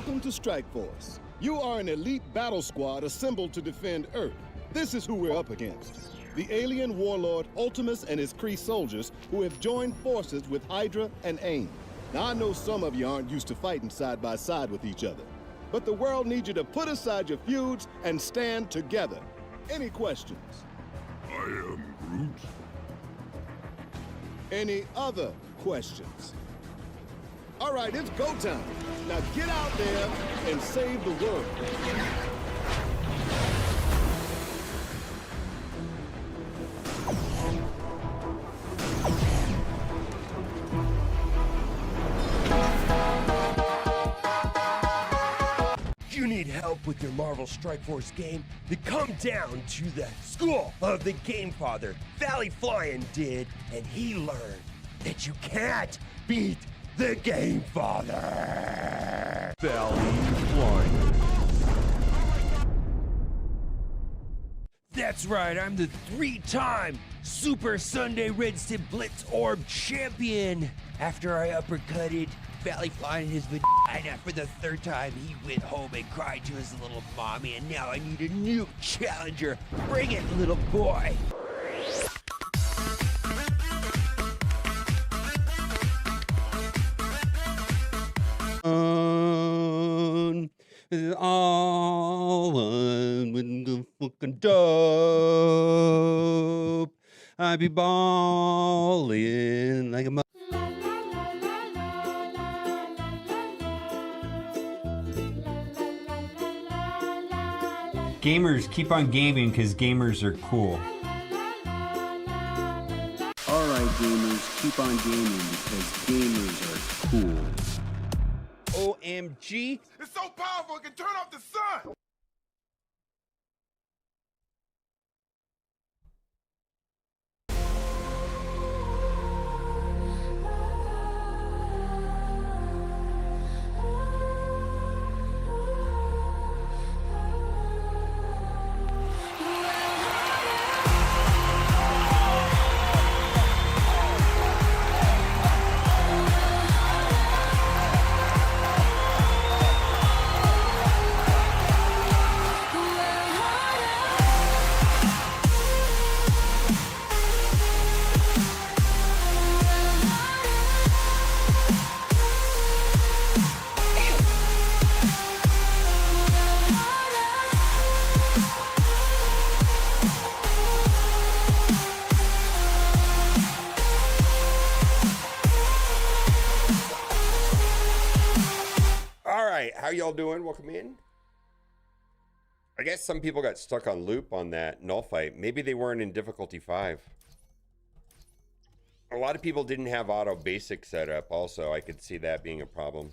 Welcome to Strike Force. You are an elite battle squad assembled to defend Earth. This is who we're up against. The alien warlord Ultimus and his Kree soldiers who have joined forces with Hydra and AIM. Now, I know some of you aren't used to fighting side by side with each other, but the world needs you to put aside your feuds and stand together. Any questions? I am Groot. Any other questions? All right, it's go time. Now get out there and save the world. You need help with your Marvel Strike Force game? Then come down to the school of the Game Father. Valley Flying did, and he learned that you can't beat the Game Father. Valley Flying. That's right, I'm the 3-time Super Sunday Red Stib Blitz Orb champion. After I uppercutted Valley Flying in his vagina for the 3rd time, he went home and cried to his little mommy, and now I need a new challenger. Bring it, little boy. All with the fucking dope. I be ballin' like a Gamers, keep on gaming because gamers are cool. Alright gamers, keep on gaming because gamers are cool. OMG. It's so powerful it can turn off the sun! How y'all doing? Welcome in. I guess some people got stuck on loop on that null fight. Maybe they weren't in difficulty 5. A lot of people didn't have auto basic set up also. I could see that being a problem.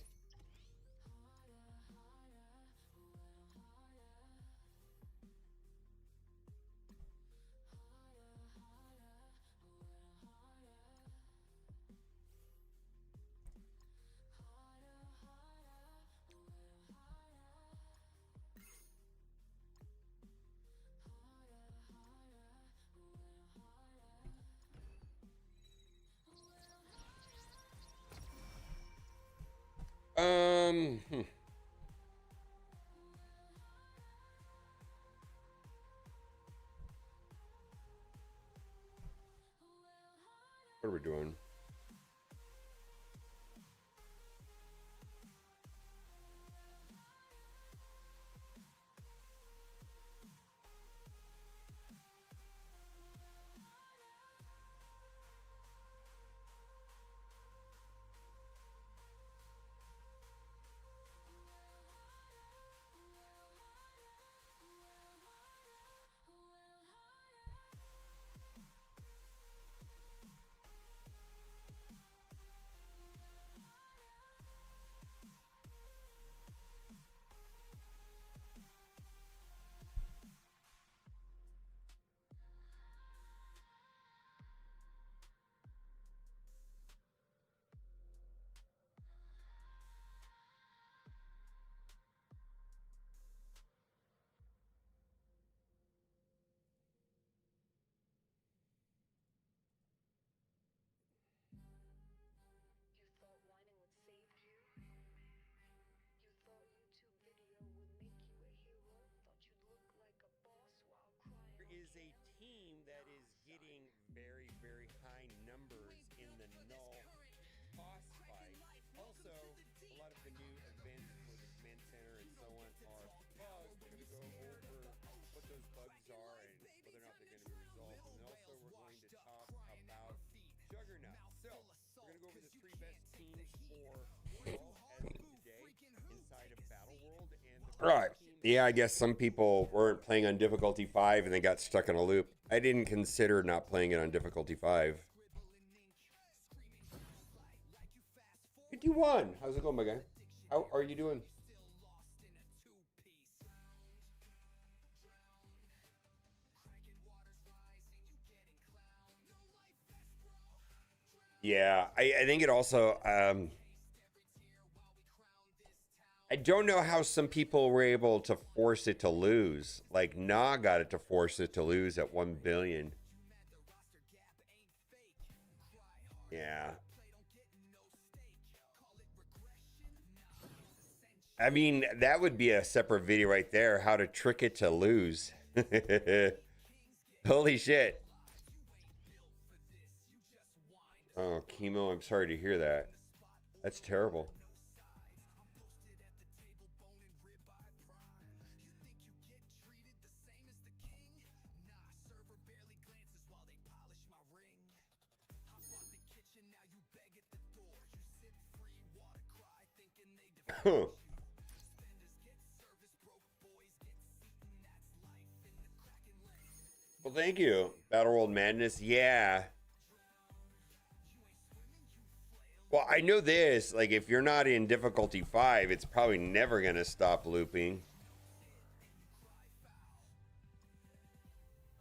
What are we doing? is a team that is getting very, very high numbers in the null boss fight. Also, a lot of the new events for the command center and so on are bugs. We're going to go over what those bugs are and whether or not they're going to be resolved. And also, we're going to talk about Juggernaut. So, we're going to go over the 3 best teams for Brawl as of today inside of Battle World. And the Right. Yeah, I guess some people weren't playing on difficulty 5 and they got stuck in a loop. I didn't consider not playing it on difficulty 5. 51. How's it going, my guy? How are you doing? Yeah, I think it also, I don't know how some people were able to force it to lose. Like, Nah got it to force it to lose at 1 billion. Yeah. I mean, that would be a separate video right there. How to trick it to lose. Holy shit. Oh, Chemo, I'm sorry to hear that. That's terrible. Well, thank you. Battle World Madness. Yeah. Well, I know this. Like, if you're not in difficulty 5, it's probably never going to stop looping.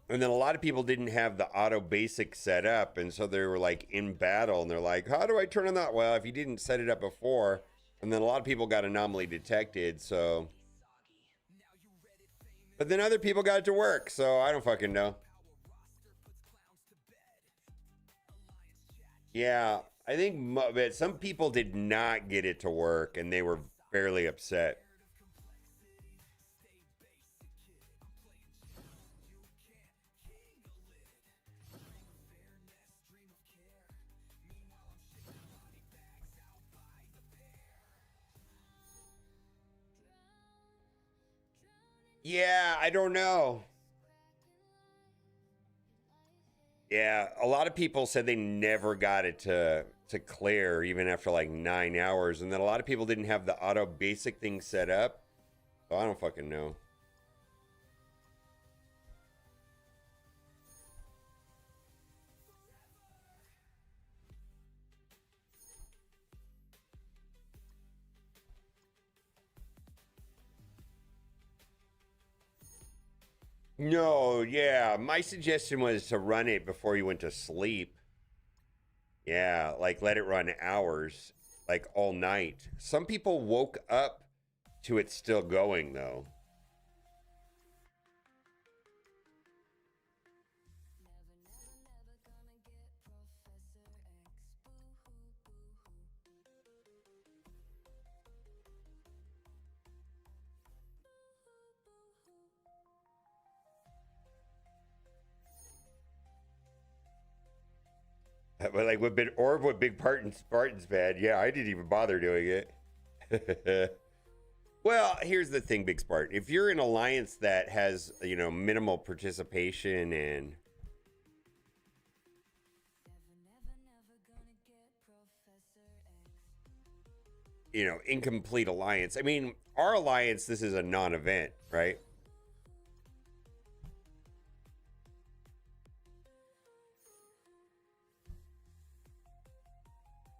And then a lot of people didn't have the auto basic set up. And so they were like in battle. And they're like, how do I turn on that? Well, if you didn't set it up before. And then a lot of people got anomaly detected. So. But then other people got it to work. So I don't fucking know. Yeah. I think but some people did not get it to work. And they were fairly upset. Yeah, I don't know. Yeah, a lot of people said they never got it to clear even after like 9 hours. And then a lot of people didn't have the auto basic thing set up. So I don't fucking know. No, yeah. My suggestion was to run it before you went to sleep. Yeah, like let it run hours, like all night. Some people woke up to it still going, though. But like what big or what big Spartan's bad. Yeah, I didn't even bother doing it. Well, here's the thing, Big Spartan. If you're in an alliance that has, you know, minimal participation and you know, incomplete alliance. I mean, our alliance, this is a non-event, right?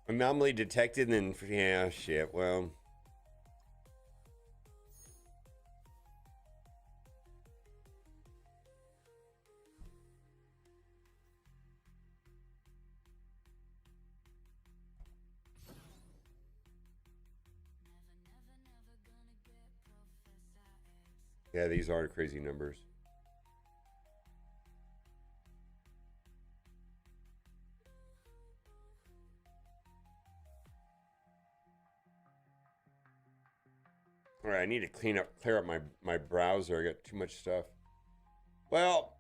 Anomaly detected, and then yeah, shit. Well, yeah, these are crazy numbers. All right, I need to clear up my browser. I got too much stuff. Well,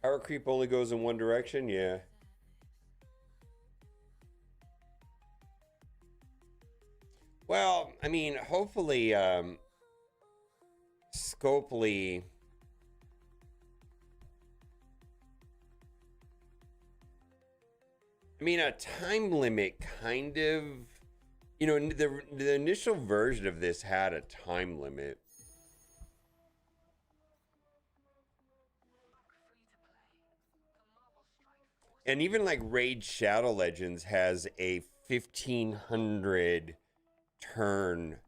Power creep only goes in one direction? Yeah. Well, I mean, hopefully, Scopely. I mean, a time limit kind of, you know, the initial version of this had a time limit. And even like Raid Shadow Legends has a 1500 turn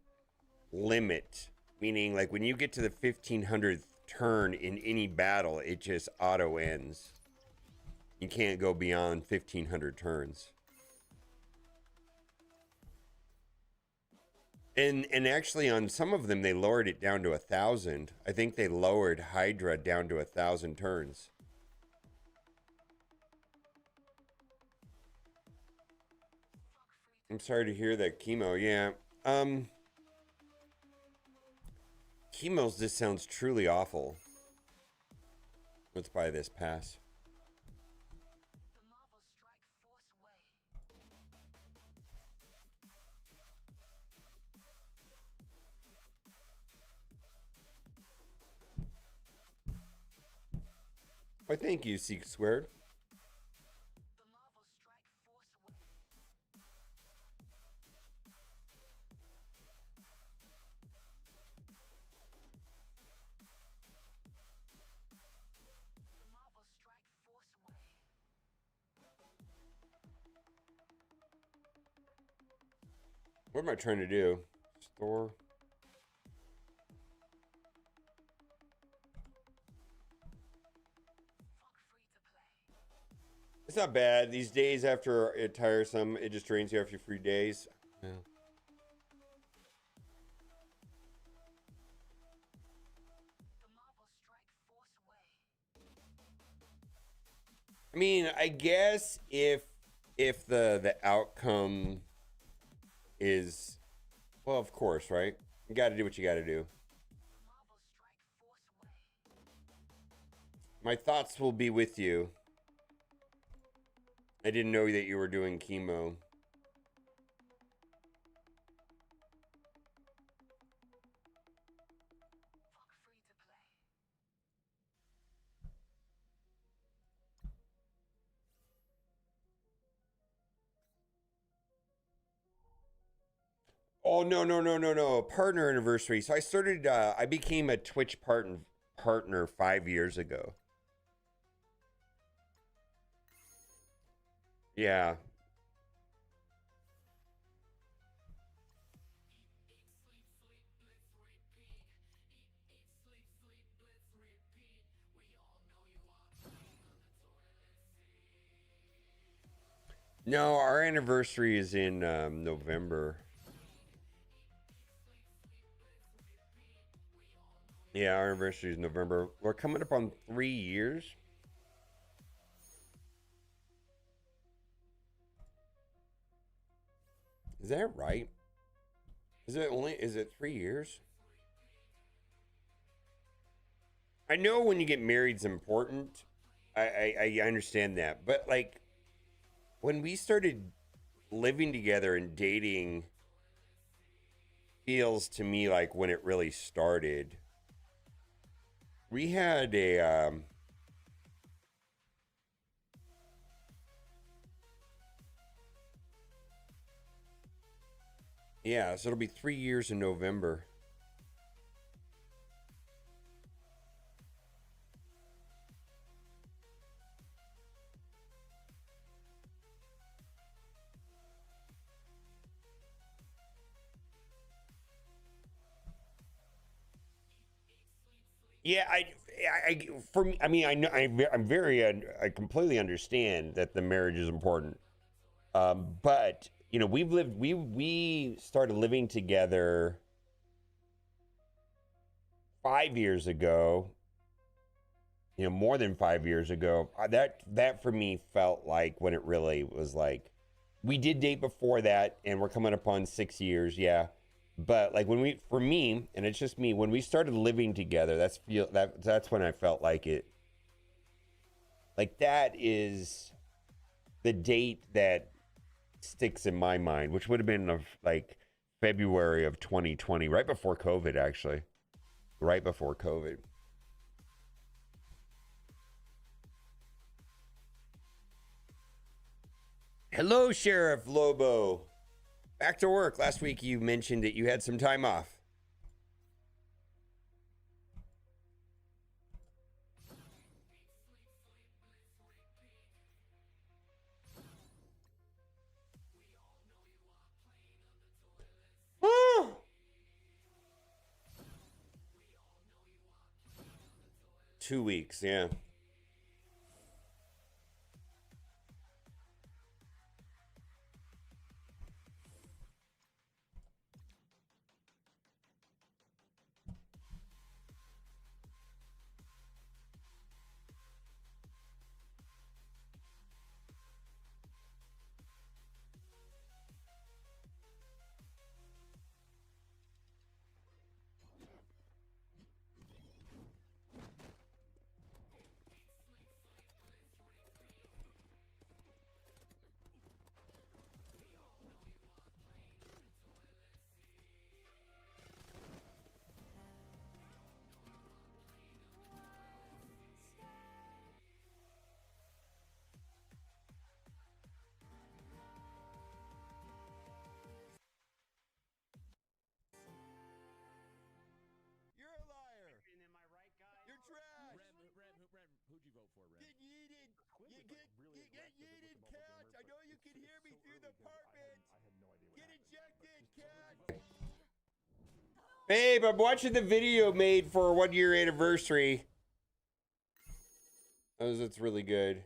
limit, meaning like when you get to the 1500th turn in any battle, it just auto ends. You can't go beyond 1500 turns. And actually on some of them they lowered it down to 1,000. I think they lowered Hydra down to 1,000 turns. I'm sorry to hear that, Chemo. Yeah. Chemo's just sounds truly awful. Let's buy this pass. Why, thank you, Seek Squared. What am I trying to do? Store. It's not bad. These days after it tiresome, it just drains you off your free days. Yeah. I mean, I guess if the outcome is, well, of course, right? You got to do what you got to do. My thoughts will be with you. I didn't know that you were doing chemo. Oh, no. Partner anniversary. So I started, I became a Twitch partner 5 years ago. Yeah. No, our anniversary is in November. Yeah, our anniversary is November. We're coming up on 3 years. Is that right? Is it 3 years? I know when you get married is important. I understand that. But like when we started living together and dating feels to me like when it really started. We had a yeah, so it'll be 3 years in November. Yeah, for me, I mean, I know, I'm very, I completely understand that the marriage is important. But you know, we started living together 5 years ago. You know, more than 5 years ago. That for me felt like when it really was like, we did date before that, and we're coming up on 6 years. Yeah. But like for me, and it's just me, when we started living together, that's when I felt like it. Like, that is the date that sticks in my mind, which would have been of like February of 2020, right before COVID, actually. Right before COVID. Hello, Sheriff Lobo. Back to work. Last week you mentioned that you had some time off. Woo! 2 weeks, yeah. You're a liar. Am I right, guys? You're trash. Who'd you vote for, Rem? Get yeeted. Get yeeted, Catch. I know you can hear me through the apartment. Get ejected, Catch. Babe, I'm watching the video made for a 1-year anniversary. That's really good.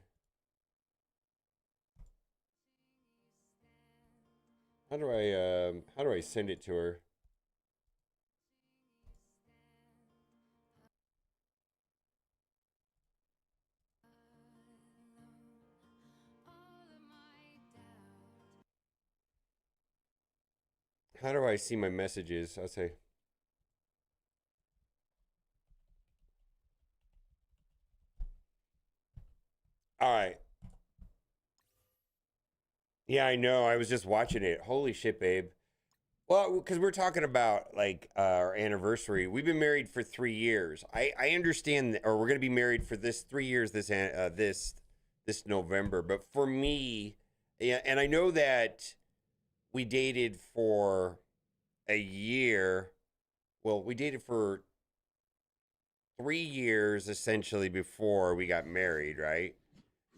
How do I send it to her? How do I see my messages? I'll say. All right. Yeah, I know. I was just watching it. Holy shit, babe. Well, because we're talking about like our anniversary. We've been married for 3 years. I understand, or we're gonna be married for this 3 years this November. But for me, yeah, and I know that we dated for a year. Well, we dated for 3 years essentially before we got married, right?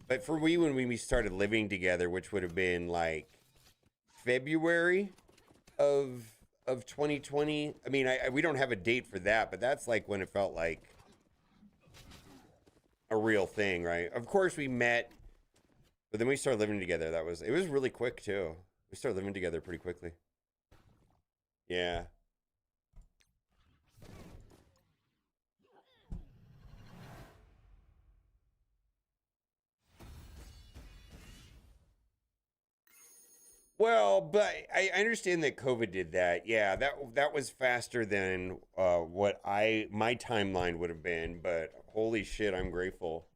But for me, when we started living together, which would have been like February of 2020. I mean, we don't have a date for that, but that's like when it felt like a real thing, right? Of course, we met, but then we started living together. It was really quick too. We started living together pretty quickly. Yeah. Well, but I understand that COVID did that. Yeah, that was faster than what my timeline would have been. But holy shit, I'm grateful.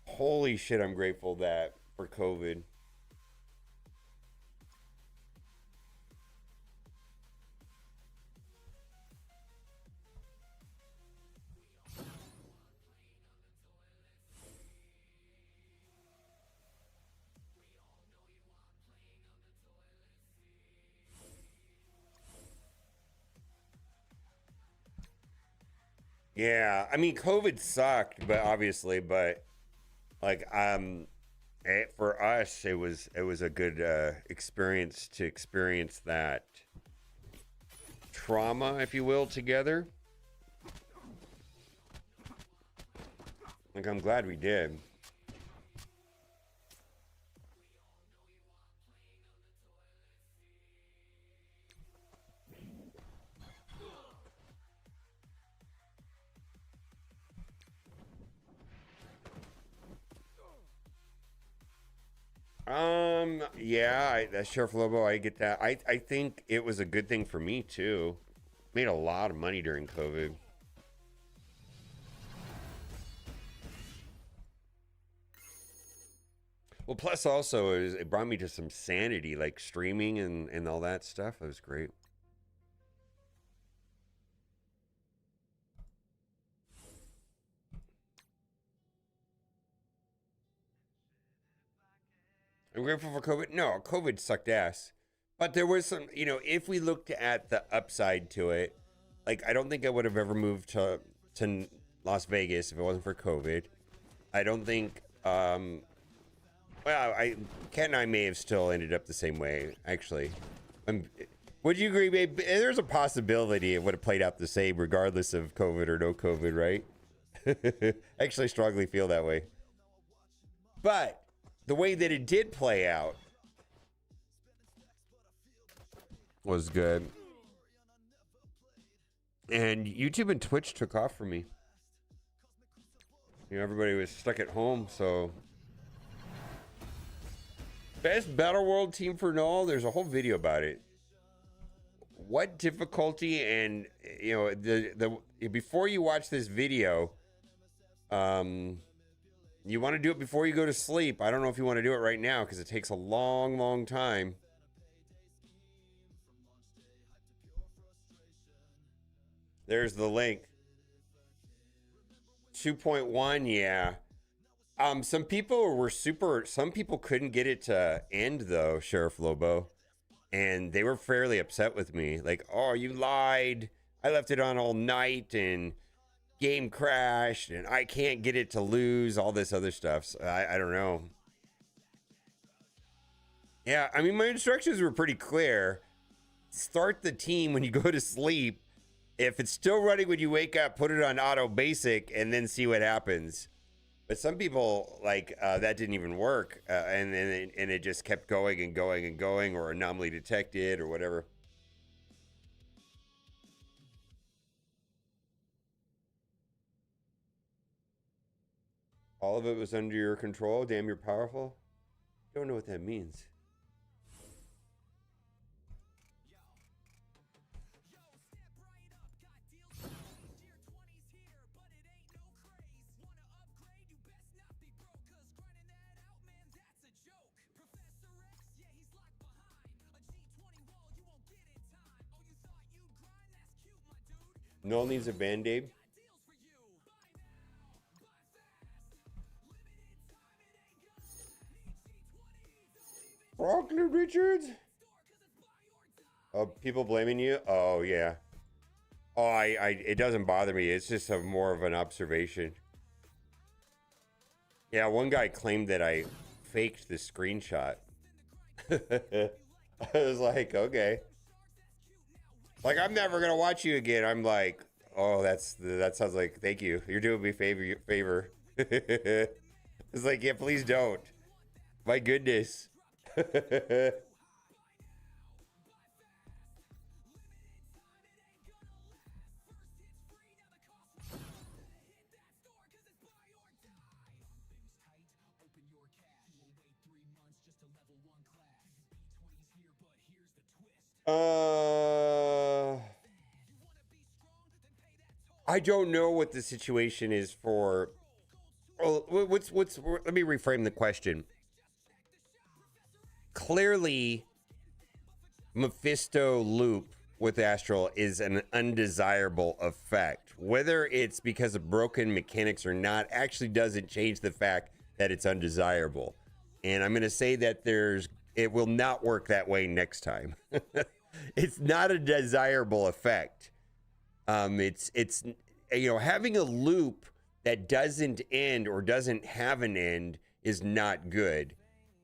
Holy shit, I'm grateful that for COVID. Yeah, I mean, COVID sucked, but obviously, but like, for us, it was a good experience to experience that trauma, if you will, together. Like, I'm glad we did. Yeah, that's Sheriff Lobo. I get that. I think it was a good thing for me too. Made a lot of money during COVID. Well, plus also it brought me to some sanity, like streaming and all that stuff. It was great. I'm grateful for COVID. No, COVID sucked ass. But there was some, if we looked at the upside to it, like I don't think I would have ever moved to Las Vegas if it wasn't for COVID. I don't think Ken and I may have still ended up the same way, actually. Would you agree, babe? There's a possibility it would have played out the same regardless of COVID or no COVID, right? I actually strongly feel that way. But the way that it did play out was good. And YouTube and Twitch took off for me. Everybody was stuck at home, so... Best Battle World team for Null, there's a whole video about it. What difficulty and, before you watch this video, you want to do it before you go to sleep. I don't know if you want to do it right now because it takes a long, long time. There's the link. 2.1, yeah. Some people couldn't get it to end though, Sheriff Lobo. And they were fairly upset with me. Like, oh, you lied. I left it on all night and game crashed and I can't get it to lose, all this other stuff. So I don't know. Yeah, I mean, my instructions were pretty clear. Start the team when you go to sleep. If it's still running when you wake up, put it on auto basic and then see what happens. But some people, that didn't even work. And it just kept going and going and going, or anomaly detected or whatever. All of it was under your control. Damn, you're powerful. Don't know what that means. Null needs a Band-Aid. Broccoli Richards? Oh, people blaming you? Oh, yeah. Oh, it doesn't bother me. It's just more of an observation. Yeah, one guy claimed that I faked the screenshot. I was like, okay. Like, I'm never gonna watch you again. I'm like, oh, that sounds like, thank you. You're doing me a favor. It's like, yeah, please don't. My goodness. I don't know what the situation is for. Well, let me reframe the question. Clearly, Mephisto loop with Astral is an undesirable effect. Whether it's because of broken mechanics or not actually doesn't change the fact that it's undesirable. And I'm going to say that it will not work that way next time. It's not a desirable effect. It's having a loop that doesn't end or doesn't have an end is not good.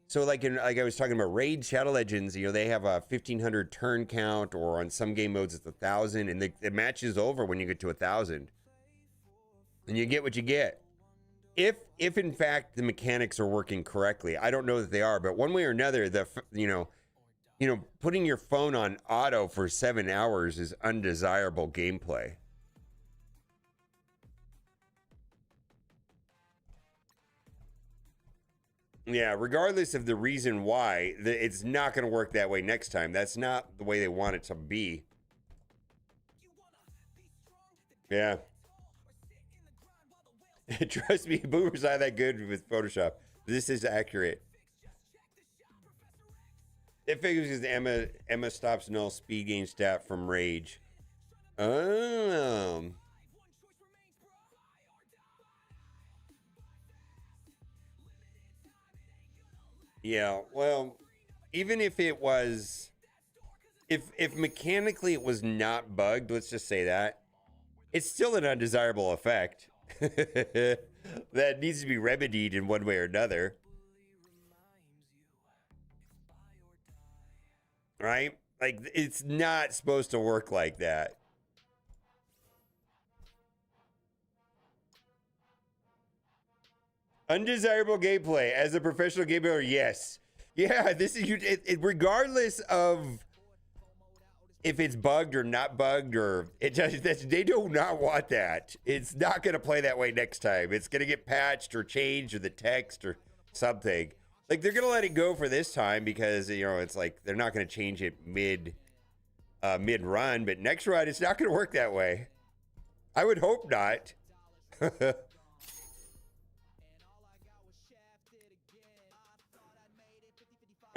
So like I was talking about Raid Shadow Legends, they have a 1,500 turn count, or on some game modes it's 1,000, and the match is over when you get to 1,000. And you get what you get. If in fact the mechanics are working correctly, I don't know that they are, but one way or another, putting your phone on auto for 7 hours is undesirable gameplay. Yeah, regardless of the reason why, it's not going to work that way next time. That's not the way they want it to be. Yeah. Trust me, Boomer's not that good with Photoshop. This is accurate. It figures because Emma stops null speed gain stat from rage. Yeah, well, even if it was, if mechanically it was not bugged, let's just say that, it's still an undesirable effect that needs to be remedied in one way or another. Right? Like, it's not supposed to work like that. Undesirable gameplay as a professional gamer, yes. Yeah, this is regardless of if it's bugged or not bugged, or it just they do not want that. It's not going to play that way next time. It's going to get patched or changed, or the text or something. Like, they're going to let it go for this time because, you know, it's like they're not going to change it mid run, but next run it's not going to work that way. I would hope not.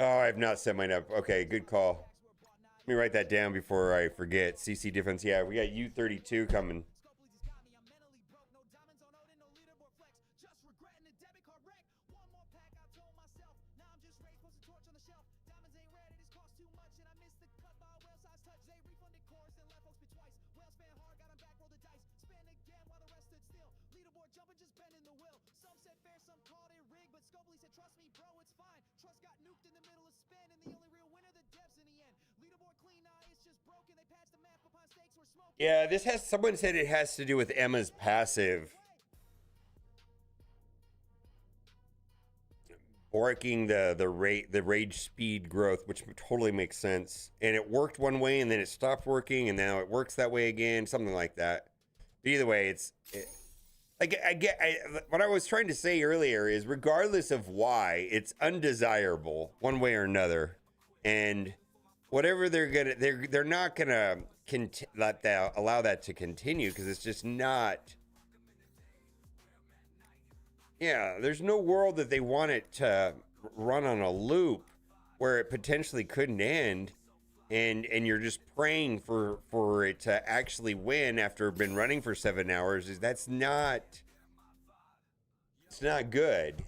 Oh, I have not set mine up. Okay, good call. Let me write that down before I forget. CC difference. Yeah, we got U32 coming. Yeah, this has, someone said it has to do with Emma's passive. Working the rage speed growth, which totally makes sense. And it worked one way and then it stopped working and now it works that way again, something like that. But either way, what I was trying to say earlier is regardless of why, it's undesirable one way or another. And whatever they're not gonna allow that to continue, because it's just not. Yeah, there's no world that they want it to run on a loop where it potentially couldn't end, and you're just praying for it to actually win after been running for 7 hours. It's not good.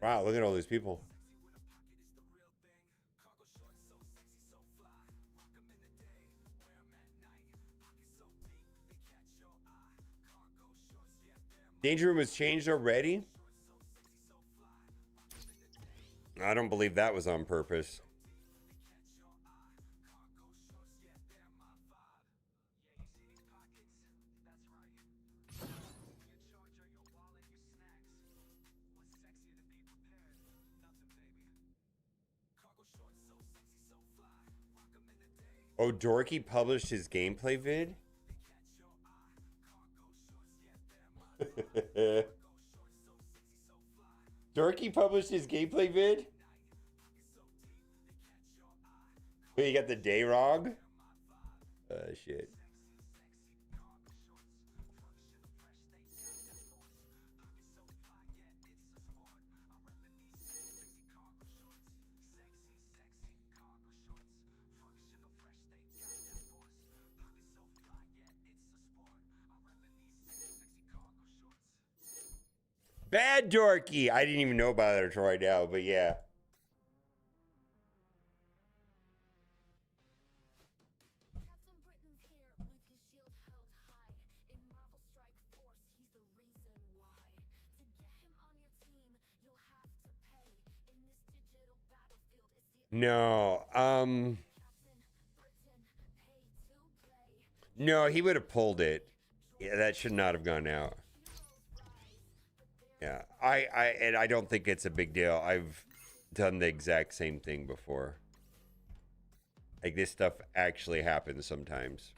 Wow, look at all these people. Danger Room was changed already? I don't believe that was on purpose. Oh, Dorky published his gameplay vid? Dorky published his gameplay vid? Wait, you got the day wrong? Shit. Bad Dorky. I didn't even know about it until right now, but yeah. No, no, he would have pulled it. Yeah, that should not have gone out. Yeah, I don't think it's a big deal. I've done the exact same thing before. Like, this stuff actually happens sometimes.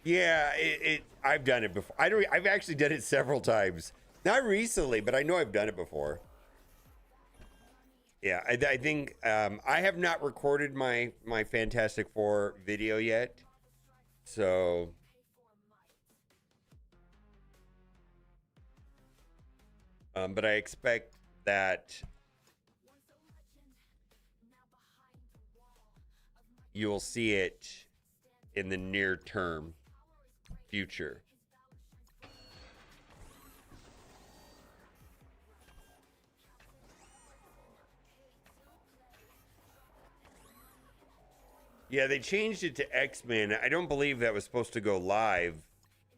Yeah, I've done it before. I've actually done it several times. Not recently, but I know I've done it before. Yeah, I think I have not recorded my Fantastic Four video yet, so but I expect that you'll see it in the near term future. Yeah, they changed it to X-Men. I don't believe that was supposed to go live.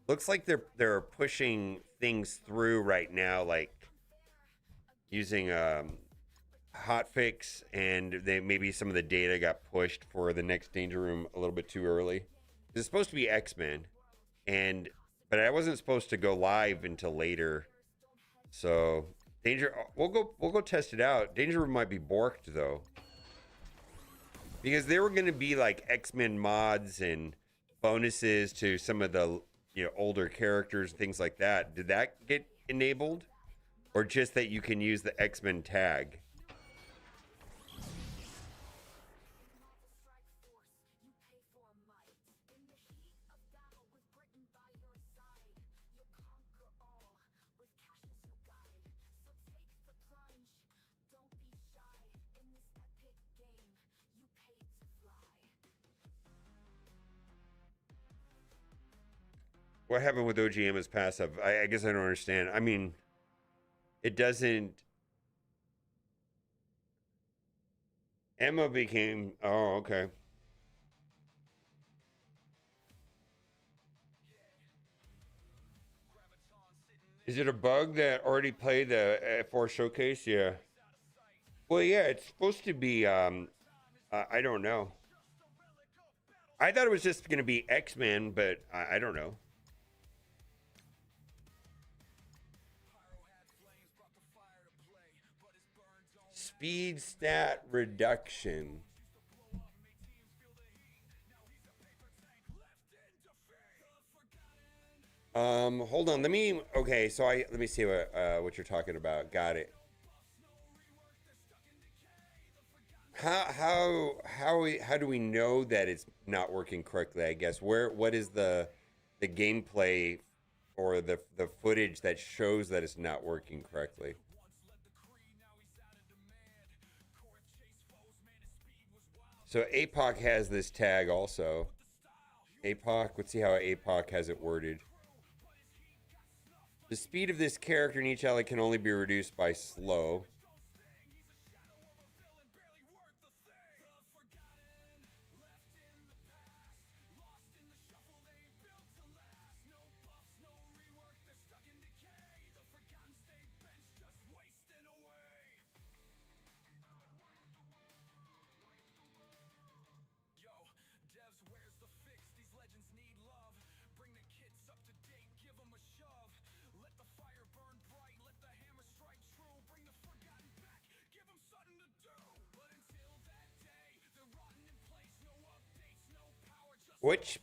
Looks like they're pushing things through right now, like using hotfix, and maybe some of the data got pushed for the next Danger Room a little bit too early. It's supposed to be X-Men, but I wasn't supposed to go live until later. So we'll go test it out. Danger Room might be borked though, because there were going to be like X-Men mods and bonuses to some of the older characters and things like that. Did that get enabled, or just that you can use the X-Men tag? What happened with OGM's passive? I guess I don't understand. I mean, it doesn't. Emma became. Oh, okay. Is it a bug that already played the F4 showcase? Yeah. Well, yeah, it's supposed to be. I don't know. I thought it was just going to be X-Men, but I don't know. Speed stat reduction. Hold on. Okay, so let me see what you're talking about. Got it. How do we know that it's not working correctly? I guess what is the gameplay or the footage that shows that it's not working correctly? So APOC has this tag also. APOC, let's see how APOC has it worded. The speed of this character in each ally can only be reduced by slow.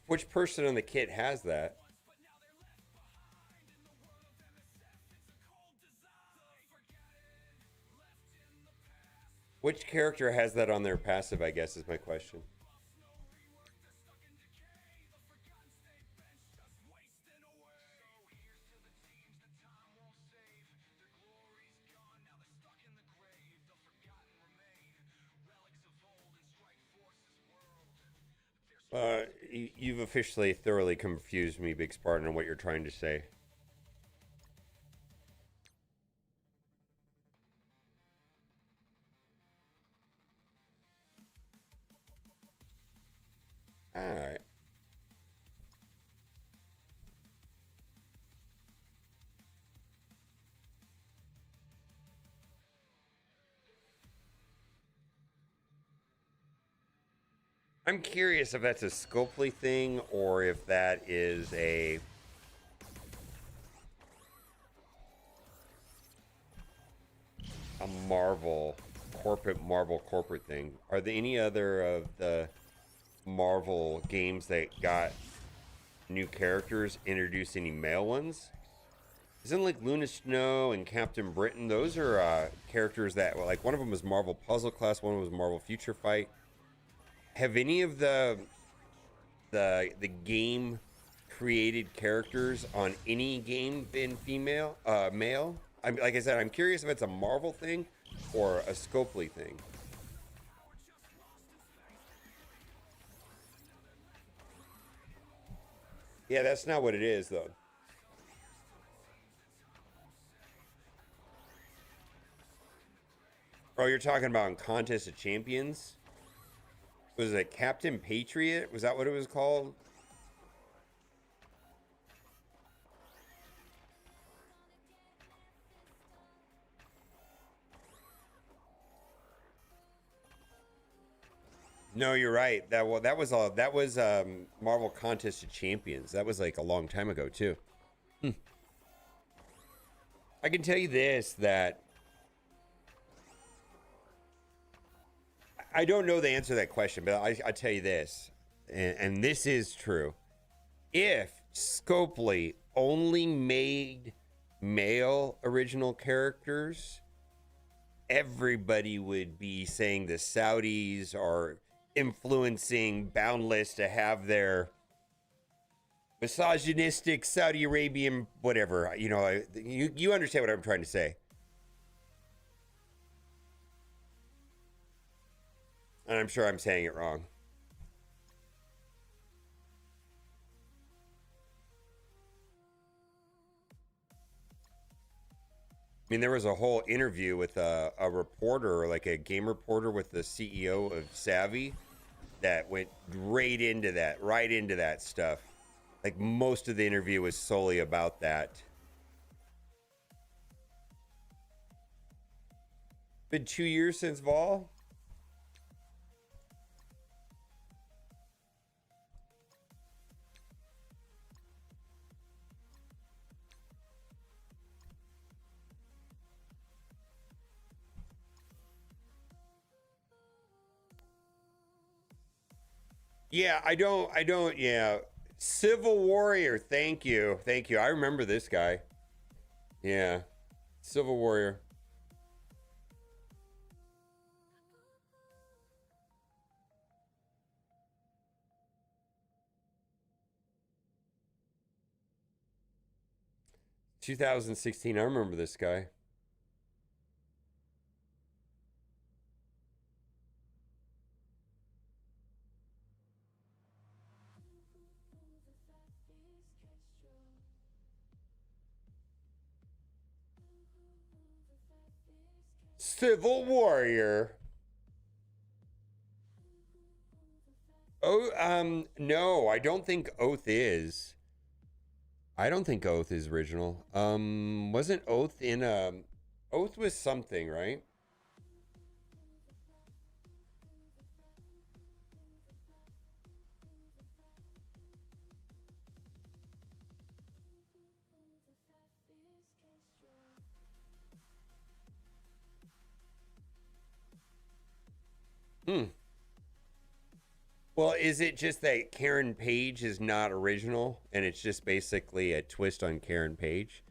Which person on the kit has that? Which character has that on their passive, I guess, is my question. You've officially thoroughly confused me, Big Spartan, on what you're trying to say. All right. I'm curious if that's a Scopely thing or if that is a Marvel corporate thing. Are there any other of the Marvel games that got new characters introduce any male ones. Isn't like Luna Snow and Captain Britain? Those are characters that, well, like one of them was Marvel Puzzle Class, one was Marvel Future Fight. Have any of the game created characters on any game been male? Like I said, I'm curious if it's a Marvel thing or a Scopely thing. Yeah, that's not what it is, though. Oh, you're talking about in Contest of Champions? Was it Captain Patriot? Was that what it was called? No, you're right. That was Marvel Contest of Champions. That was like a long time ago too. I can tell you this, that I don't know the answer to that question, but I tell you this, and this is true. If Scopely only made male original characters, everybody would be saying the Saudis are influencing Boundless to have their misogynistic Saudi Arabian whatever. You know, you understand what I'm trying to say. And I'm sure I'm saying it wrong. I mean, there was a whole interview with a reporter, like a game reporter with the CEO of Savvy, that went right into that stuff. Like most of the interview was solely about that. Been 2 years since Vol. Yeah, I don't, yeah. Civil Warrior, thank you. I remember this guy. Yeah, Civil Warrior. "2016, I remember this guy. Civil Warrior. Oh, no, I don't think Oath is. I don't think Oath is original. Wasn't Oath in Oath was something, right? Well, is it just that Karen Page is not original and it's just basically a twist on Karen Page?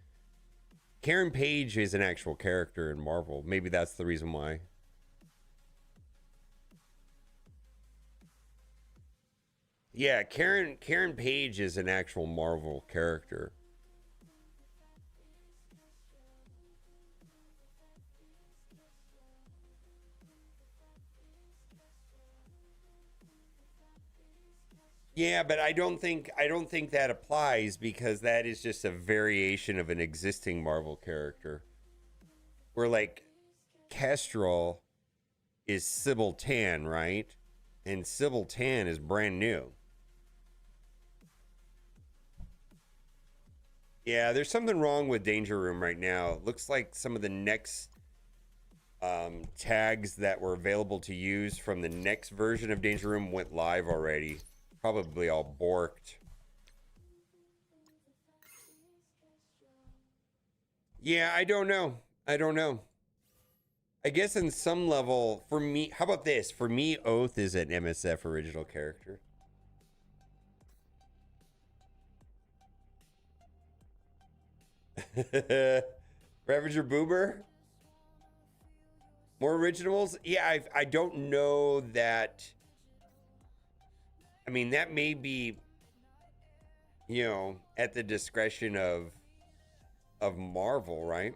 Karen Page is an actual character in Marvel. Maybe that's the reason why. Yeah, Karen Page is an actual Marvel character. Yeah, but I don't think that applies because that is just a variation of an existing Marvel character. Where like Kestrel is Sybil Tan, right? And Sybil Tan is brand new. Yeah, there's something wrong with Danger Room right now. It looks like some of the next tags that were available to use from the next version of Danger Room went live already. Probably all borked. Yeah, I don't know. I guess in some level, for me, how about this? For me, Oath is an MSF original character. Ravager Boober. More originals? Yeah, I don't know that. I mean, that may be, you know, at the discretion of Marvel, right?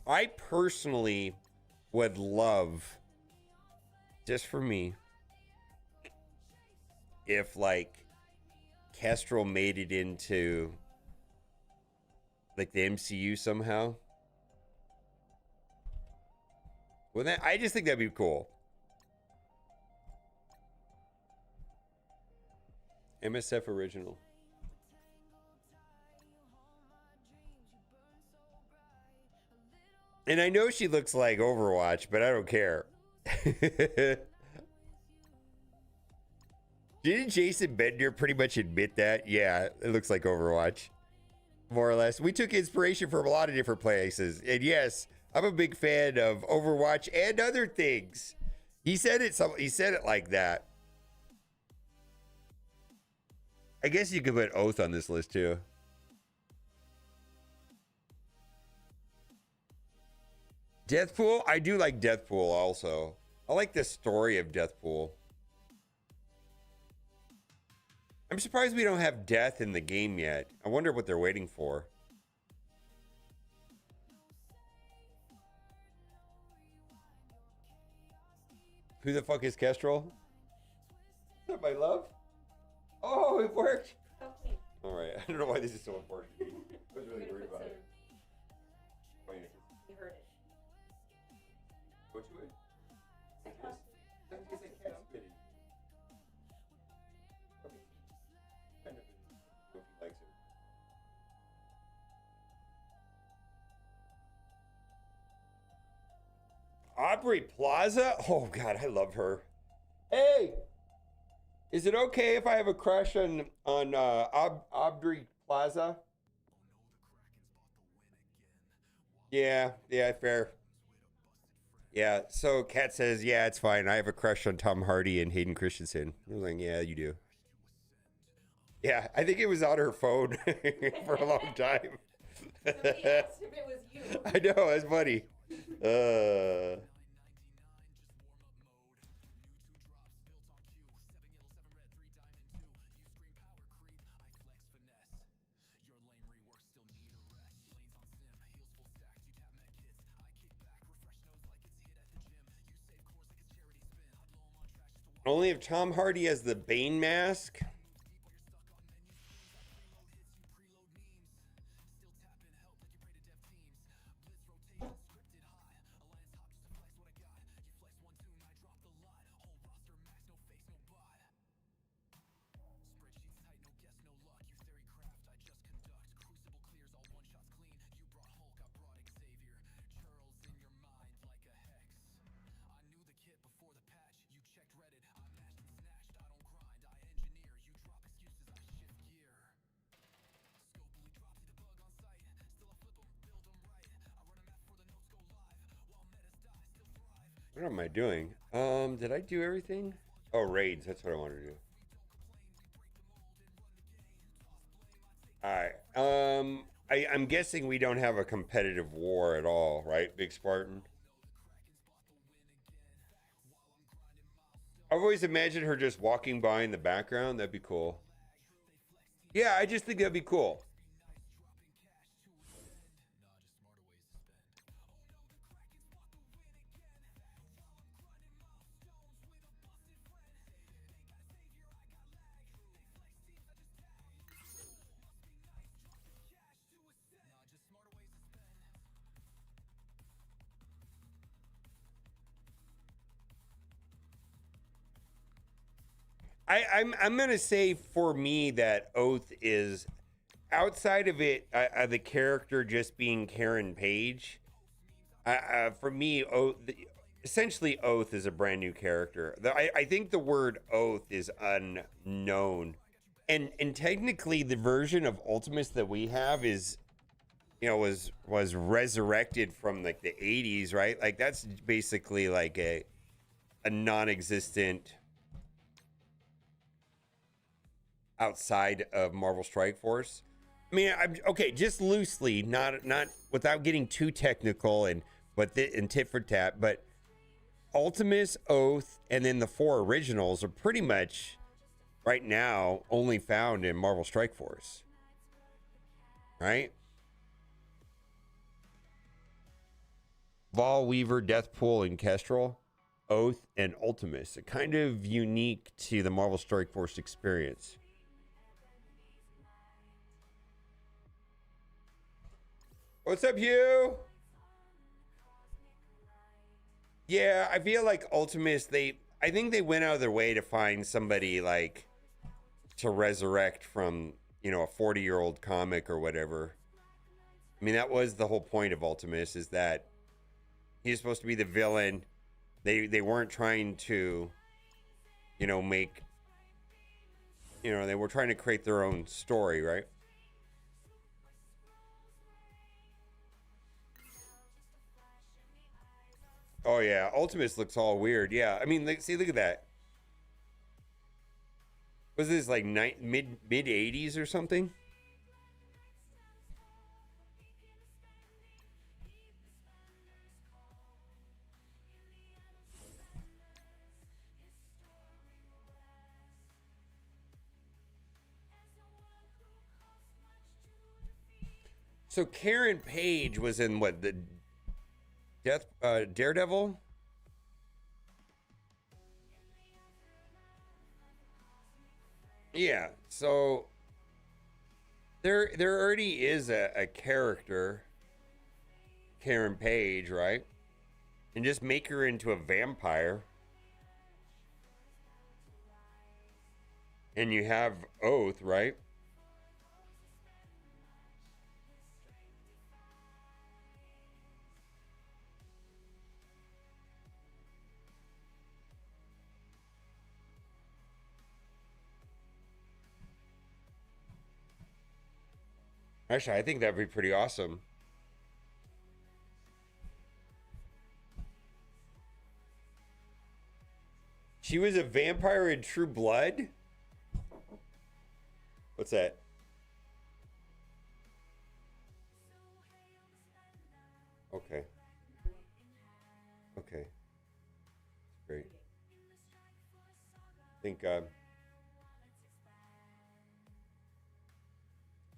I personally would love, just for me, if like Kestrel made it into like the MCU somehow. Well, that I just think that'd be cool. MSF original. And I know she looks like Overwatch, but I don't care. Didn't Jason Bender pretty much admit that? Yeah, it looks like Overwatch. More or less. We took inspiration from a lot of different places. And yes, I'm a big fan of Overwatch and other things. He said it like that. I guess you could put Oath on this list too. Deathpool? I do like Deathpool also. I like the story of Deathpool. I'm surprised we don't have Death in the game yet. I wonder what they're waiting for. Who the fuck is Kestrel? Is that my love? Oh, it worked. Okay. All right. I don't know why this is so important. I was really worried about it. Oh, yeah. You heard it. Go to it. That's because I can't spit it. Okay. Kind of. Hope he likes it. Aubrey Plaza? Oh God, I love her. Hey, is it okay if I have a crush on Aubrey Plaza? Yeah, fair. Yeah, so Kat says, yeah, it's fine. I have a crush on Tom Hardy and Hayden Christensen. I was like, yeah, you do. Yeah, I think it was on her phone for a long time. Somebody asked if it was you. I know, it's funny. Only if Tom Hardy has the Bane mask. What am I doing? Did I do everything? Oh, raids. That's what I wanted to do. All right. I'm guessing we don't have a competitive war at all, right, Big Spartan? I've always imagined her just walking by in the background. That'd be cool. Yeah, I just think that'd be cool. I'm gonna say for me that Oath is outside of it, the character just being Karen Page. For me, essentially Oath is a brand new character. I think the word Oath is unknown, and technically the version of Ultimus that we have is, you know, was resurrected from like the 80s, right? Like that's basically like a non-existent outside of Marvel Strike Force. mean, I'm okay, just loosely, not without getting too technical and tit for tat, but Ultimus, Oath, and then the 4 originals are pretty much right now only found in Marvel Strike Force. Right? Vol, Weaver, Deathpool, and Kestrel, Oath, and Ultimus. Kind of unique to the Marvel Strike Force experience. What's up, Hugh? Yeah, I feel like Ultimus, I think they went out of their way to find somebody like to resurrect from, you know, a 40-year-old comic or whatever. I mean, that was the whole point of Ultimus, is that he's supposed to be the villain. They weren't trying to, you know, make, you know, they were trying to create their own story, right? Oh yeah, Ultimus looks all weird. Yeah, I mean, see, look at that. Was this like mid 80s or something? So Karen Page was in what, the Daredevil? Yeah, so there already is a character, Karen Page, right? And just make her into a vampire. And you have Oath, right? Actually, I think that'd be pretty awesome. She was a vampire in True Blood? What's that? Okay. Okay. Great. I think,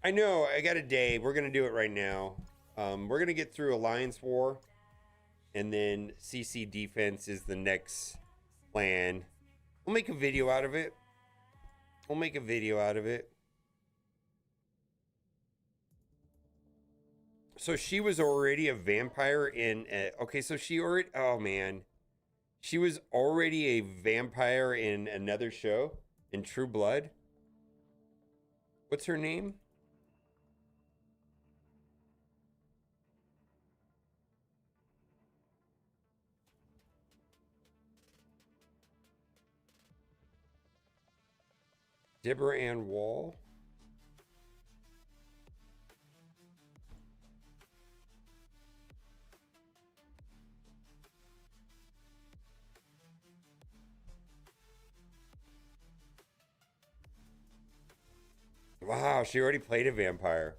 I know, I got a day. We're going to do it right now. We're going to get through Alliance War, and then CC Defense is the next plan. We'll make a video out of it. We'll make a video out of it. So she was already a vampire in... okay, so she already... Oh, man. She was already a vampire in another show, in True Blood. What's her name? Deborah Ann Wall. Wow, she already played a vampire.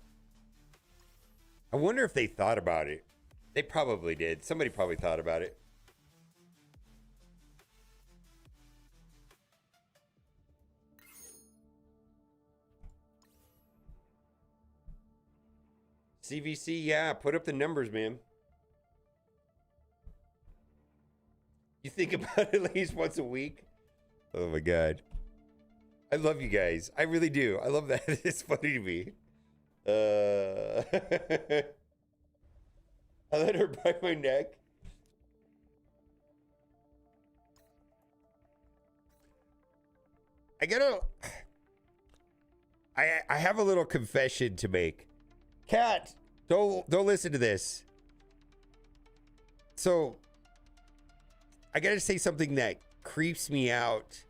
I wonder if they thought about it. They probably did. Somebody probably thought about it. CVC, yeah, put up the numbers, man. You think about it at least once a week? Oh my God. I love you guys. I really do. I love that. It's funny to me. I let her bite my neck. I have a little confession to make. Cat, don't listen to this. So I gotta say something that creeps me out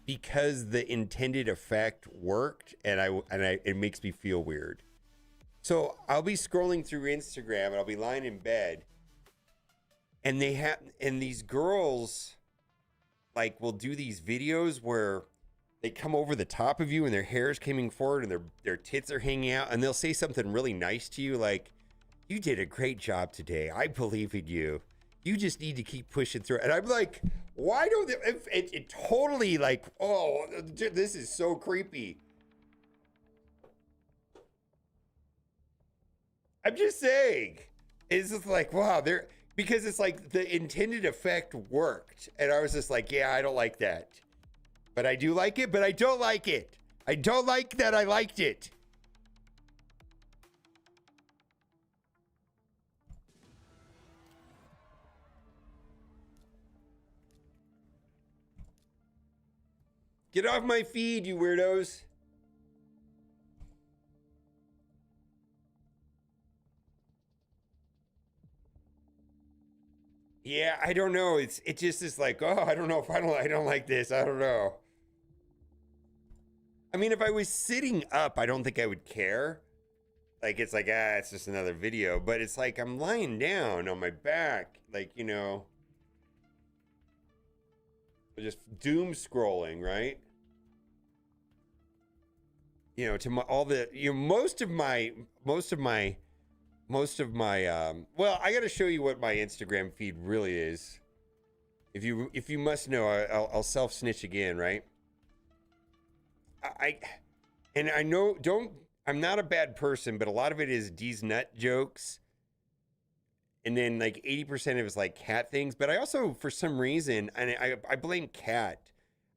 because the intended effect worked, and it makes me feel weird. So I'll be scrolling through Instagram and I'll be lying in bed, and these girls like will do these videos where they come over the top of you and their hair is coming forward and their tits are hanging out, and they'll say something really nice to you like, "You did a great job today. I believe in you. You just need to keep pushing through." And I'm like, why don't they, it totally like, oh, this is so creepy. I'm just saying. It's just like, wow, because it's like the intended effect worked. And I was just like, yeah, I don't like that. But I do like it, but I don't like it. I don't like that I liked it. Get off my feed, you weirdos. Yeah, I don't know. It just is like, oh, I don't know if I don't like this. I don't know. I mean, if I was sitting up, I don't think I would care. Like, it's like, it's just another video. But it's like I'm lying down on my back, like, you know, just doom scrolling, right? You know, to most of my well, I got to show you what my Instagram feed really is. If you must know, I'll self snitch again, right? I know, I'm not a bad person, but a lot of it is D's nut jokes. And then like 80% of it is like cat things. But I also, for some reason, and I blame cat,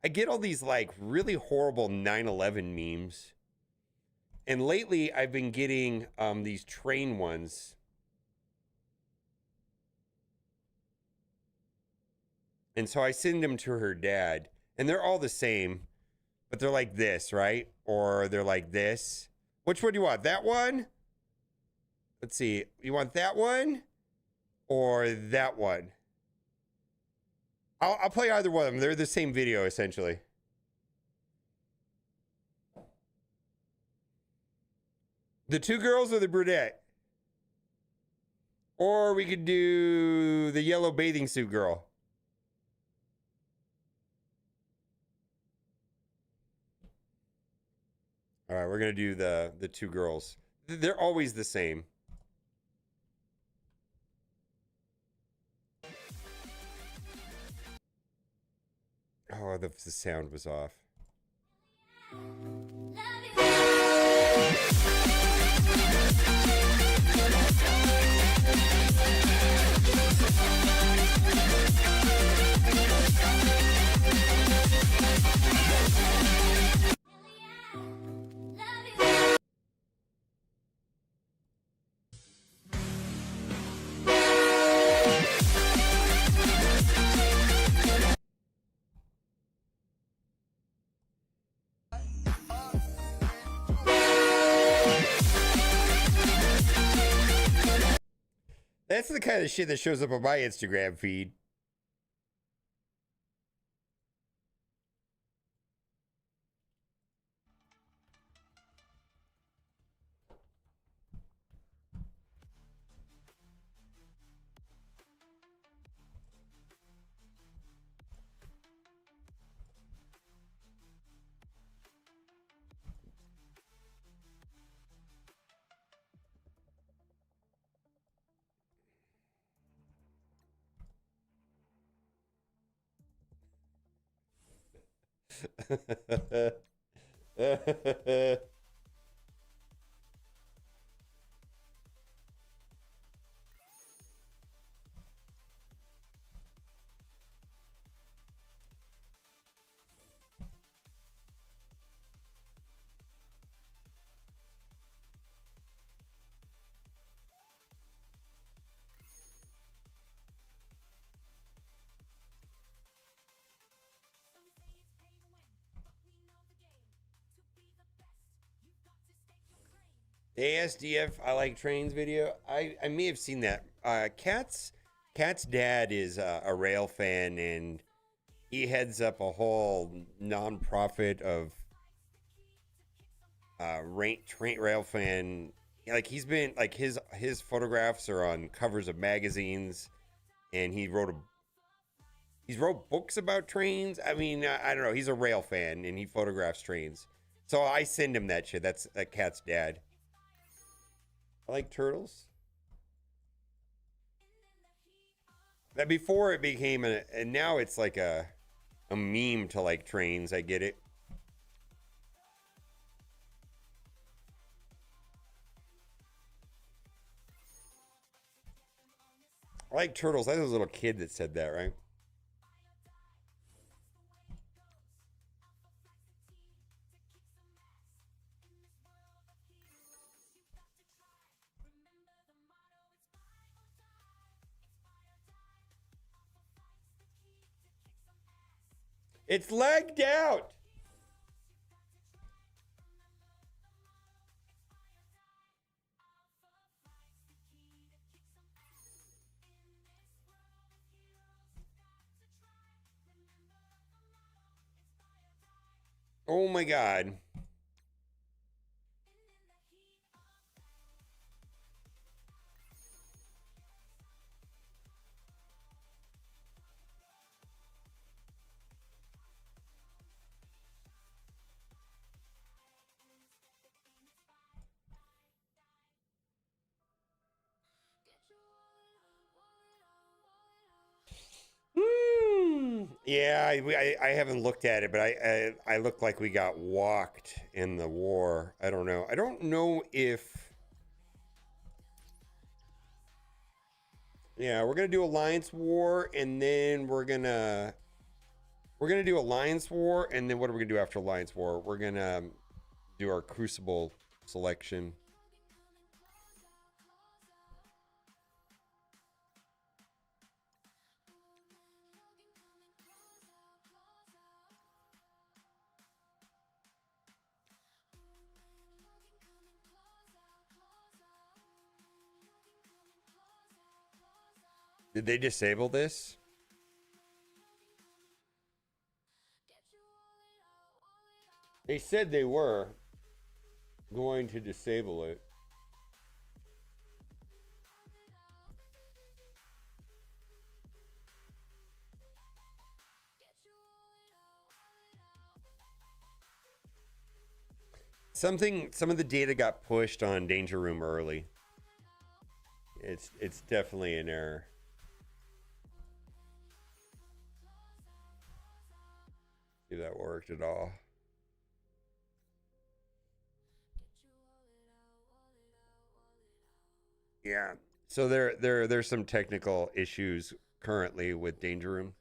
I get all these like really horrible 9/11 memes. And lately I've been getting these train ones. And so I send them to her dad. And they're all the same. But they're like this, right? Or they're like this. Which one do you want? That one? Let's see. You want that one? Or that one? I'll play either one of them. They're the same video, essentially. The two girls or the brunette? Or we could do the yellow bathing suit girl. All right, we're going to do the two girls. They're always the same. Oh, the sound was off. That's the kind of shit that shows up on my Instagram feed. ASDF I like trains video. I may have seen that. Cat's dad is a rail fan, and he heads up a whole nonprofit of train rail fan. Like, he's been like, his photographs are on covers of magazines, and he wrote He's wrote books about trains. I mean, I don't know. He's a rail fan and he photographs trains. So I send him that shit. That's that cat's dad. I like turtles. That before it became and now it's like a meme to like trains. I get it. I like turtles. That was a little kid that said that, right? It's lagged out. Oh my God. Yeah, I haven't looked at it, but I look like we got walked in the war. I don't know. I don't know if. Yeah, we're gonna do Alliance War, and then we're gonna do Alliance War, and then what are we gonna do after Alliance War? We're gonna do our Crucible selection. Did they disable this? They said they were going to disable it. Some of the data got pushed on Danger Room early. It's definitely an error. See if that worked at all. Yeah. So there's some technical issues currently with Danger Room.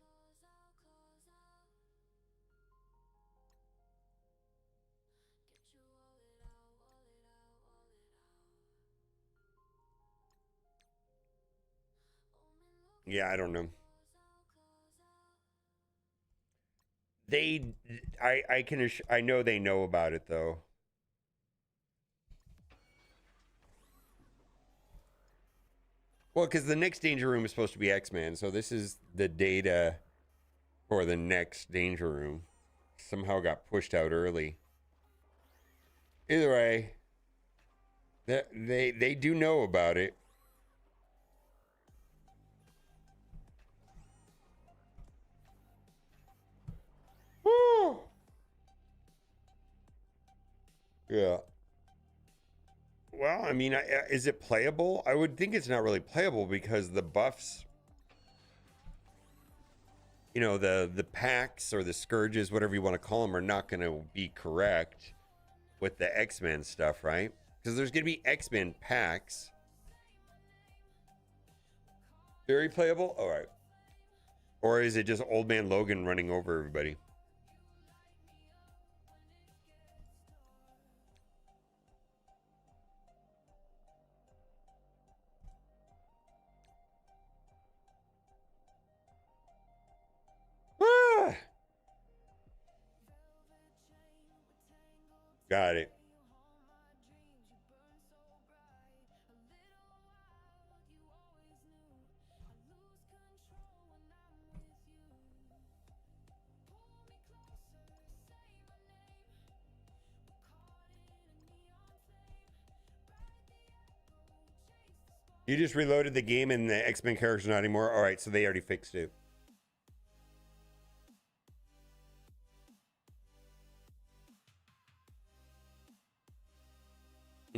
Yeah, I don't know. I know they know about it though. Well, because the next Danger Room is supposed to be X-Men, so this is the data for the next Danger Room. Somehow got pushed out early. Either way, they do know about it. Woo! Yeah. Well, I mean, is it playable? I would think it's not really playable because the buffs, you know, the packs or the scourges, whatever you want to call them, are not going to be correct with the X-Men stuff, right? Because there's going to be X-Men packs. Very playable? All right. Or is it just Old Man Logan running over everybody? Ah! Got it. You just reloaded the game and the X-Men characters not anymore? All right, so they already fixed it.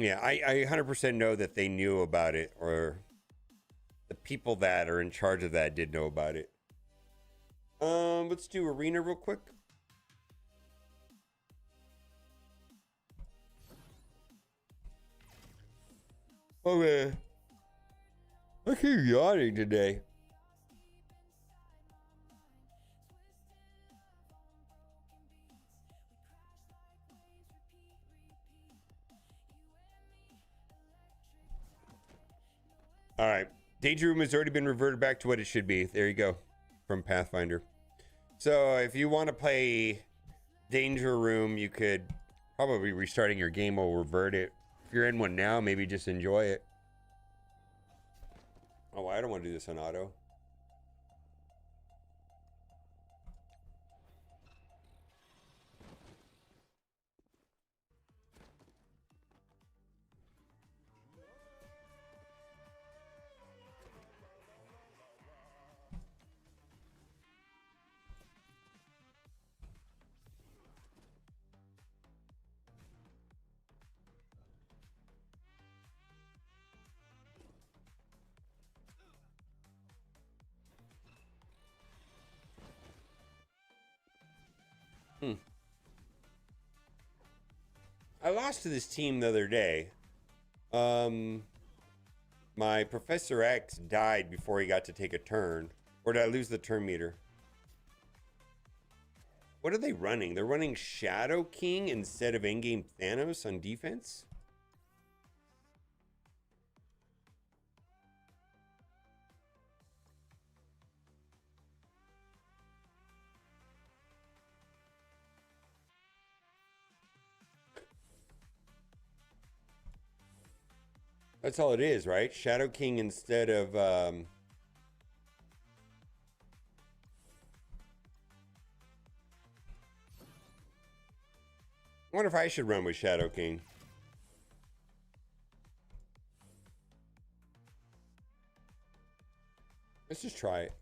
Yeah, I 100% know that they knew about it, or the people that are in charge of that did know about it. Let's do arena real quick. Okay. I keep yawning today. All right. Danger Room has already been reverted back to what it should be. There you go. From Pathfinder. So if you want to play Danger Room, you could probably restarting your game will revert it. If you're in one now, maybe just enjoy it. Oh, I don't want to do this on auto. I lost to this team the other day. My Professor X died before he got to take a turn. Or did I lose the turn meter? What are they running? They're running Shadow King instead of Endgame Thanos on defense? That's all it is, right? Shadow King instead of I wonder if I should run with Shadow King. Let's just try it.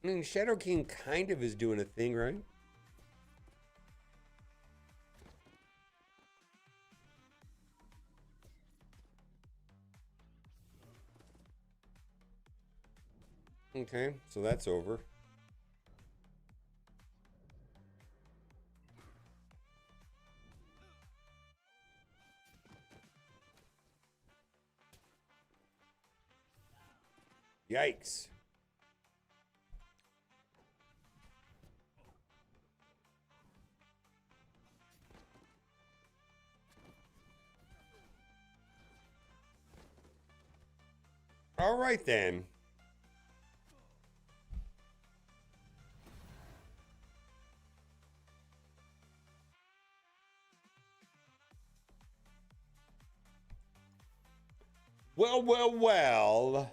I mean, Shadow King kind of is doing a thing, right? Okay, so that's over. Yikes. All right, then. Well, well, well.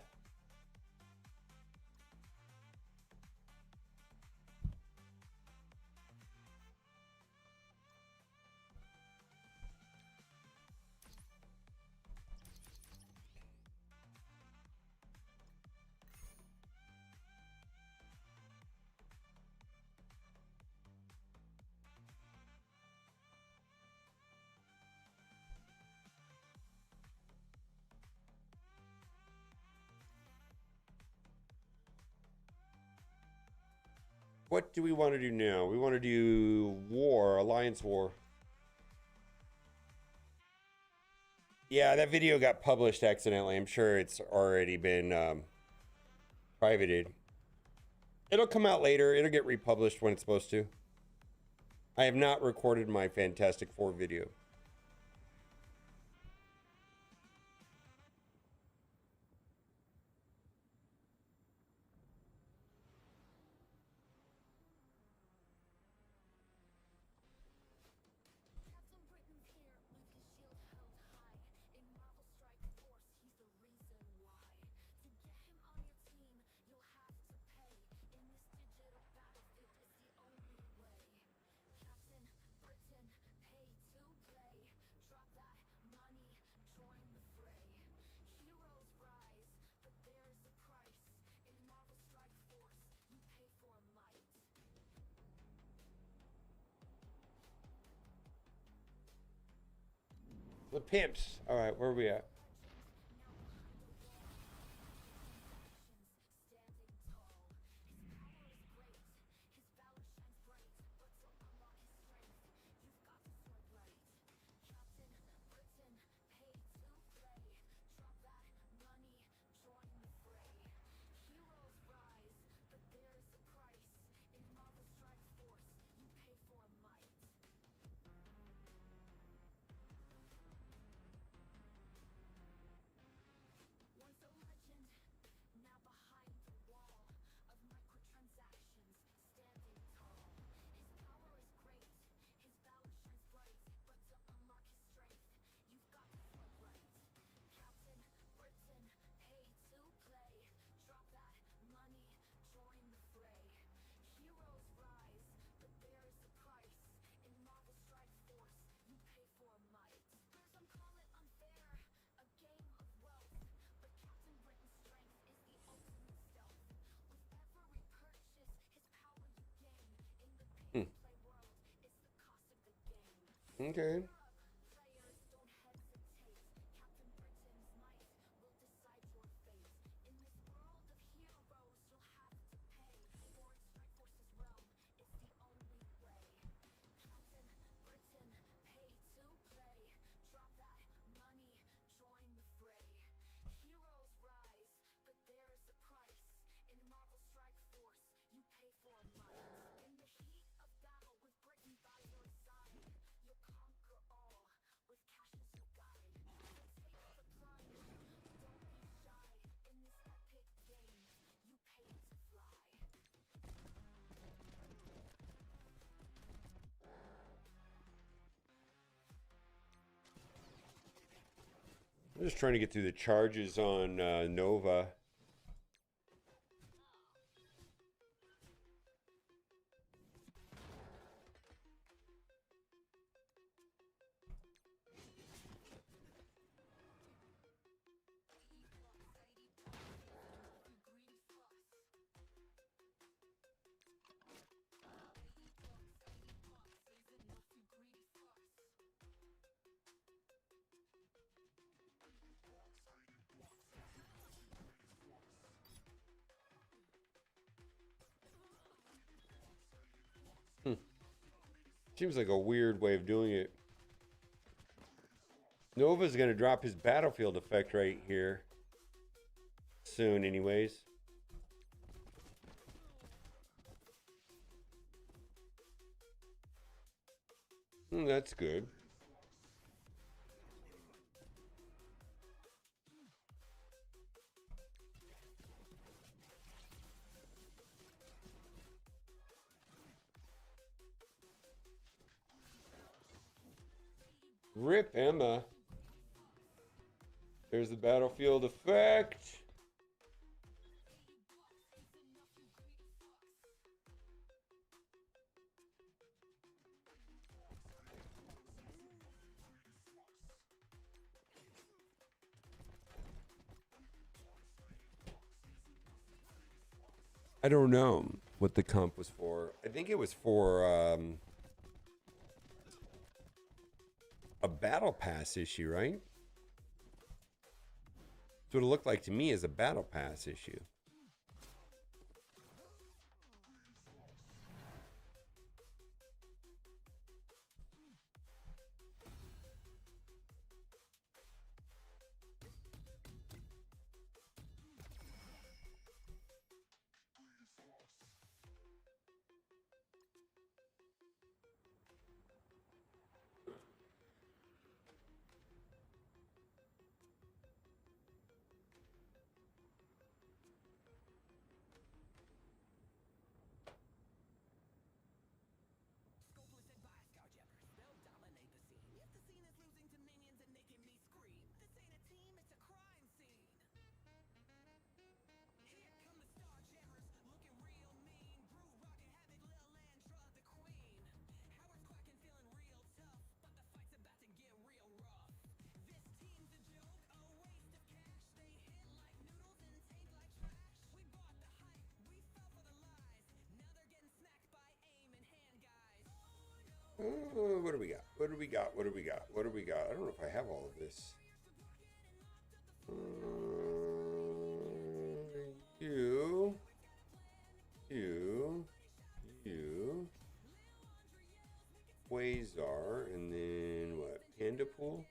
What do we want to do now? We want to do war, alliance war. Yeah, that video got published accidentally. I'm sure it's already been privated. It'll come out later. It'll get republished when it's supposed to. I have not recorded my Fantastic Four video. The pimps. All right, where are we at? Okay. I'm just trying to get through the charges on Nova. Seems like a weird way of doing it. Nova's going to drop his battlefield effect right here. Soon, anyways. That's good. Rip Emma. There's the battlefield effect. I don't know what the comp was for. I think it was for a battle pass issue, right? That's what it looked like to me as a battle pass issue. What do we got? What do we got? What do we got? What do we got? I don't know if I have all of this. You. Quasar, and then what? Panda Pool?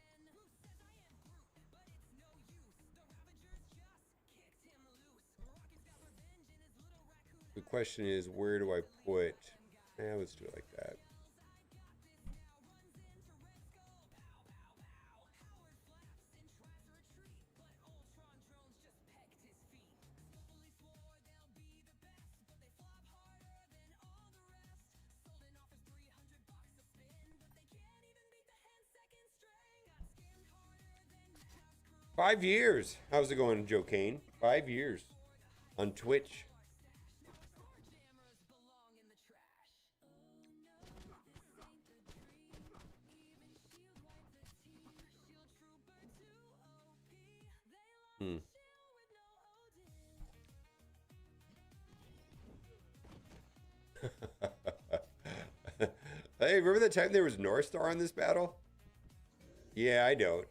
The question is, where do I put... let's do it like that. Five years. How's it going, Joe Kane? 5 years on Twitch. Hey, remember the time there was North Star in this battle? Yeah, I don't.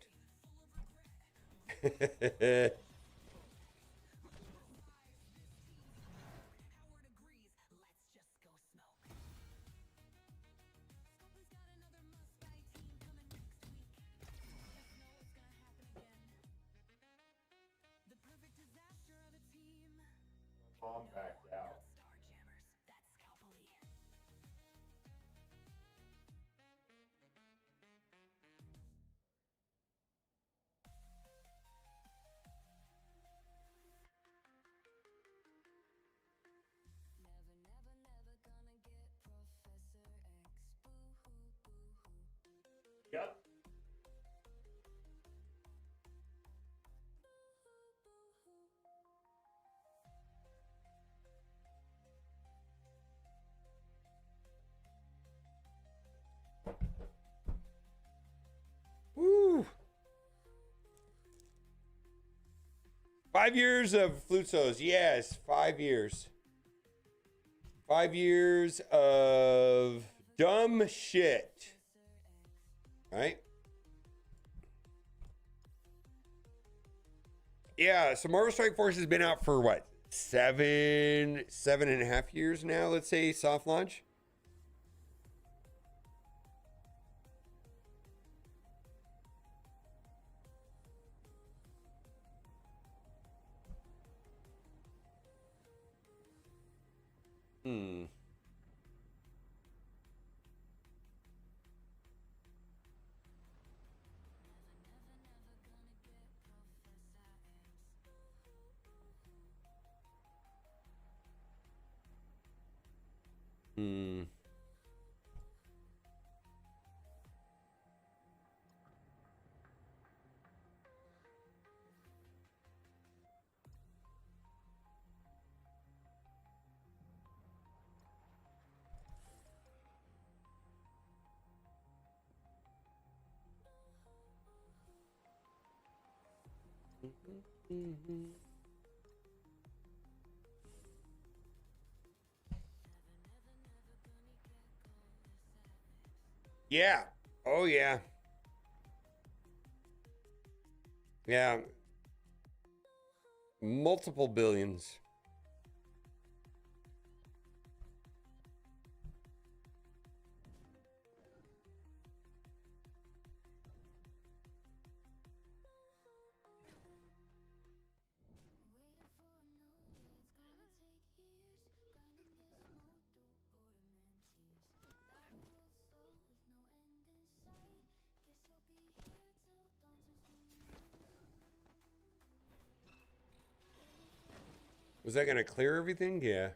Mom backed out. Yep. Woo! 5 years of Flutsos. Yes, 5 years. 5 years of dumb shit. Right? Yeah, so Marvel Strike Force has been out for what? 7.5 years now, let's say, soft launch. Yeah. Oh, yeah. Yeah. Multiple billions. Was that going to clear everything? Yeah.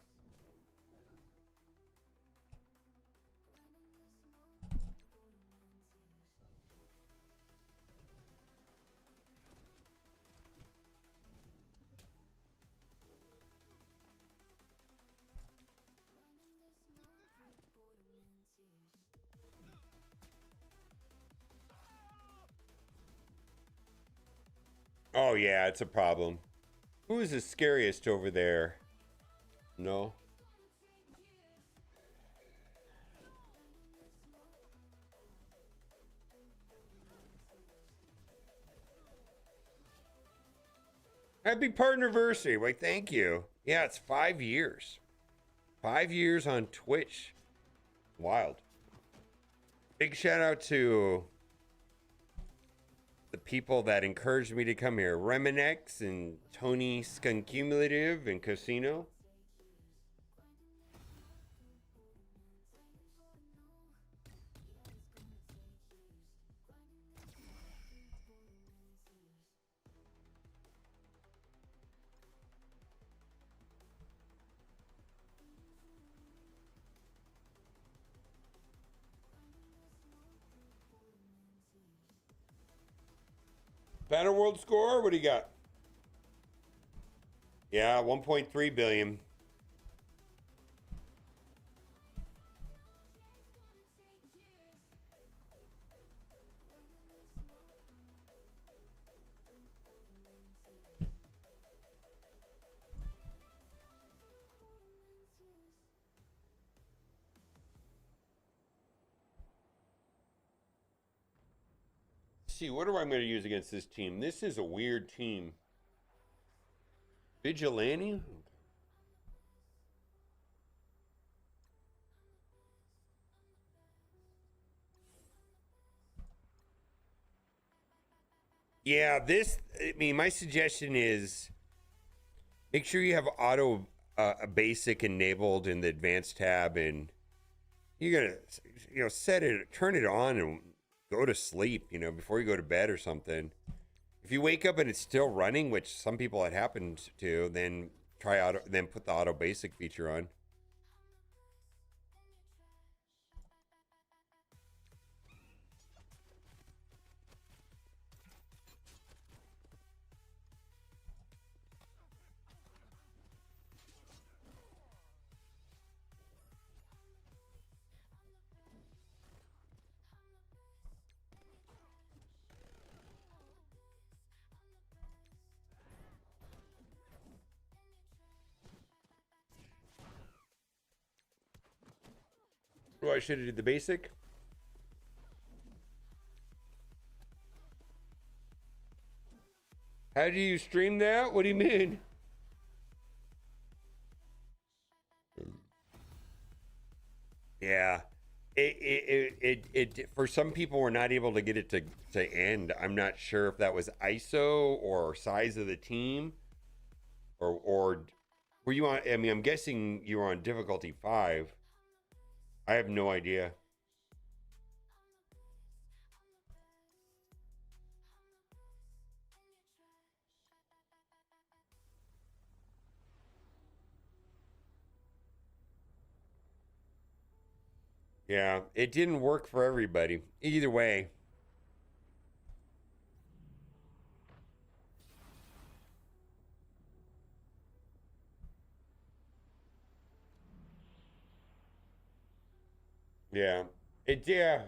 Oh, yeah, it's a problem. Who is the scariest over there? No. Happy partnerversary. Wait, thank you. Yeah, it's 5 years. 5 years on Twitch. Wild. Big shout out to the people that encouraged me to come here. Reminex and Tony Skuncumulative and Casino. Battle World score? What do you got? Yeah, 1.3 billion. See, what am I going to use against this team? This is a weird team. Vigilante? Yeah, I mean, my suggestion is make sure you have auto basic enabled in the advanced tab, and you're going to, set it, turn it on and go to sleep, before you go to bed or something. If you wake up and it's still running, which some people it happens to, then then put the auto basic feature on. Oh, I should have did the basic. How do you stream that? What do you mean? Yeah. It for some people we're not able to get it to end. I'm not sure if that was ISO or size of the team or were you on, I mean, I'm guessing you were on difficulty 5. I have no idea. Yeah, it didn't work for everybody. Either way. Yeah. Yeah.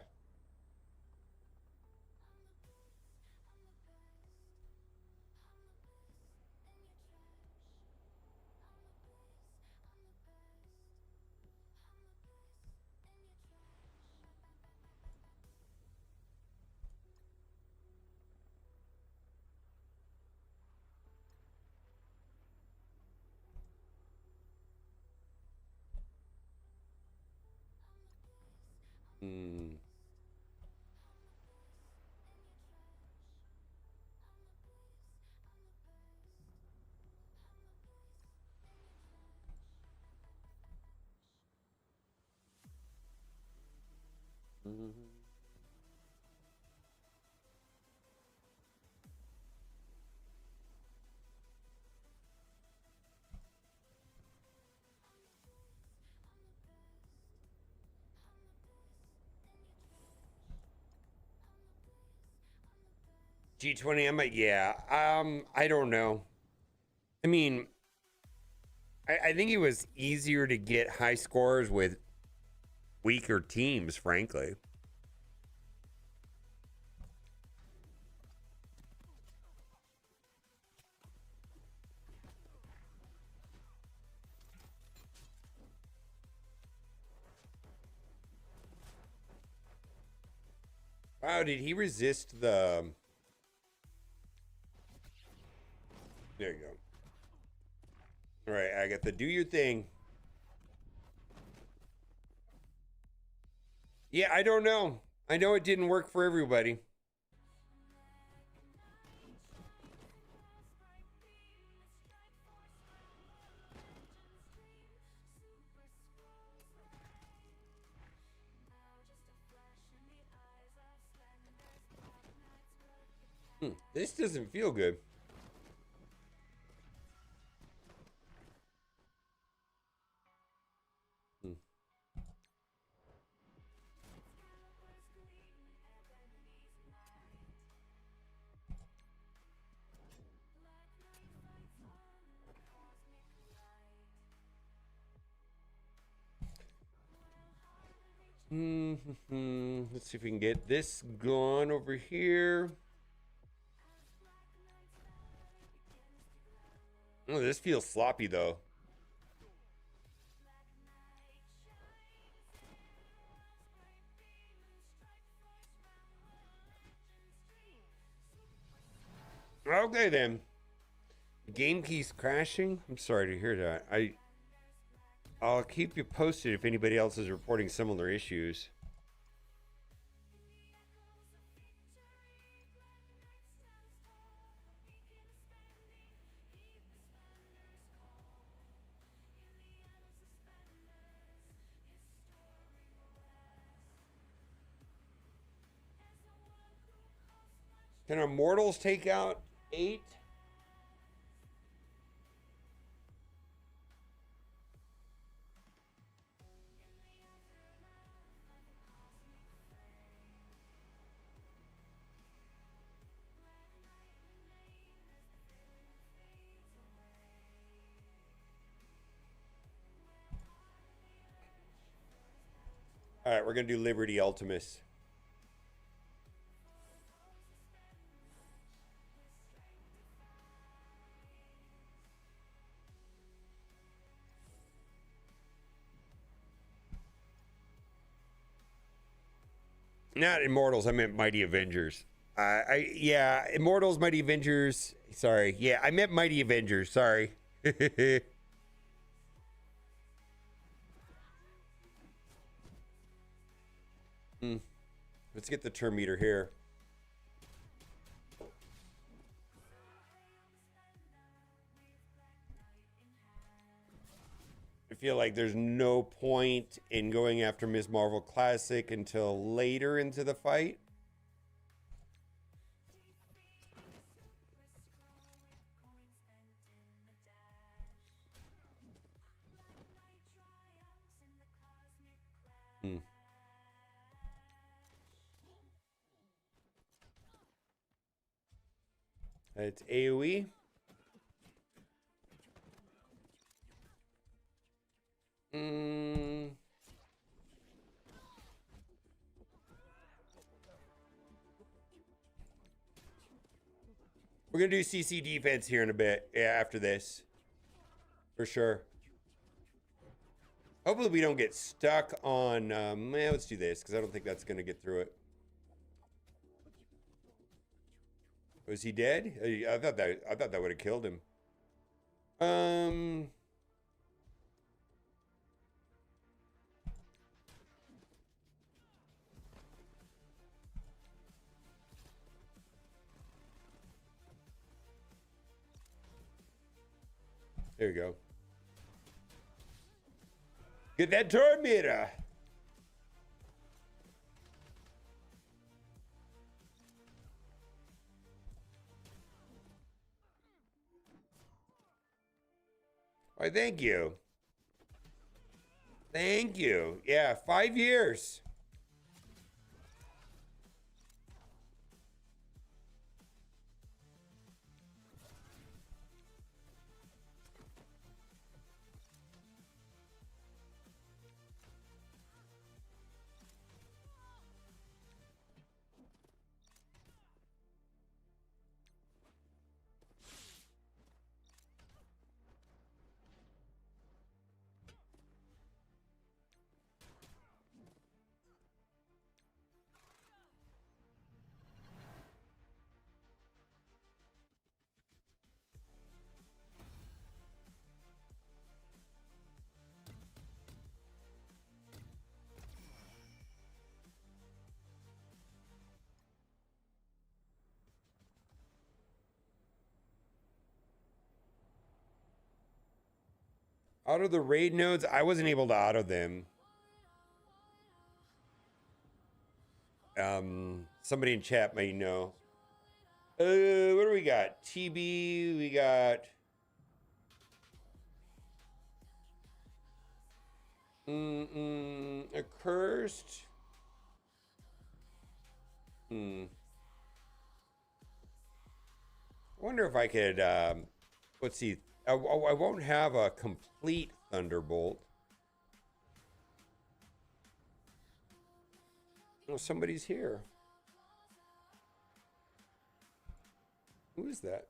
Mm. Mhm. G20, yeah. I don't know. I mean, I think it was easier to get high scores with weaker teams, frankly. Wow, did he resist the... There you go. All right, Agatha, do your thing. Yeah, I don't know. I know it didn't work for everybody. This doesn't feel good. Let's see if we can get this gone over here. Oh, this feels sloppy though. Okay then. Game keys crashing. I'm sorry to hear that. I'll keep you posted if anybody else is reporting similar issues. Can Immortals take out 8? All right, we're going to do Liberty Ultimus. Not Immortals, I meant Mighty Avengers. Yeah, Immortals, Mighty Avengers. Sorry. Yeah, I meant Mighty Avengers. Sorry. Let's get the term meter here. I feel like there's no point in going after Ms. Marvel Classic until later into the fight. It's AoE. We're going to do CC defense here in a bit. Yeah, after this. For sure. Hopefully we don't get stuck on... let's do this, because I don't think that's going to get through it. Was he dead? I thought that would have killed him. There you go. Get that turn meter. Why, thank you. Thank you. Yeah, 5 years. Auto the raid nodes. I wasn't able to auto them. Somebody in chat may know. What do we got? TB. We got. Accursed. I wonder if I could. Let's see. I won't have a complete Thunderbolt. Oh, somebody's here. Who is that?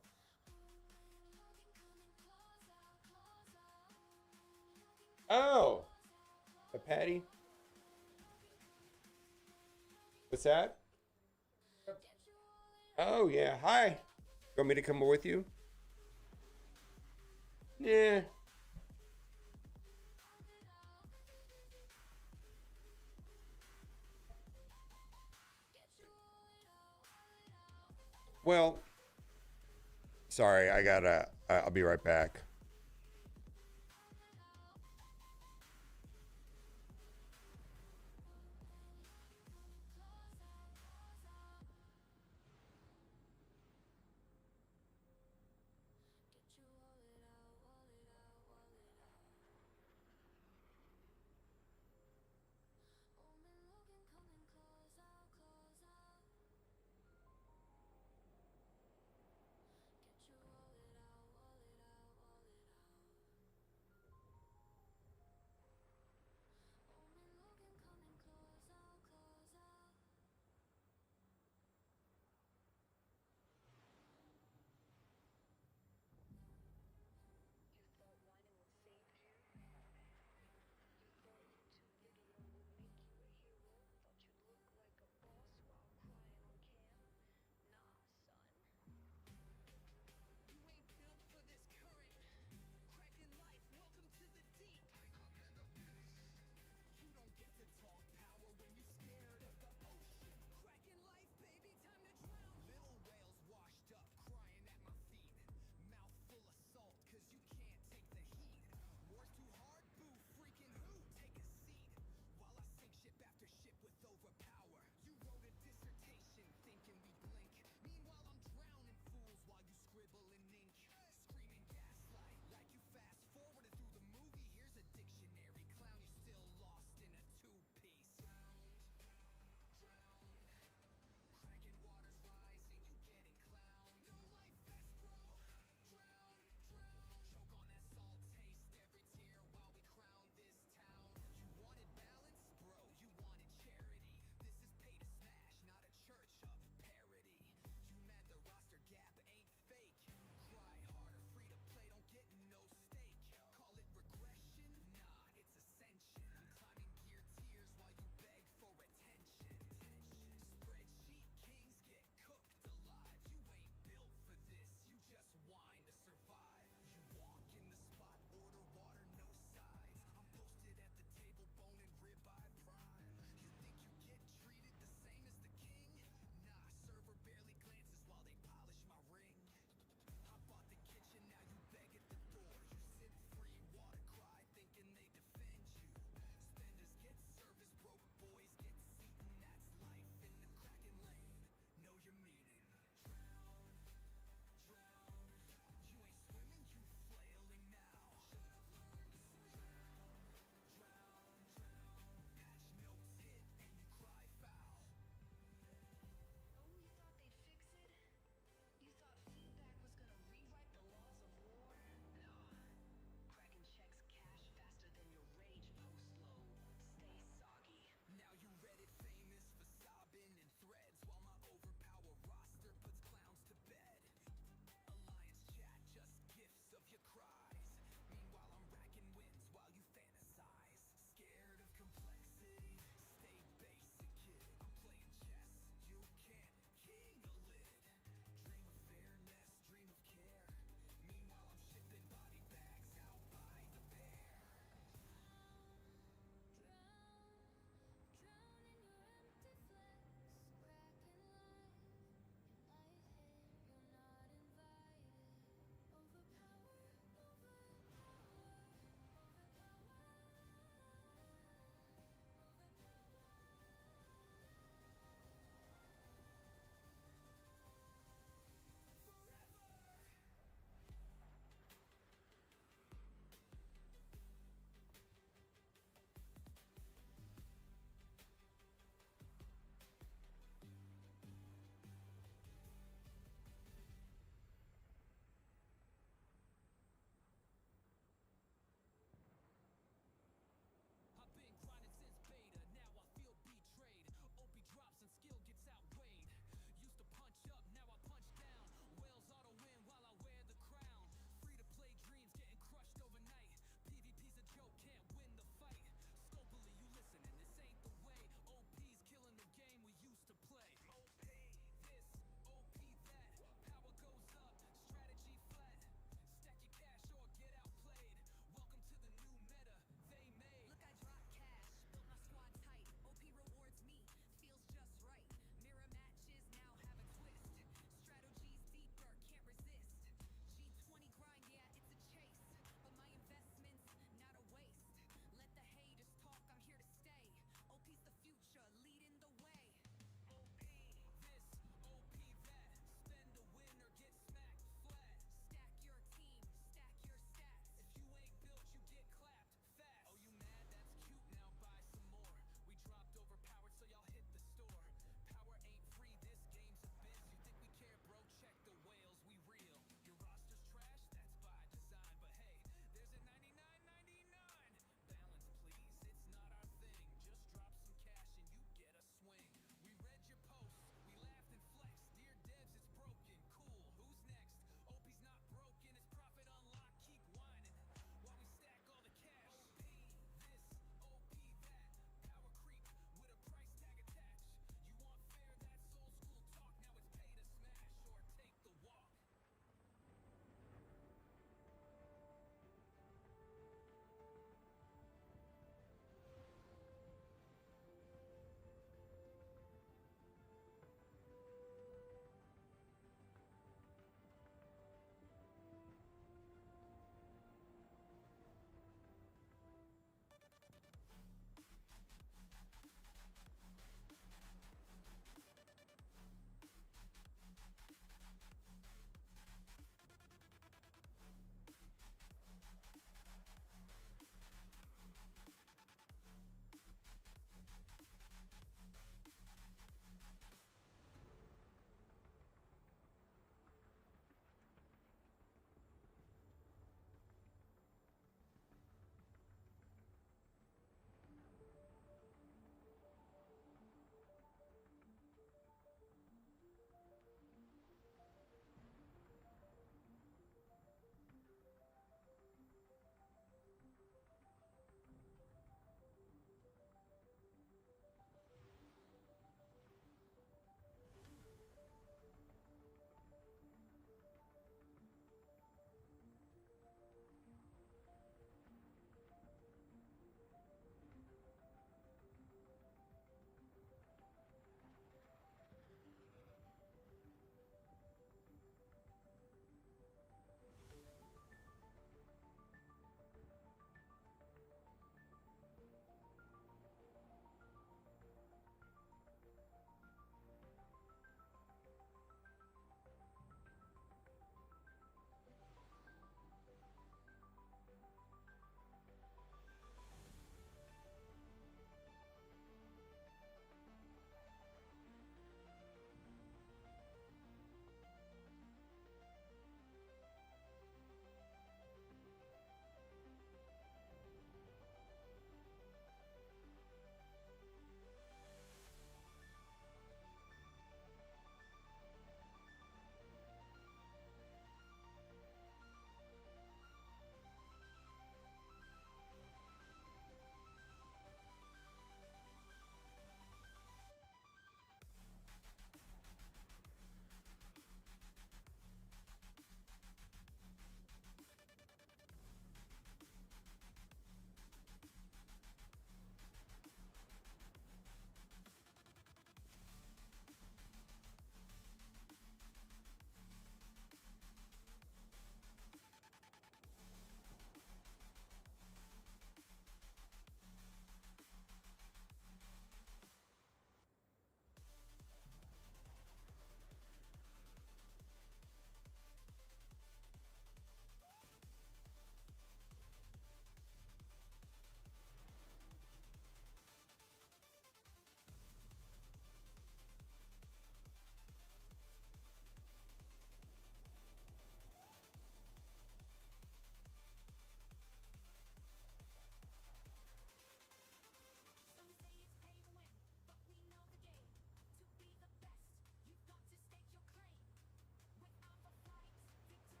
Oh, a Patty. What's that? Oh yeah. Hi. You want me to come with you? Yeah. Well, sorry, I'll be right back.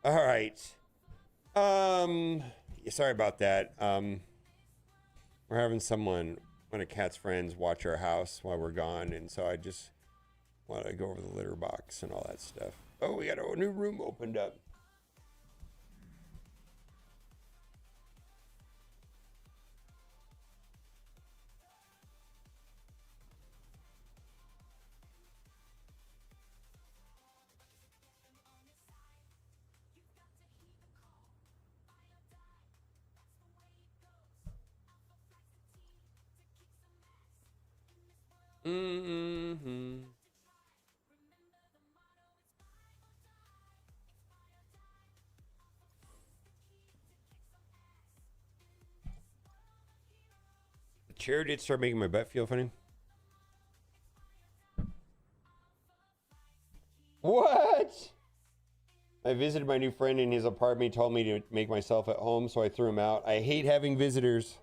All right. Sorry about that. We're having one of Kat's friends, watch our house while we're gone, and so I just want to go over the litter box and all that stuff. Oh, we got a new room opened up. Mm-hmm. The chair did start making my butt feel funny. What? I visited my new friend in his apartment. He told me to make myself at home, so I threw him out. I hate having visitors.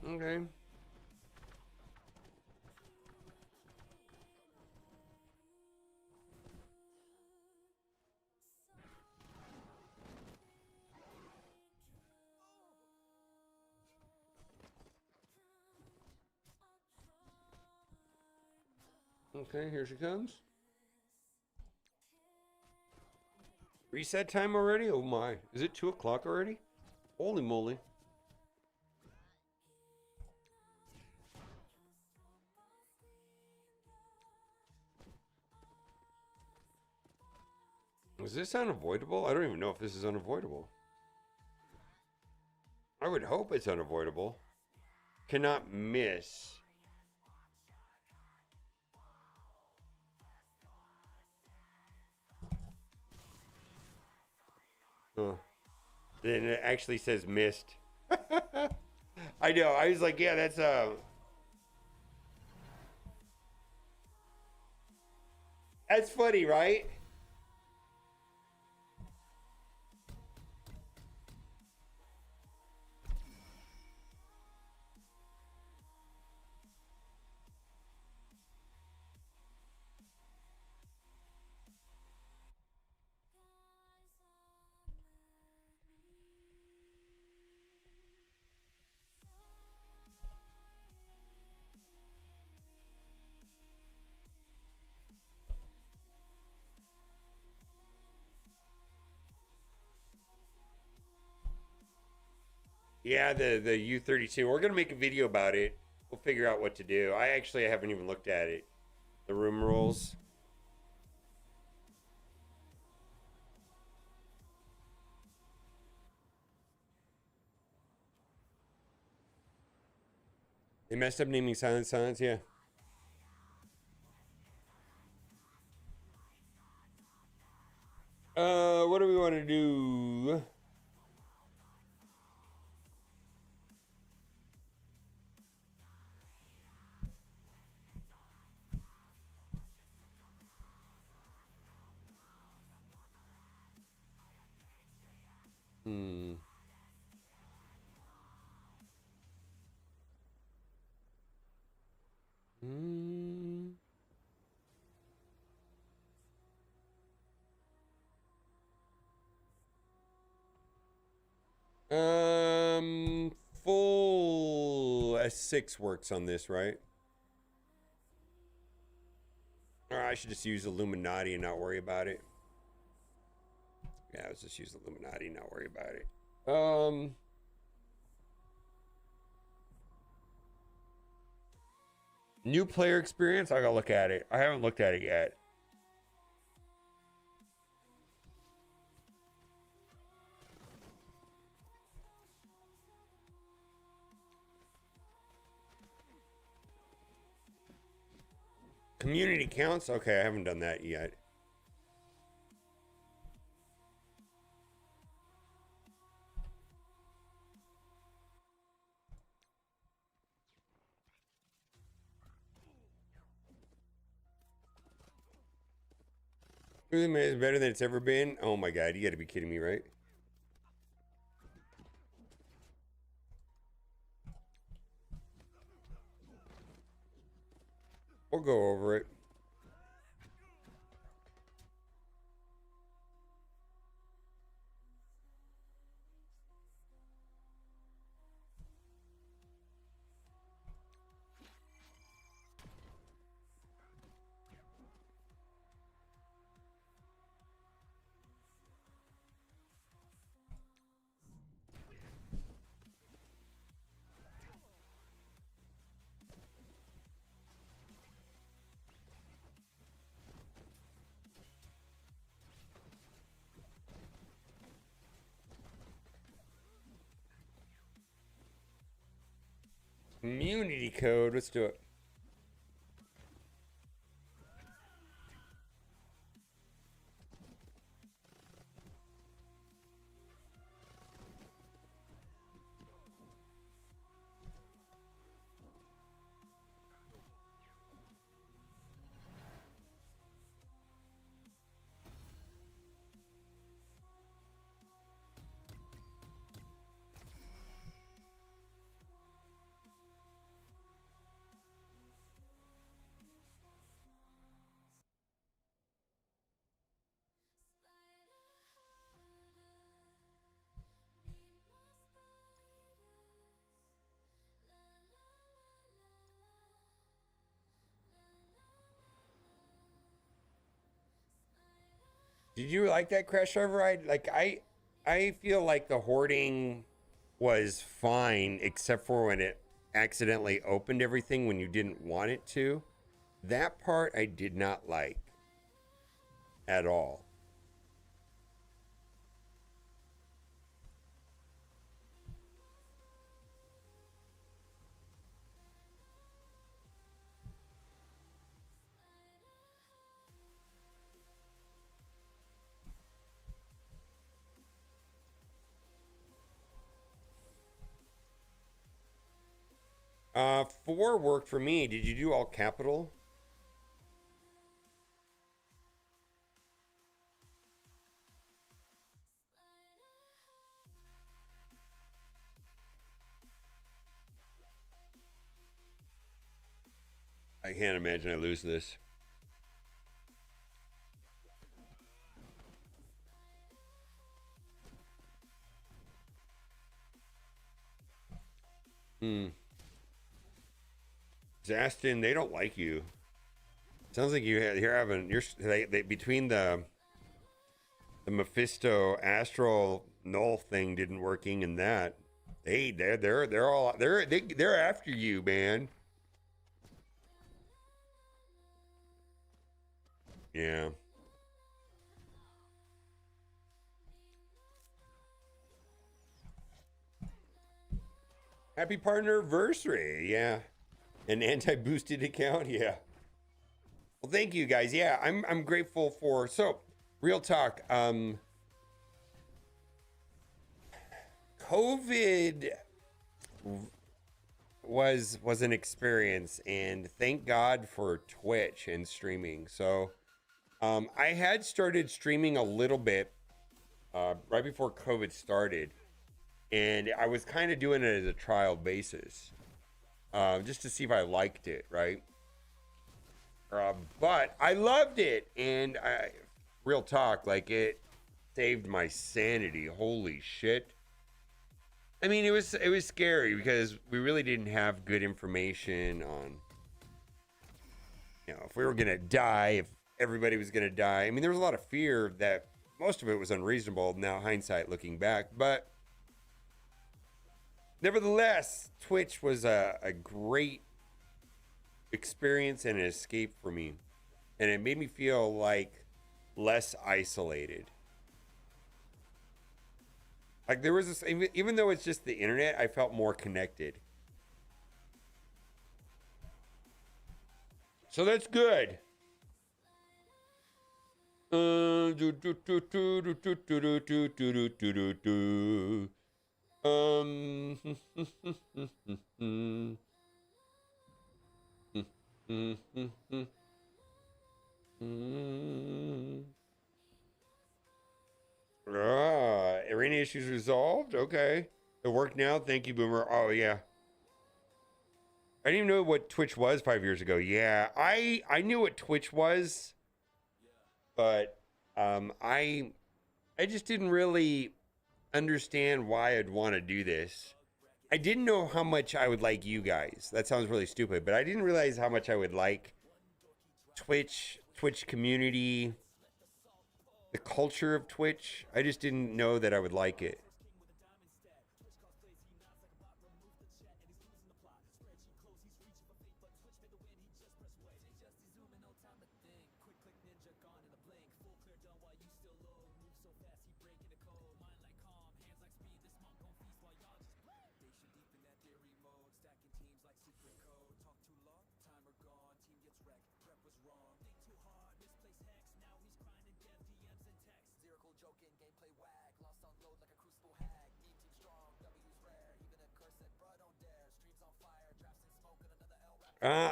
Okay. Okay, here she comes. Reset time already? Oh my. Is it 2 o'clock already? Holy moly. Is this unavoidable? I don't even know if this is unavoidable. I would hope it's unavoidable. Cannot miss. Oh. Then it actually says missed. I know. I was like, yeah, that's that's funny, right? Yeah, the U32. We're gonna make a video about it. We'll figure out what to do. I haven't even looked at it. The room rules. They messed up naming Silent Silence, yeah. What do we want to do? Hmm. Hmm. Full S6 works on this, right? Or I should just use Illuminati and not worry about it. Yeah, let's just use Illuminati and not worry about it. New player experience? I gotta look at it. I haven't looked at it yet. Community counts? Okay, I haven't done that yet. Really, man, it's better than it's ever been. Oh my god, you got to be kidding me, right? We'll go over it. Community code. Let's do it. Did you like that crash override? Like I feel like the hoarding was fine, except for when it accidentally opened everything when you didn't want it to. That part I did not like at all. Four worked for me. Did you do all capital? I can't imagine I lose this. Zastin, they don't like you. Sounds like you're between the Mephisto astral null thing didn't working and that. They're after you, man. Yeah. Happy partner anniversary. Yeah. An anti-boosted account. Yeah. Well, thank you guys. Yeah, I'm grateful for. So, real talk. COVID was an experience, and thank God for Twitch and streaming. So, I had started streaming a little bit right before COVID started, and I was kind of doing it as a trial basis, just to see if I liked it, right? But I loved it, and real talk, like it saved my sanity. Holy shit! I mean, it was scary because we really didn't have good information on, if we were gonna die, if everybody was gonna die. I mean, there was a lot of fear that most of it was unreasonable. Now, hindsight, looking back, but nevertheless, Twitch was a great experience and an escape for me, and it made me feel like less isolated. Like there was this, even though it's just the internet, I felt more connected. So that's good. Do, do, do, do, do, do, do, do, do, do, do, do. Arena issues resolved. Okay, it worked now. Thank you, Boomer. Oh yeah. I didn't even know what Twitch was 5 years ago. Yeah, I knew what Twitch was, but I just didn't really understand why I'd want to do this. I didn't know how much I would like you guys. That sounds really stupid, but I didn't realize how much I would like Twitch community, the culture of Twitch. I just didn't know that I would like it.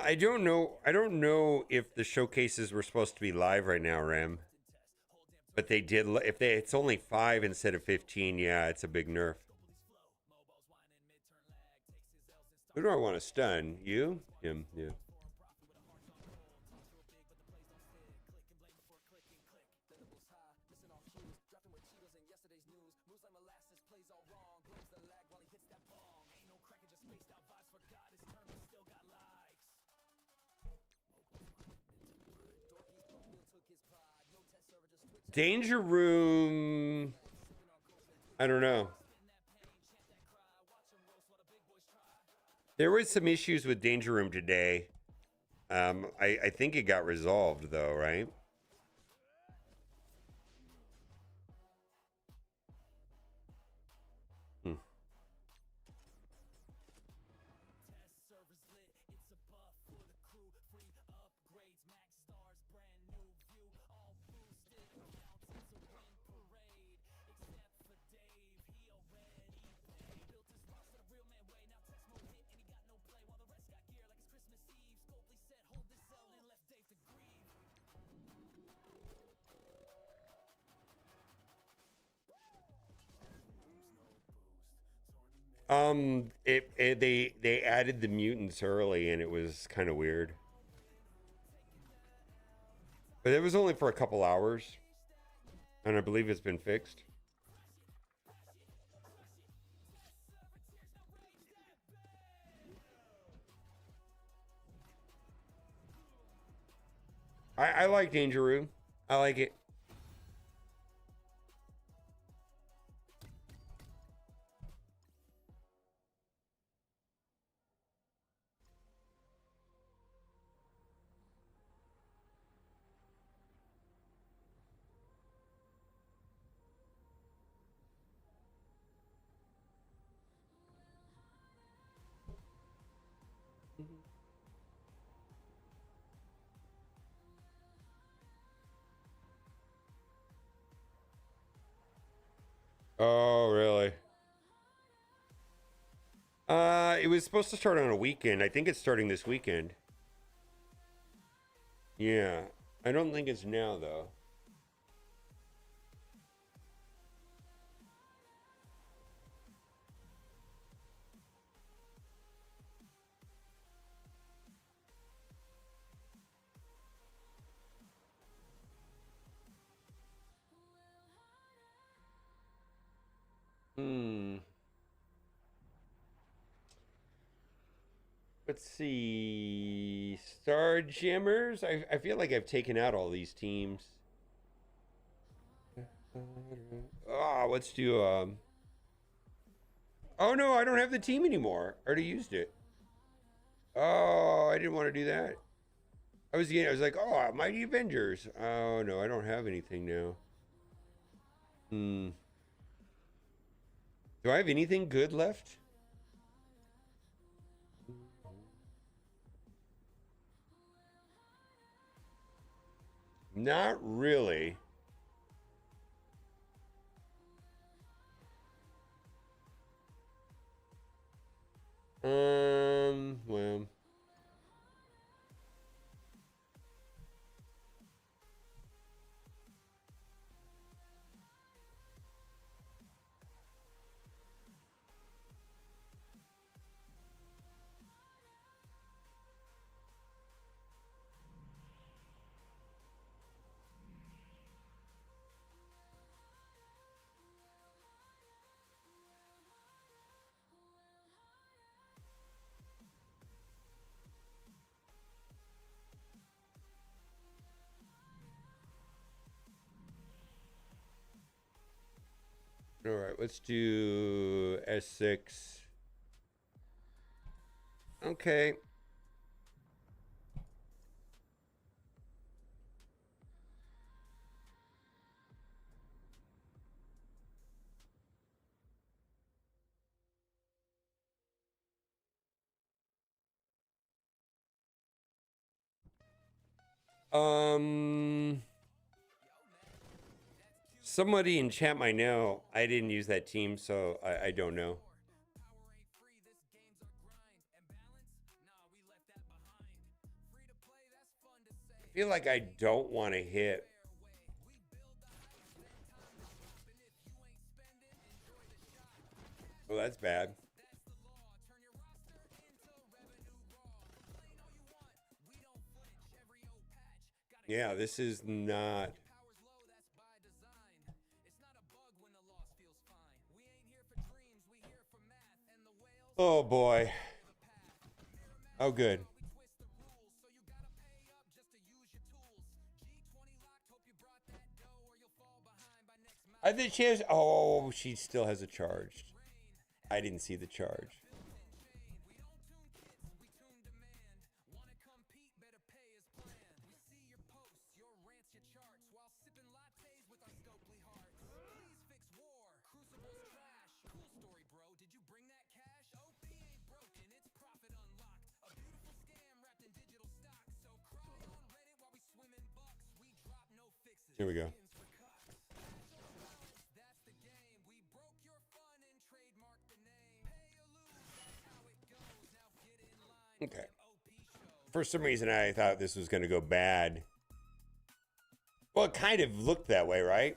I don't know. I don't know if the showcases were supposed to be live right now, Rem. But they did. It's only 5 instead of 15. Yeah, it's a big nerf. Who do I want to stun? You? Him? Yeah. Danger Room. I don't know. There was some issues with Danger Room today. I think it got resolved though, right? They added the mutants early and it was kind of weird. But it was only for a couple hours. And I believe it's been fixed. I like Danger Room. I like it. Oh, really? It was supposed to start on a weekend. I think it's starting this weekend. Yeah. I don't think it's now, though. Let's see. Star Jammers. I feel like I've taken out all these teams. Let's do Oh no, I don't have the team anymore. I already used it. Oh, I didn't want to do that. I was like, oh, Mighty Avengers. Oh no, I don't have anything now. Do I have anything good left? Not really. Well. All right, let's do S6. Okay. Somebody in chat might know. I didn't use that team, so I don't know. I feel like I don't want to hit. Oh, that's bad. Yeah, this is not. Oh boy. Oh, good. I think she has. Oh, she still has a charge. I didn't see the charge. Here we go. Okay. For some reason, I thought this was going to go bad. Well, it kind of looked that way, right?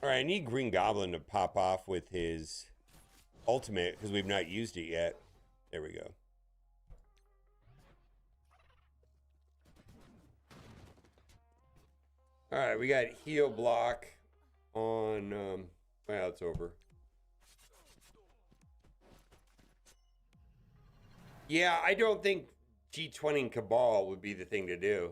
All right, I need Green Goblin to pop off with his ultimate because we've not used it yet. There we go. All right, we got heal block on. Well, it's over. Yeah, I don't think G20 and Cabal would be the thing to do.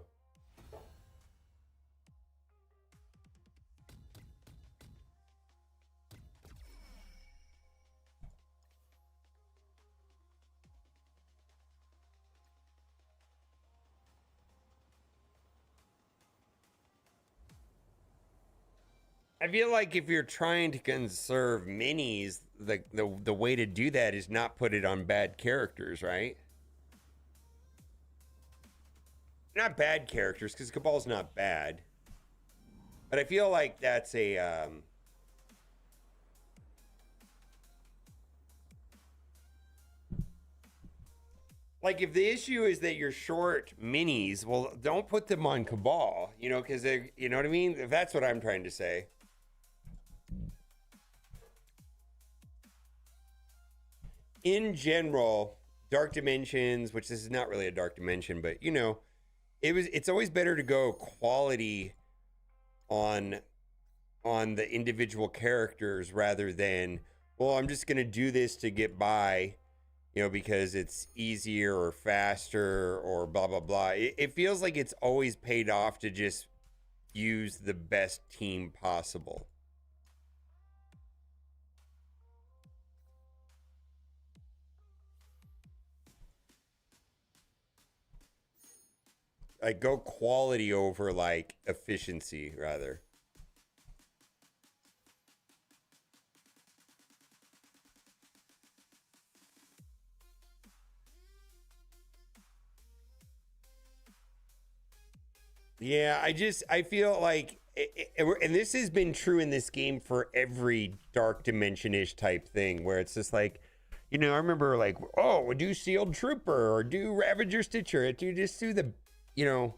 I feel like if you're trying to conserve minis, the way to do that is not put it on bad characters, right? Not bad characters, because Cabal's not bad. But I feel like that's a like if the issue is that you're short minis, well, don't put them on Cabal, you know, because they, you know what I mean? If that's what I'm trying to say. In general, Dark Dimensions, which this is not really a Dark Dimension, but you know, it's always better to go quality on the individual characters rather than, well, I'm just gonna do this to get by, you know, because it's easier or faster or blah blah blah. It feels like it's always paid off to just use the best team possible. Like go quality over like efficiency rather. Yeah, I feel like, and this has been true in this game for every Dark Dimension-ish type thing, where it's just like, you know, I remember like, oh, do Sealed Trooper or do Ravager Stitcher, just do the, you know,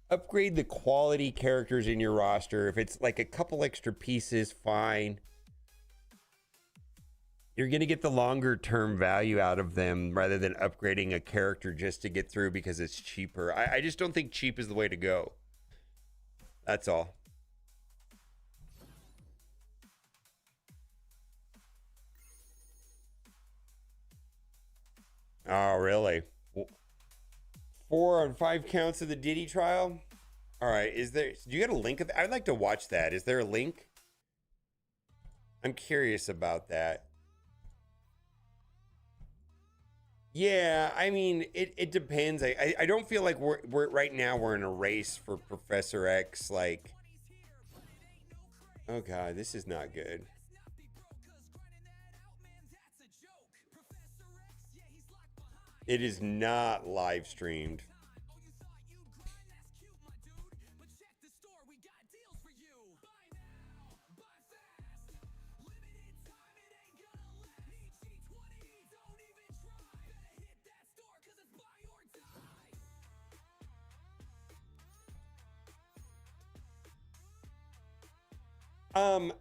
upgrade the quality characters in your roster. If it's like a couple extra pieces, fine. You're going to get the longer term value out of them rather than upgrading a character just to get through because it's cheaper. I just don't think cheap is the way to go. That's all. Oh, really? 4 on 5 counts of the Diddy trial? All right. Is there, do you got a link of that? I'd like to watch that. Is there a link? I'm curious about that. Yeah, I mean, it depends. I don't feel like we're right now we're in a race for Professor X. Like, oh God, this is not good. It is not live streamed.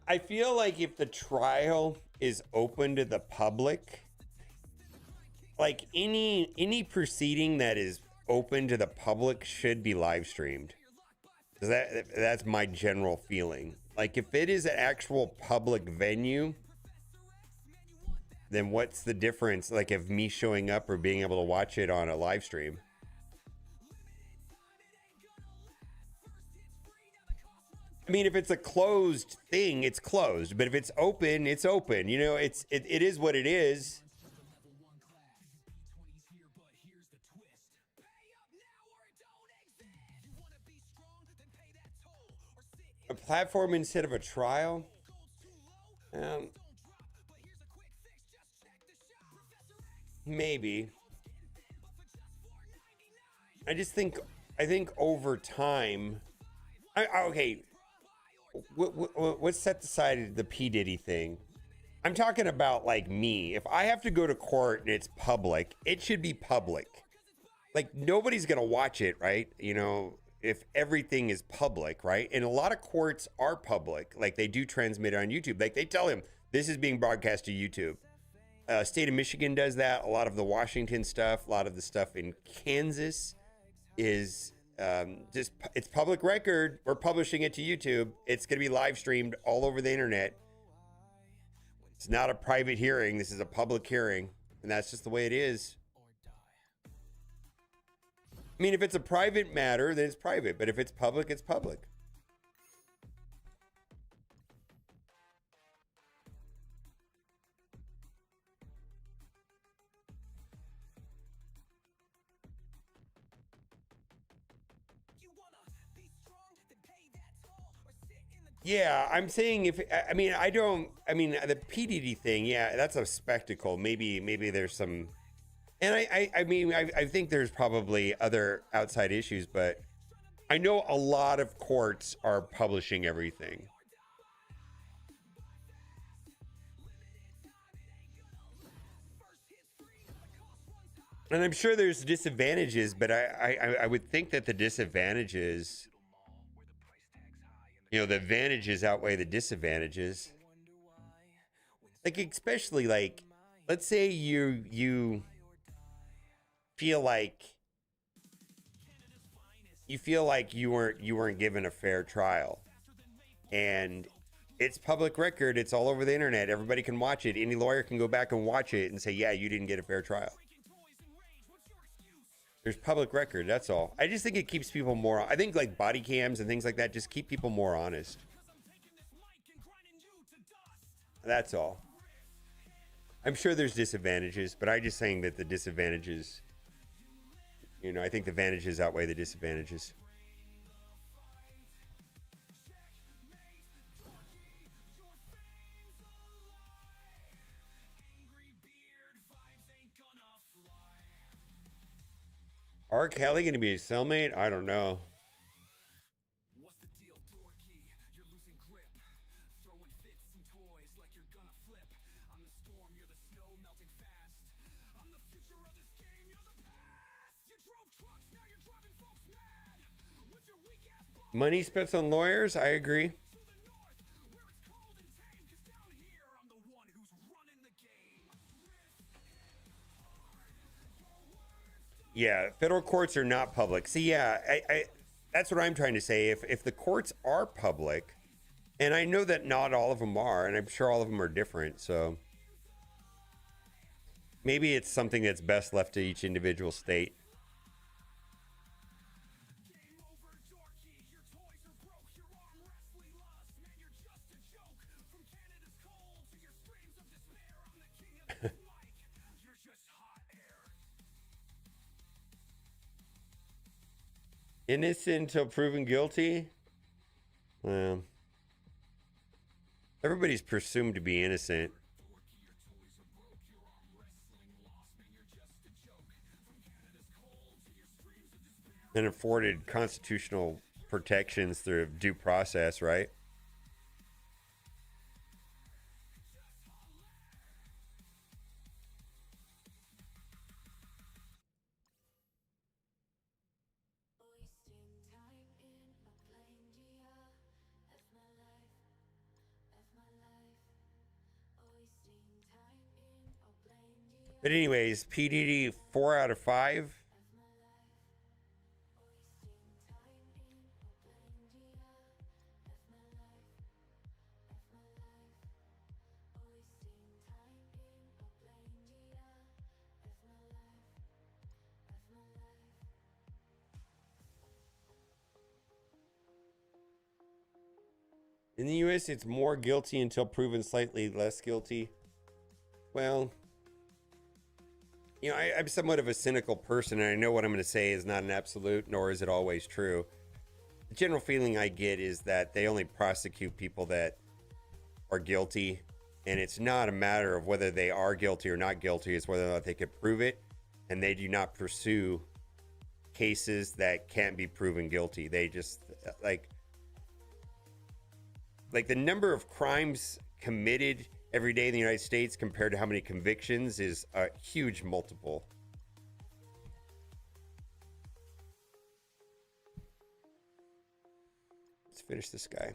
I feel like if the trial is open to the public, like any proceeding that is open to the public should be live streamed. That's my general feeling. Like if it is an actual public venue, then what's the difference? Like of me showing up or being able to watch it on a live stream? I mean, if it's a closed thing, it's closed. But if it's open, it's open. You know, it is what it is. A platform instead of a trial? Maybe. I think over time... okay. What's set aside the P. Diddy thing? I'm talking about like me. If I have to go to court and it's public, it should be public. Like nobody's going to watch it, right? You know, if everything is public, right? And a lot of courts are public. Like they do transmit it on YouTube. Like they tell him this is being broadcast to YouTube. State of Michigan does that. A lot of the Washington stuff, a lot of the stuff in Kansas is... just it's public record. We're publishing it to YouTube. It's going to be live streamed all over the internet. It's not a private hearing. This is a public hearing, and that's just the way it is. I mean, if it's a private matter, then it's private, but if it's public, it's public. Yeah, I'm saying the PDD thing, yeah, that's a spectacle. Maybe there's some, and I think there's probably other outside issues, but I know a lot of courts are publishing everything. And I'm sure there's disadvantages, but I would think that the disadvantages, you know, the advantages outweigh the disadvantages. Like, especially like, let's say you feel like you weren't given a fair trial, and it's public record. It's all over the internet. Everybody can watch it. Any lawyer can go back and watch it and say, yeah, you didn't get a fair trial. There's public record, that's all. I just think it keeps people more... I think like body cams and things like that just keep people more honest. That's all. I'm sure there's disadvantages, but I'm just saying that the disadvantages You know, I think the advantages outweigh the disadvantages. R. Kelly gonna be a cellmate? I don't know. Money spent on lawyers? I agree. Yeah, federal courts are not public. See, yeah, I that's what I'm trying to say. If the courts are public, and I know that not all of them are, and I'm sure all of them are different, so maybe it's something that's best left to each individual state. Innocent until proven guilty? Well, everybody's presumed to be innocent. And afforded constitutional protections through due process, right? But anyways, PDD 4 out of 5. In the US, it's more guilty until proven slightly less guilty. Well, you know, I'm somewhat of a cynical person, and I know what I'm going to say is not an absolute, nor is it always true. The general feeling I get is that they only prosecute people that are guilty, and it's not a matter of whether they are guilty or not guilty, it's whether or not they can prove it, and they do not pursue cases that can't be proven guilty. They just, like the number of crimes committed every day in the United States compared to how many convictions is a huge multiple. Let's finish this guy.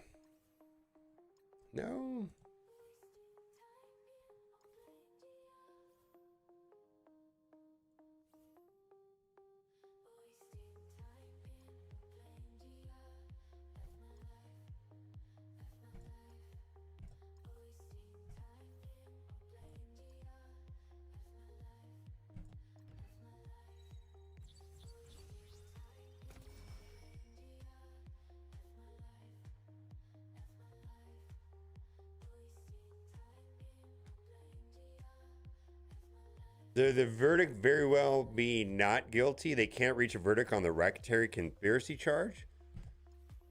No. The verdict very well be not guilty. They can't reach a verdict on the racketeering conspiracy charge.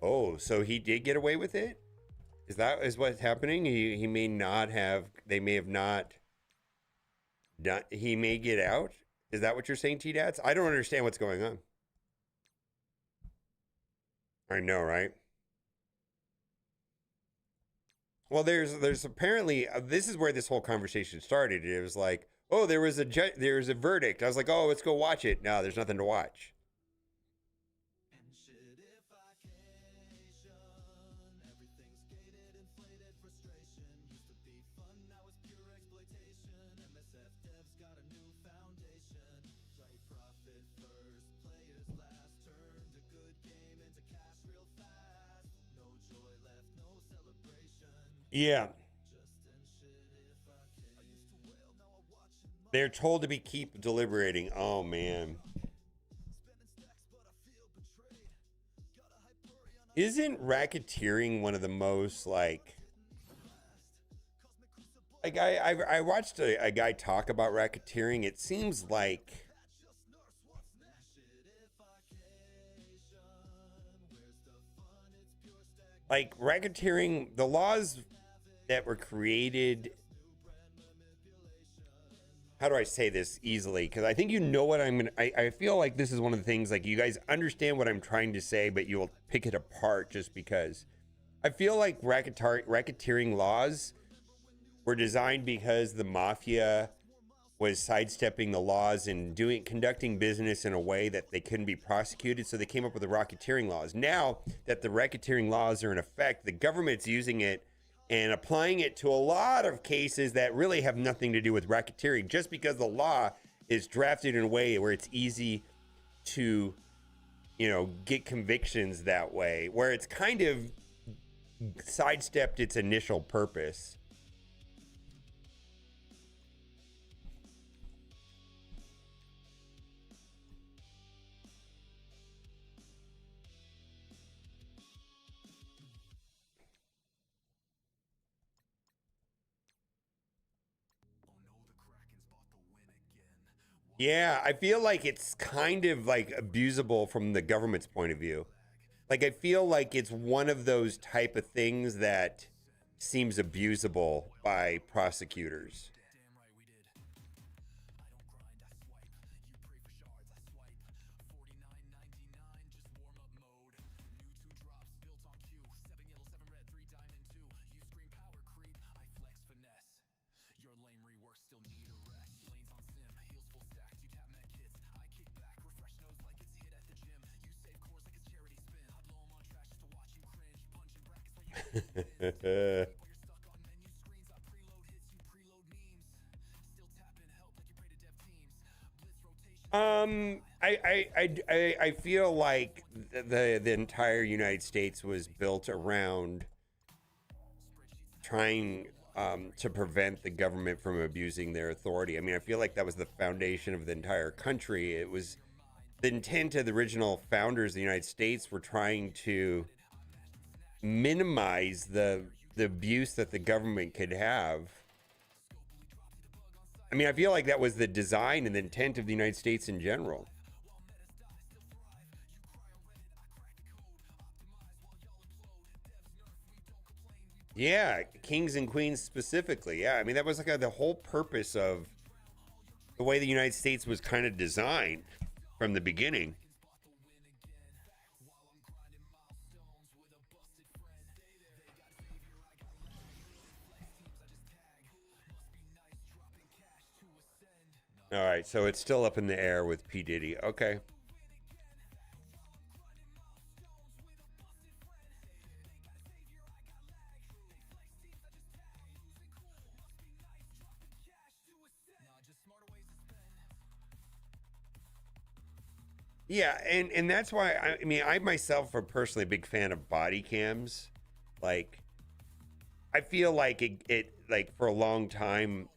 Oh, so he did get away with it? Is what's happening? He may not have. They may have not done. He may get out. Is that what you're saying, T-Dats? I don't understand what's going on. I know, right? Well, there's apparently this is where this whole conversation started. It was like, oh, there's a verdict. I was like, oh, let's go watch it. No, there's nothing to watch. Yeah. They're told to keep deliberating. Oh man. Isn't racketeering one of the most like I watched a guy talk about racketeering. It seems like like racketeering, the laws that were created. How do I say this easily? Because I think you know what I'm gonna. I feel like this is one of the things, like, you guys understand what I'm trying to say, but you'll pick it apart just because. I feel like racketeering laws were designed because the mafia was sidestepping the laws and conducting business in a way that they couldn't be prosecuted, so they came up with the racketeering laws. Now that the racketeering laws are in effect, the government's using it and applying it to a lot of cases that really have nothing to do with racketeering, just because the law is drafted in a way where it's easy to, get convictions that way, where it's kind of sidestepped its initial purpose. Yeah, I feel like it's kind of like abusable from the government's point of view. Like, I feel like it's one of those type of things that seems abusable by prosecutors. I feel like the entire United States was built around trying to prevent the government from abusing their authority. I mean, I feel like that was the foundation of the entire country. It was the intent of the original founders of the United States were trying to minimize the abuse that the government could have. I mean, I feel like that was the design and the intent of the United States in general. Yeah, kings and queens specifically. Yeah, I mean, that was like the whole purpose of the way the United States was kind of designed from the beginning. All right, so it's still up in the air with P. Diddy. Okay. Yeah, and that's why I mean, I myself am personally a big fan of body cams. Like, I feel like it like for a long time,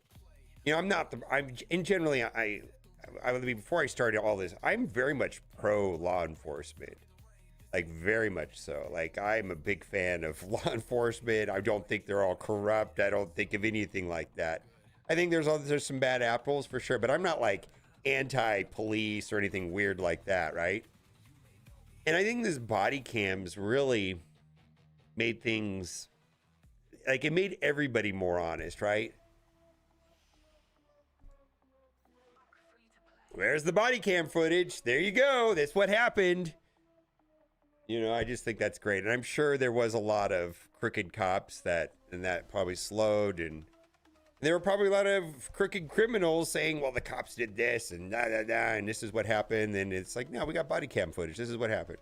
I'm in generally I before I started all this, I'm very much pro law enforcement. Like, very much so. Like, I'm a big fan of law enforcement. I don't think they're all corrupt. I don't think of anything like that. I think there's some bad apples for sure, but I'm not like anti-police or anything weird like that, right? And I think this body cams really made things like, it made everybody more honest, right? Where's the body cam footage? There you go. That's what happened. I just think that's great. And I'm sure there was a lot of crooked cops that probably slowed. And there were probably a lot of crooked criminals saying, well, the cops did this and da, da, da, and this is what happened. And it's like, no, we got body cam footage. This is what happened.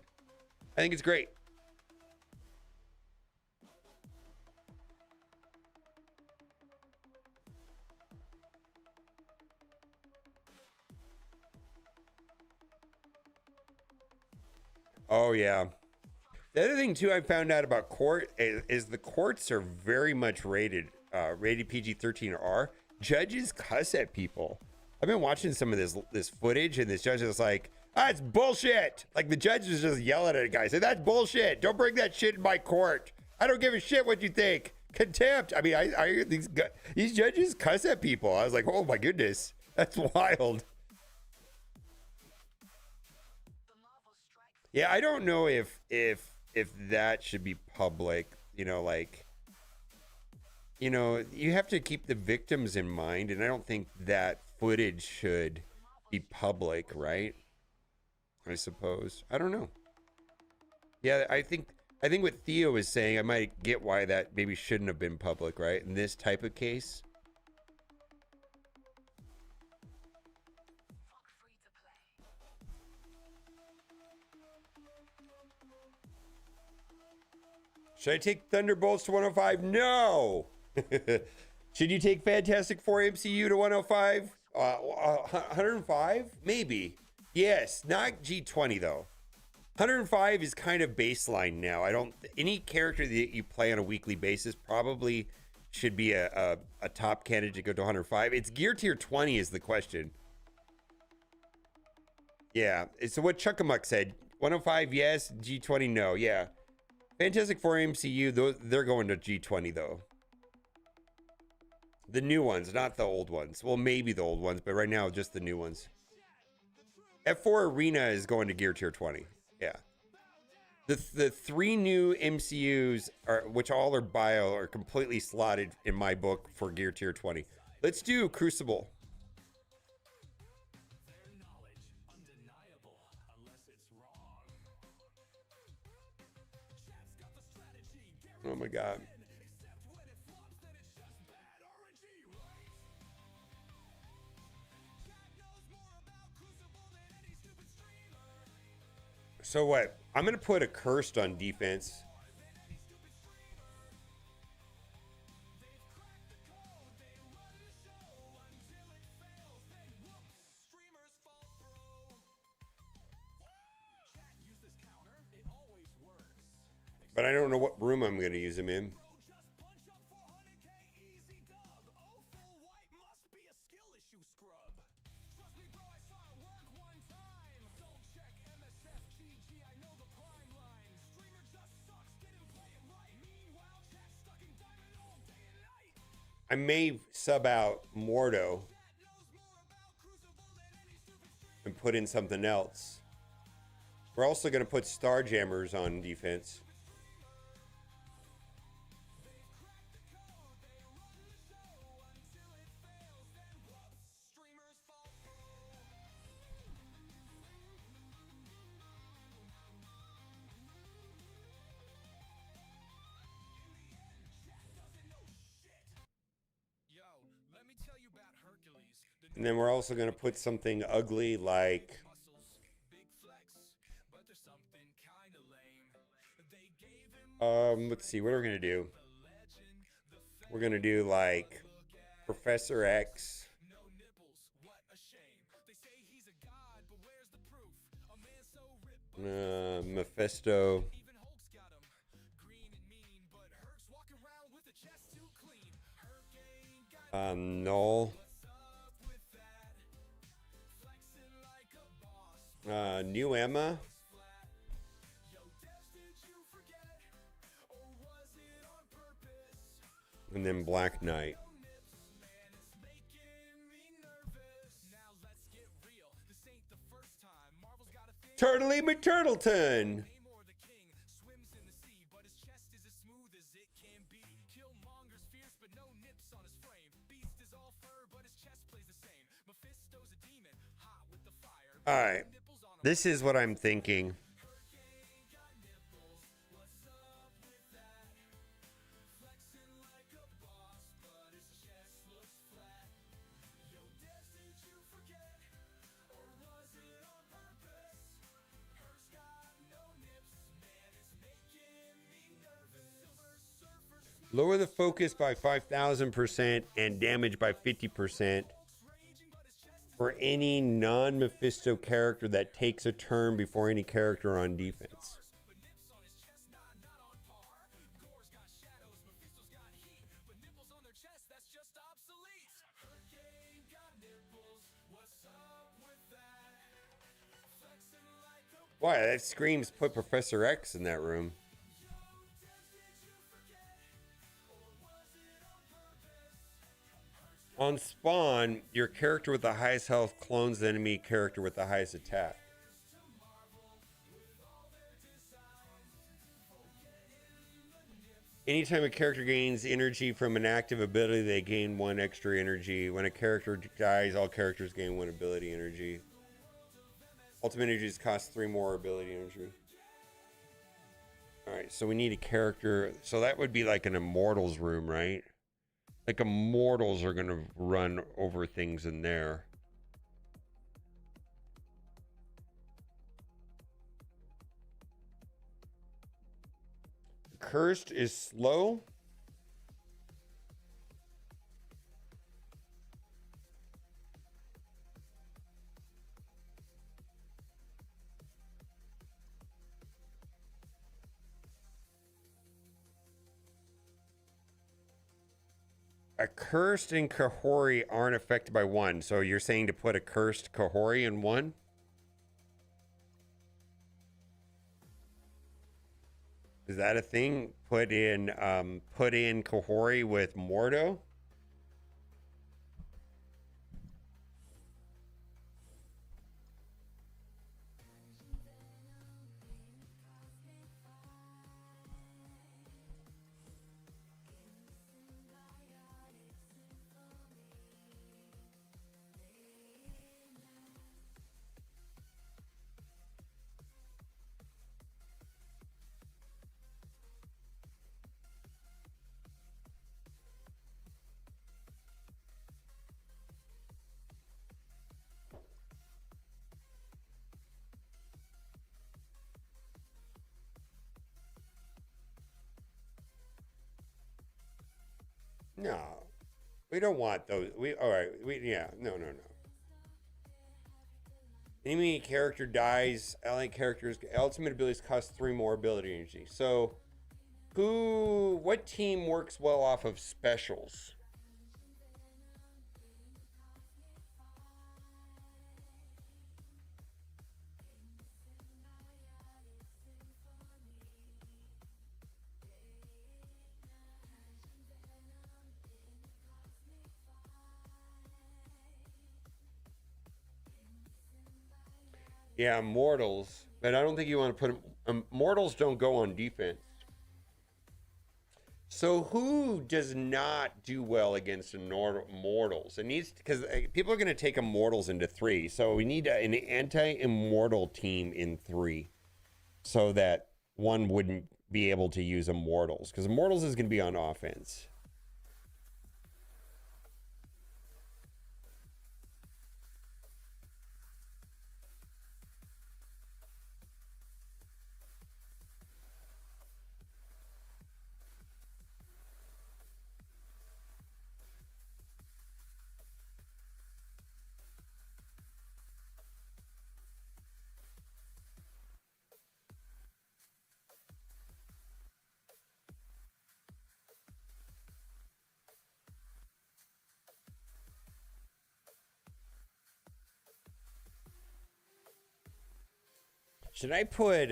I think it's great. Oh, yeah. The other thing too I found out about court is the courts are very much rated PG-13R. Judges cuss at people. I've been watching some of this footage, and this judge is like, "That's bullshit." Like, the judge was just yelling at a guy, saying, "That's bullshit. Don't bring that shit in my court. I don't give a shit what you think." Contempt. I mean, I hear these judges cuss at people. I was like, oh my goodness, that's wild. Yeah, I don't know if if that should be public. Like, you have to keep the victims in mind, and I don't think that footage should be public, right? I suppose. I don't know. Yeah, I think what Theo is saying, I might get why that maybe shouldn't have been public, right? In this type of case. Should I take Thunderbolts to 105? No. Should you take Fantastic Four MCU to 105? 105? Maybe. Yes, not G20 though. 105 is kind of baseline now. Any character that you play on a weekly basis probably should be a top candidate to go to 105. It's Gear Tier 20 is the question. Yeah, so what Chuckamuck said, 105 yes, G20 no. Yeah. Fantastic Four MCU, they're going to G20 though. The new ones, not the old ones. Well, maybe the old ones, but right now just the new ones. F4 Arena is going to Gear Tier 20. Yeah. The three new MCUs, which all are bio, are completely slotted in my book for Gear Tier 20. Let's do Crucible. Oh my God. So what? I'm going to put a cursed on defense. But I don't know what room I'm going to use him in. I may sub out Mordo and put in something else. We're also going to put Starjammers on defense. And then we're also going to put something ugly like... let's see, what are we going to do? We're going to do like Professor X. Mephisto. Null. New Emma. And then Black Knight. Turtley McTurtleton. All right. This is what I'm thinking. Lower the focus by 5,000% and damage by 50% for any non-Mephisto character that takes a turn before any character on defense. Why? That screams put Professor X in that room. On spawn, your character with the highest health clones the enemy character with the highest attack. Anytime a character gains energy from an active ability, they gain 1 extra energy. When a character dies, all characters gain 1 ability energy. Ultimate energies cost 3 more ability energy. Alright, so we need a character. So that would be like an Immortals room, right? Like Immortals are going to run over things in there. Cursed is slow. A cursed and Kahori aren't affected by 1. So you're saying to put a cursed Kahori in 1? Is that a thing? Put in Kahori with Mordo? No. We don't want those. No. Enemy character dies. Allied characters ultimate abilities cost 3 more ability energy. So what team works well off of specials? Yeah, mortals. But I don't think you want to put them. Mortals don't go on defense. So who does not do well against mortals? It needs, because people are going to take immortals into 3. So we need an anti-immortal team in 3, so that one wouldn't be able to use immortals, because immortals is going to be on offense. Should I put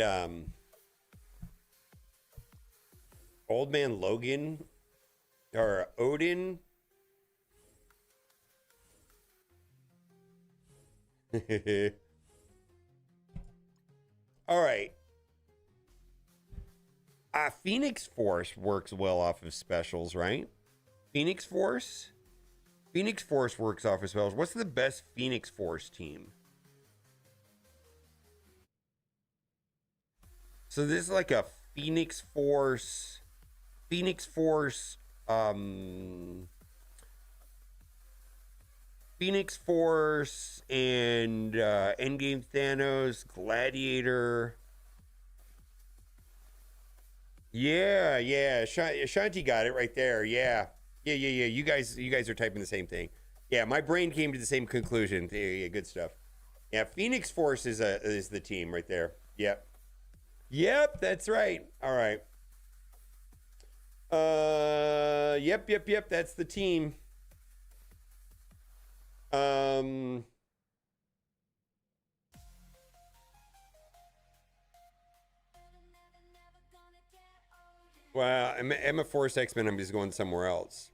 Old Man Logan or Odin? All right. Phoenix Force works well off of specials, right? Phoenix Force? Phoenix Force works off of specials. What's the best Phoenix Force team? So this is like a Phoenix Force, Phoenix Force and Endgame Thanos, Gladiator. Yeah. Shanti got it right there. Yeah. You guys are typing the same thing. Yeah, my brain came to the same conclusion. Yeah, good stuff. Yeah, Phoenix Force is the team right there. Yep, that's right. All right. Yep, that's the team. Well, Emma Force X-Men, I'm just going somewhere else.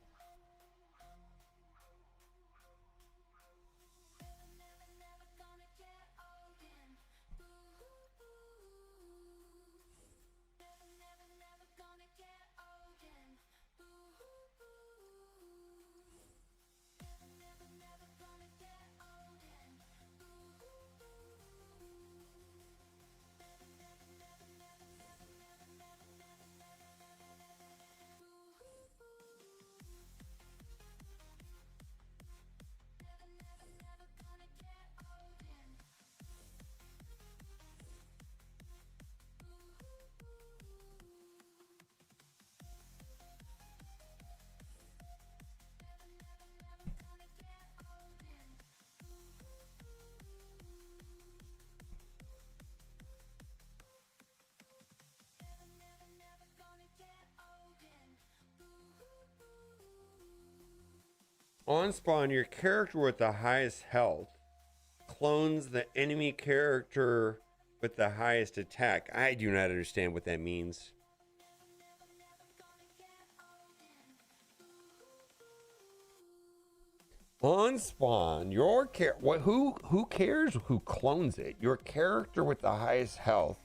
On spawn, your character with the highest health clones the enemy character with the highest attack. I do not understand what that means. On spawn, your who cares who clones it? Your character with the highest health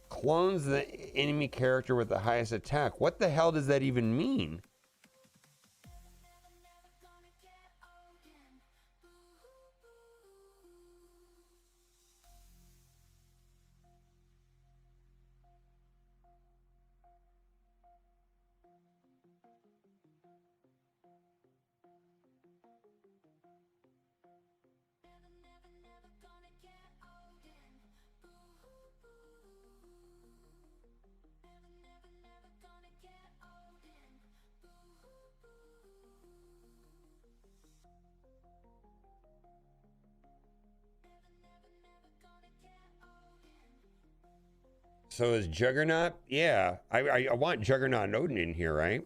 clones the enemy character with the highest attack. What the hell does that even mean? So is Juggernaut? Yeah, I want Juggernaut and Odin in here, right?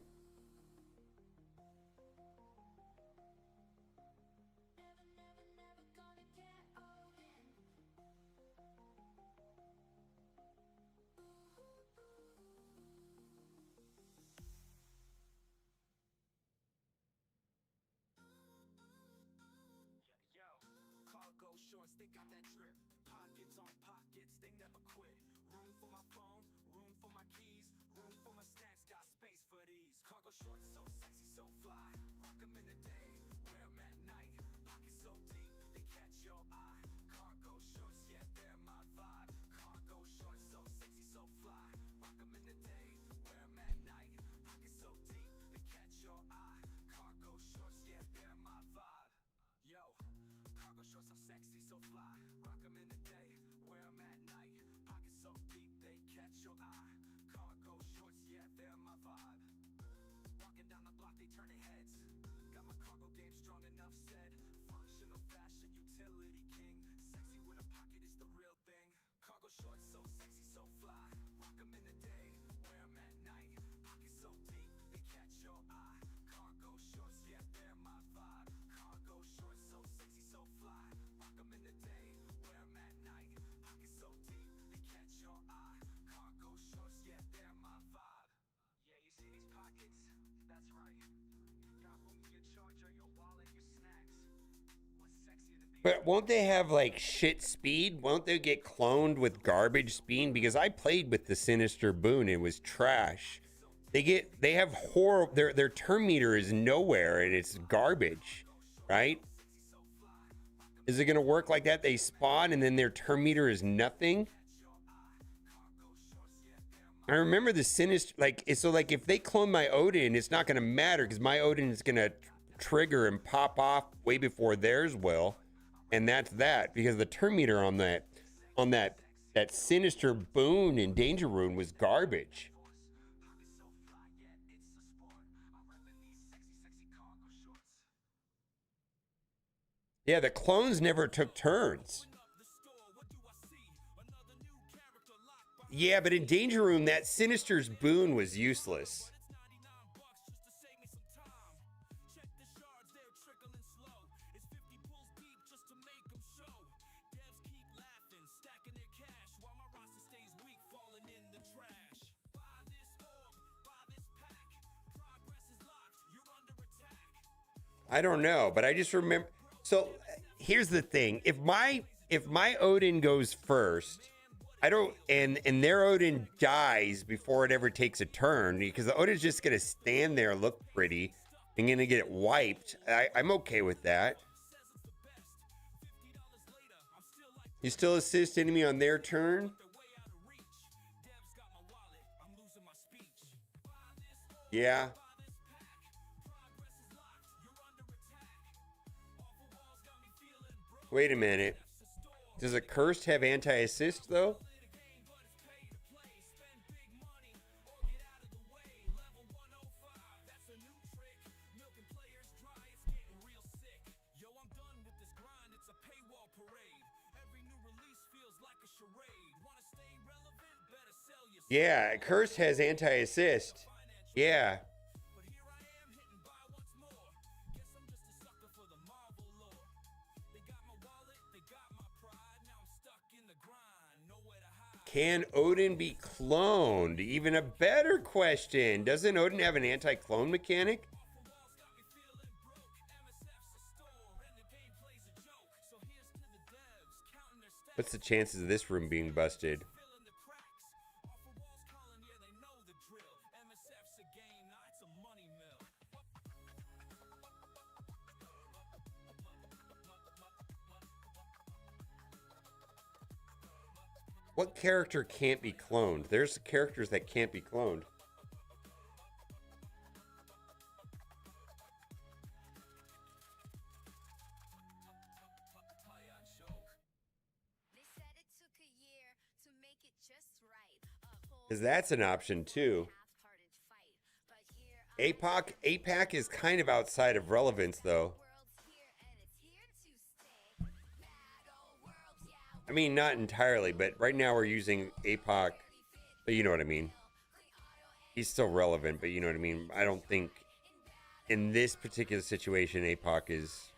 But won't they have like shit speed? Won't they get cloned with garbage speed? Because I played with the Sinister Boon, it was trash. They have horrible, their turn meter is nowhere and it's garbage, right? Is it gonna work like that? They spawn and then their turn meter is nothing? I remember the Sinister, like, so like if they clone my Odin, it's not gonna matter because my Odin is gonna trigger and pop off way before theirs will. And that's that, because the turn meter on that Sinister Boon in Danger Room was garbage. Yeah, the clones never took turns. Yeah, but in Danger Room, that Sinister's Boon was useless. I don't know, but I just remember. So here's the thing: if my Odin goes first, I don't, and their Odin dies before it ever takes a turn, because the Odin's just gonna stand there, look pretty, and gonna get wiped. I'm okay with that. You still assist enemy on their turn. Yeah. Wait a minute. Does a cursed have anti-assist though? Yeah, cursed has anti-assist. Yeah. Can Odin be cloned? Even a better question. Doesn't Odin have an anti-clone mechanic? What's the chances of this room being busted? What character can't be cloned? There's characters that can't be cloned. Because that's an option too. APAC is kind of outside of relevance though. I mean, not entirely, but right now we're using APOC, but you know what I mean. He's still relevant, but you know what I mean. I don't think in this particular situation, APOC is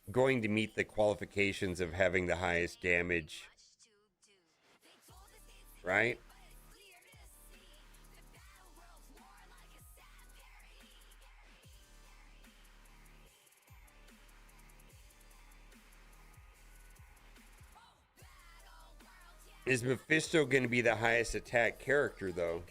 going to meet the qualifications of having the highest damage, right? Is Mephisto going to be the highest attack character, though?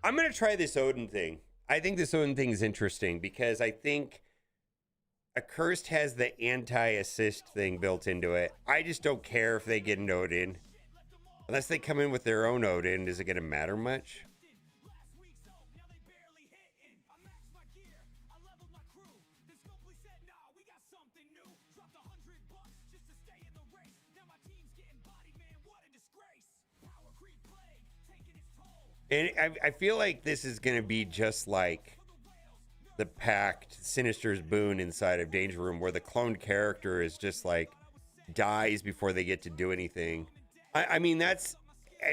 I'm going to try this Odin thing. I think this Odin thing is interesting because I think Accursed has the anti-assist thing built into it. I just don't care if they get an Odin. Unless they come in with their own Odin, is it going to matter much? And I feel like this is going to be just like the Pact, Sinister's Boon inside of Danger Room, where the cloned character is just like dies before they get to do anything. I mean, it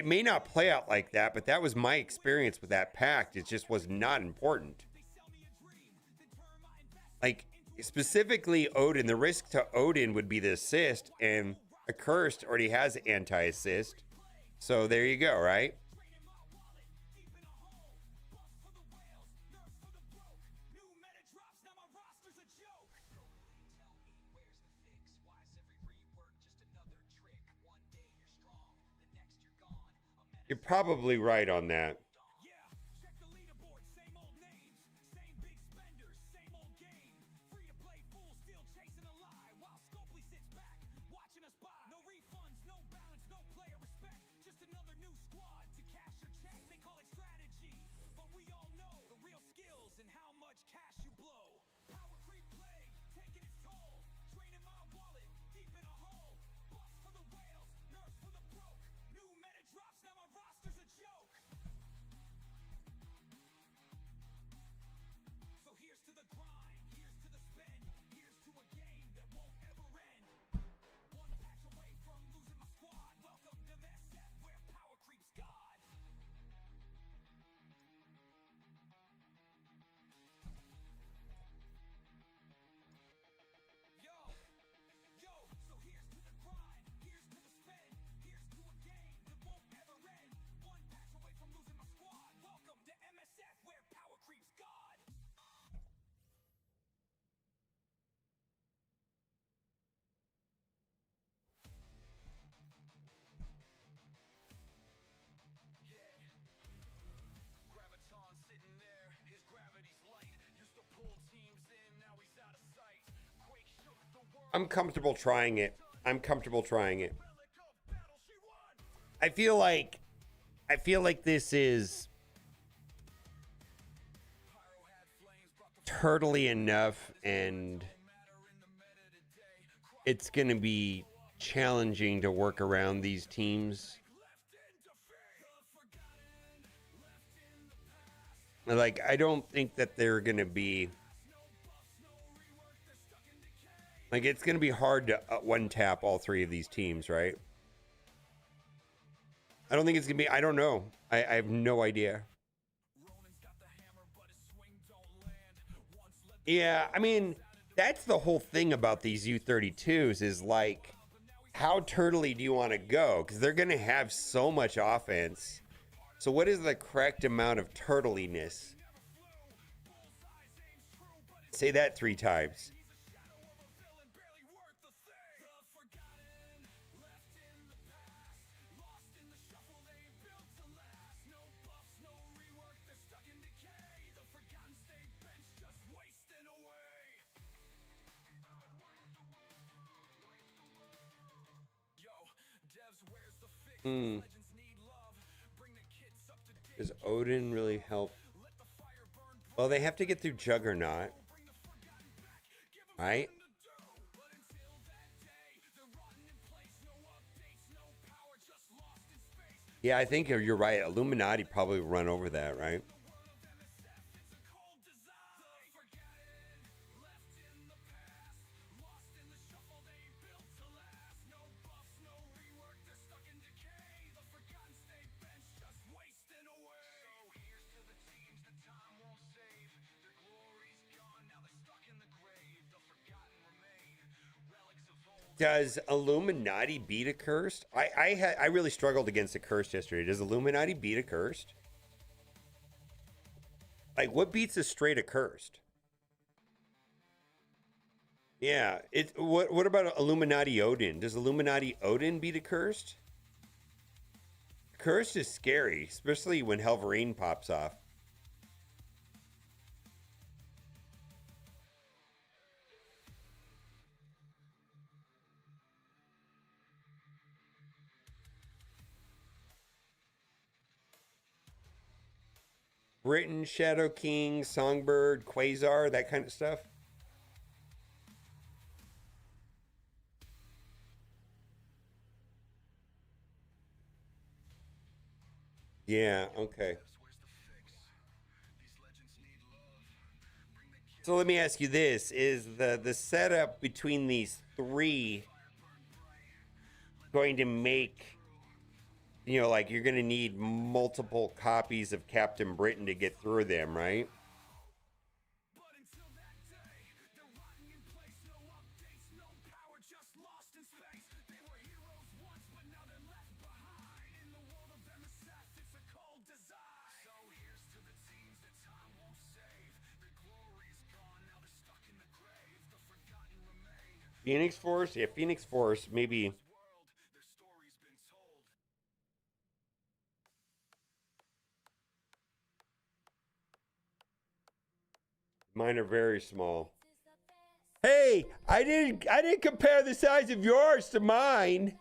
may not play out like that, but that was my experience with that Pact. It just was not important. Like, specifically Odin, the risk to Odin would be the assist, and Accursed already has anti-assist. So there you go, right? You're probably right on that. I'm comfortable trying it. I'm comfortable trying it. I feel like this is turtly enough, and it's going to be challenging to work around these teams. Like, I don't think that they're going to be... Like, it's going to be hard to one-tap all three of these teams, right? I don't think it's going to be... I don't know. I have no idea. Yeah, I mean, that's the whole thing about these U32s is, like, how turtly do you want to go? Because they're going to have so much offense. So what is the correct amount of turtliness? Say that 3 times. Does Odin really help? Well, they have to get through Juggernaut, right? Yeah, I think you're right. Illuminati probably run over that, right? Does Illuminati beat a Cursed? I really struggled against a Cursed yesterday. Does Illuminati beat a Cursed? Like, what beats a straight Accursed? Yeah, what about Illuminati Odin? Does Illuminati Odin beat a Cursed? Cursed is scary, especially when Helverine pops off. Britain, Shadow King, Songbird, Quasar, that kind of stuff. Yeah, okay. So let me ask you this. Is the setup between these 3 going to make, you know, like you're going to need multiple copies of Captain Britain to get through them, right? Phoenix Force? Yeah, Phoenix Force, maybe. Mine are very small. Hey, I didn't compare the size of yours to mine.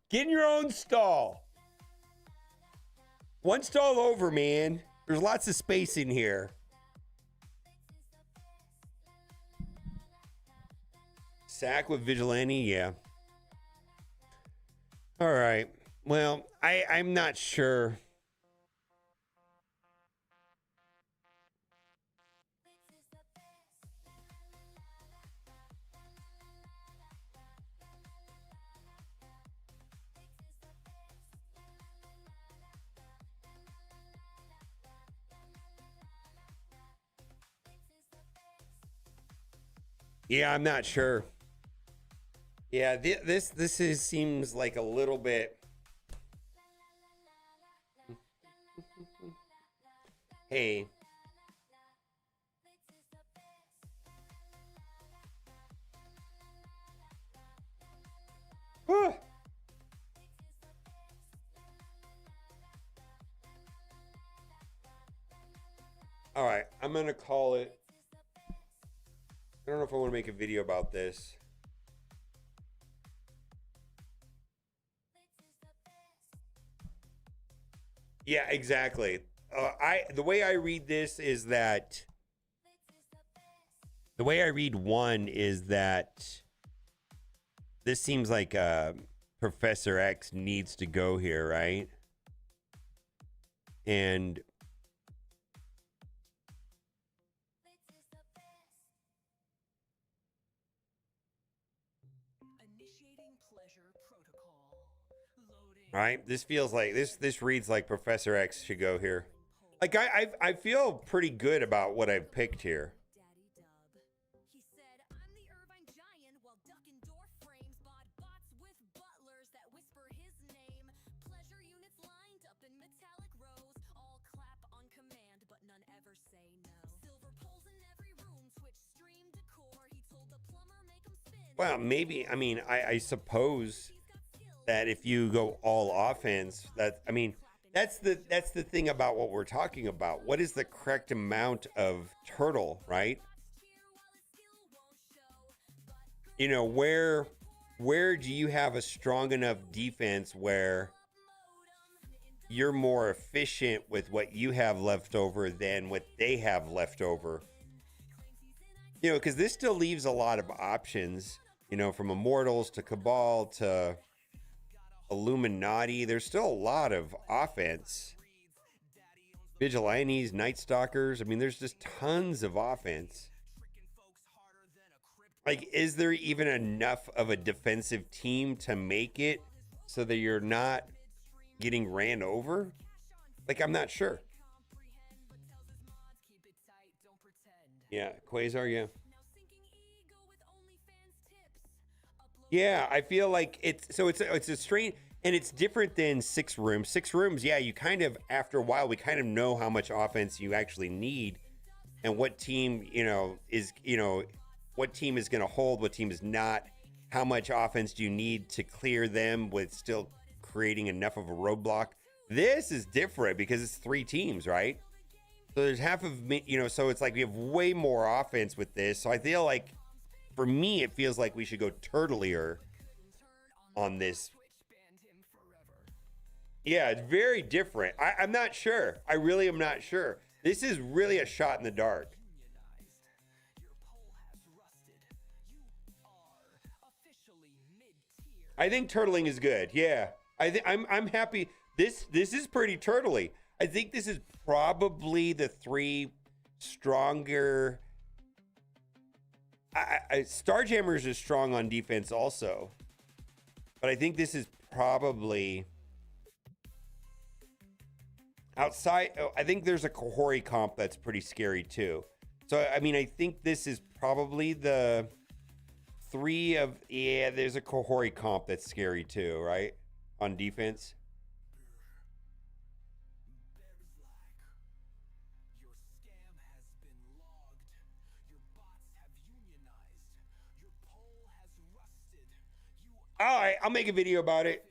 Get in your own stall. One stall over, man. There's lots of space in here. Sack with Vigilante, yeah. All right. Well, I'm not sure. Yeah, I'm not sure. Yeah, this seems like a little bit. Hey. Whew. All right, I'm gonna call it I don't know if I want to make a video about this. Yeah, exactly. The way I read this is that the way I read one is that this seems like Professor X needs to go here, right? And right, this feels like this reads like Professor X should go here. Like I feel pretty good about what I've picked here. Well, maybe, I mean, I suppose that if you go all offense, that's the thing about what we're talking about. What is the correct amount of turtle, right? You know, where do you have a strong enough defense where you're more efficient with what you have left over than what they have left over? You know, because this still leaves a lot of options, you know, from Immortals to Cabal to Illuminati. There's still a lot of offense. Vigilantes, Night Stalkers. I mean, there's just tons of offense. Like, is there even enough of a defensive team to make it so that you're not getting ran over? Like, I'm not sure. Yeah, Quasar, yeah. Yeah, I feel like it's a strange, and it's different than 6 rooms. 6 rooms, yeah, you kind of, after a while, we kind of know how much offense you actually need and what team, what team is going to hold, what team is not, how much offense do you need to clear them with still creating enough of a roadblock. This is different because it's 3 teams, right? So there's half of me, so it's like we have way more offense with this. So I feel like, for me, it feels like we should go turtlier on this. Yeah, it's very different. I'm not sure. I really am not sure. This is really a shot in the dark. I think turtling is good. Yeah, I'm happy. This is pretty turtly. I think this is probably the 3 stronger. Starjammers is strong on defense also, but I think this is probably outside. I think there's a Kahori comp that's pretty scary too. So I mean, I think this is probably the 3 of, yeah, there's a Kahori comp that's scary too, right? On defense. All right, I'll make a video about it.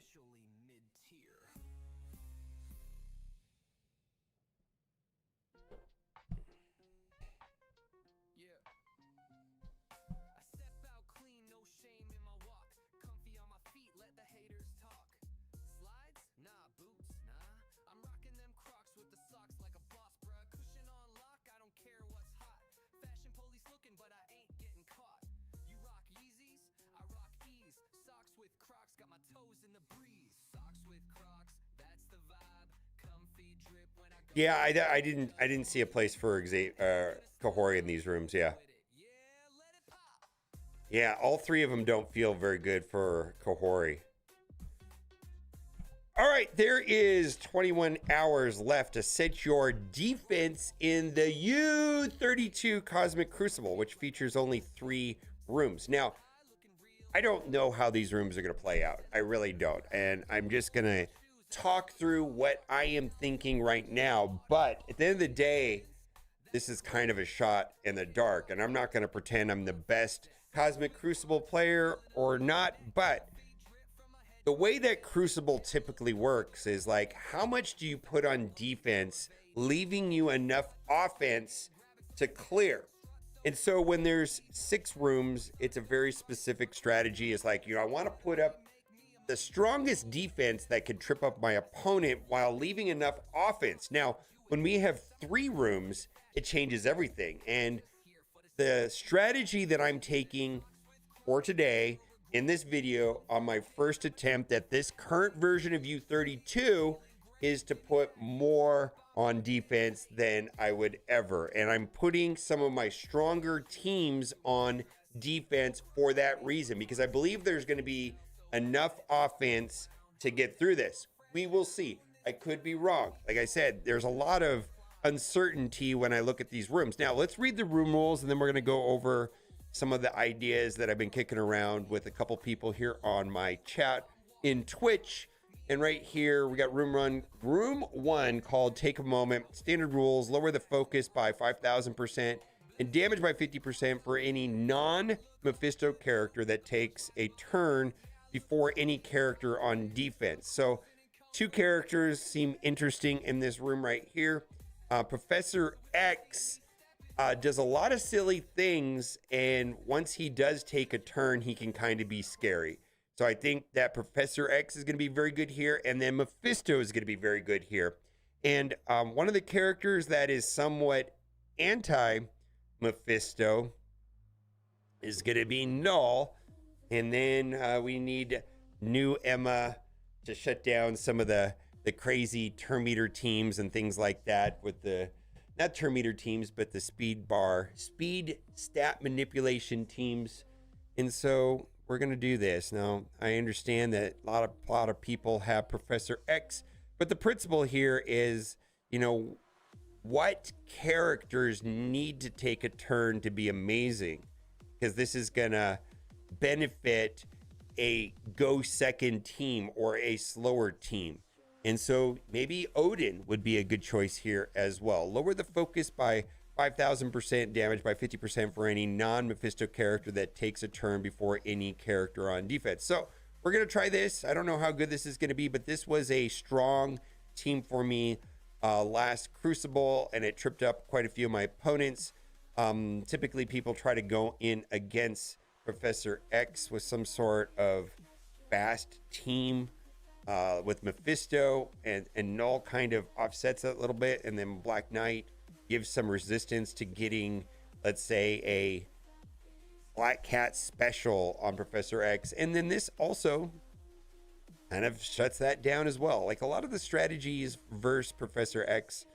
Yeah, I didn't see a place for Kahori in these rooms. Yeah. Yeah, all 3 of them don't feel very good for Kahori. All right, there is 21 hours left to set your defense in the U32 Cosmic Crucible, which features only 3 rooms. Now, I don't know how these rooms are going to play out. I really don't. And I'm just going to talk through what I am thinking right now. But at the end of the day, this is kind of a shot in the dark. And I'm not going to pretend I'm the best Cosmic Crucible player or not. But the way that Crucible typically works is like, how much do you put on defense, leaving you enough offense to clear? And so when there's 6 rooms, it's a very specific strategy. It's like, I want to put up the strongest defense that could trip up my opponent while leaving enough offense. Now, when we have 3 rooms, it changes everything. And the strategy that I'm taking for today in this video on my first attempt at this current version of U32 is to put more on defense than I would ever. And I'm putting some of my stronger teams on defense for that reason, because I believe there's going to be enough offense to get through this. We will see. I could be wrong. Like I said, there's a lot of uncertainty when I look at these rooms. Now, let's read the room rules, and then we're going to go over some of the ideas that I've been kicking around with a couple people here on my chat in Twitch. And right here, we got room 1 called Take a Moment. Standard rules: lower the focus by 5,000% and damage by 50% for any non-Mephisto character that takes a turn before any character on defense. So 2 characters seem interesting in this room right here. Professor X does a lot of silly things, and once he does take a turn, he can kind of be scary. So I think that Professor X is going to be very good here, and then Mephisto is going to be very good here. And one of the characters that is somewhat anti-Mephisto is going to be Null. And then we need new Emma to shut down some of the crazy Terminator teams and things like that with the, not Terminator teams, but the speed stat manipulation teams. And so we're going to do this. Now, I understand that a lot of people have Professor X, but the principle here is, what characters need to take a turn to be amazing? Because this is going to benefit a go second team or a slower team. And so maybe Odin would be a good choice here as well. Lower the focus by 5,000%, damage by 50% for any non-Mephisto character that takes a turn before any character on defense. So we're going to try this. I don't know how good this is going to be, but this was a strong team for me last Crucible, and it tripped up quite a few of my opponents. Typically, people try to go in against Professor X with some sort of fast team with Mephisto, and Null kind of offsets it a little bit, and then Black Knight gives some resistance to getting, let's say, a Black Cat special on Professor X. And then this also kind of shuts that down as well. Like a lot of the strategies versus Professor X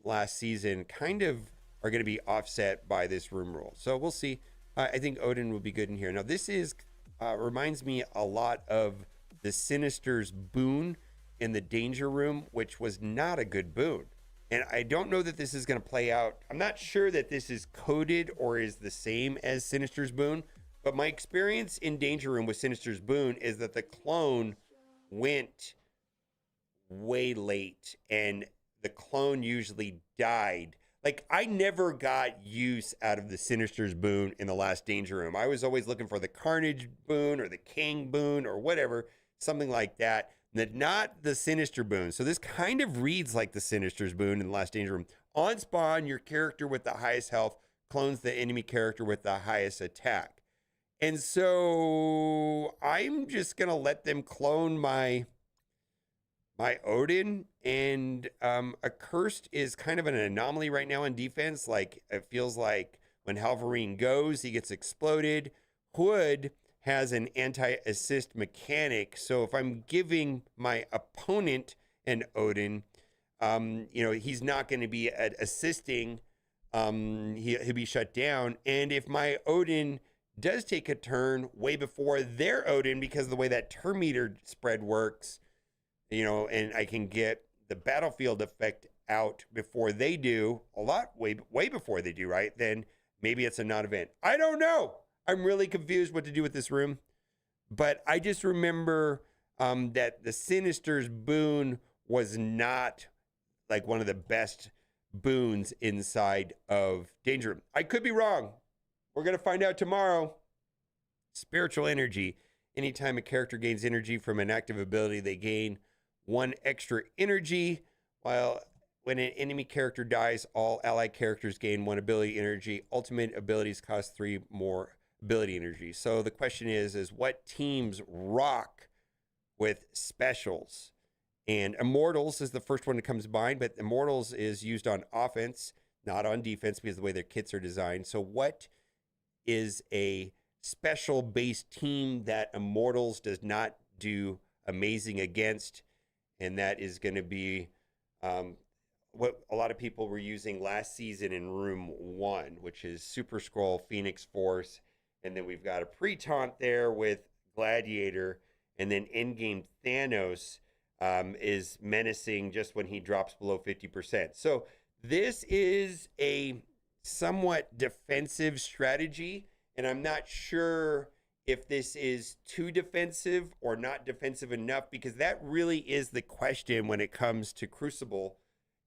last season kind of are going to be offset by this room rule. So we'll see. I think Odin will be good in here. Now this is reminds me a lot of the Sinister's boon in the Danger Room, which was not a good boon. And I don't know that this is going to play out. I'm not sure that this is coded or is the same as Sinister's boon, but my experience in Danger Room with Sinister's boon is that the clone went way late, and the clone usually died. Like, I never got use out of the Sinister's boon in the last Danger Room. I was always looking for the Carnage boon or the King boon or whatever, something like that. Not the Sinister boon. So this kind of reads like the Sinister's boon in the last Danger Room. On spawn, your character with the highest health clones the enemy character with the highest attack. And so I'm just going to let them clone my Odin. And Accursed is kind of an anomaly right now in defense. Like, it feels like when Halvarine goes, he gets exploded. Hood has an anti-assist mechanic. So if I'm giving my opponent an Odin, he's not going to be assisting. He'll be shut down. And if my Odin does take a turn way before their Odin, because of the way that turn meter spread works, and I can get the battlefield effect out before they do, way before they do, right? Then maybe it's a non-event. I don't know. I'm really confused what to do with this room, but I just remember that the Sinister's boon was not like one of the best boons inside of Danger Room. I could be wrong. We're going to find out tomorrow. Spiritual energy. Anytime a character gains energy from an active ability, they gain 1 extra energy, while when an enemy character dies, all allied characters gain 1 ability energy. Ultimate abilities cost 3 more ability energy. So the question is what teams rock with specials? And Immortals is the first one that comes to mind, but Immortals is used on offense, not on defense because of the way their kits are designed. So what is a special based team that Immortals does not do amazing against? And that is going to be what a lot of people were using last season in Room 1, which is Super Skrull, Phoenix Force, and then we've got a pre-taunt there with Gladiator, and then in-game Thanos is menacing just when he drops below 50%. So this is a somewhat defensive strategy, and I'm not sure if this is too defensive or not defensive enough, because that really is the question when it comes to Crucible.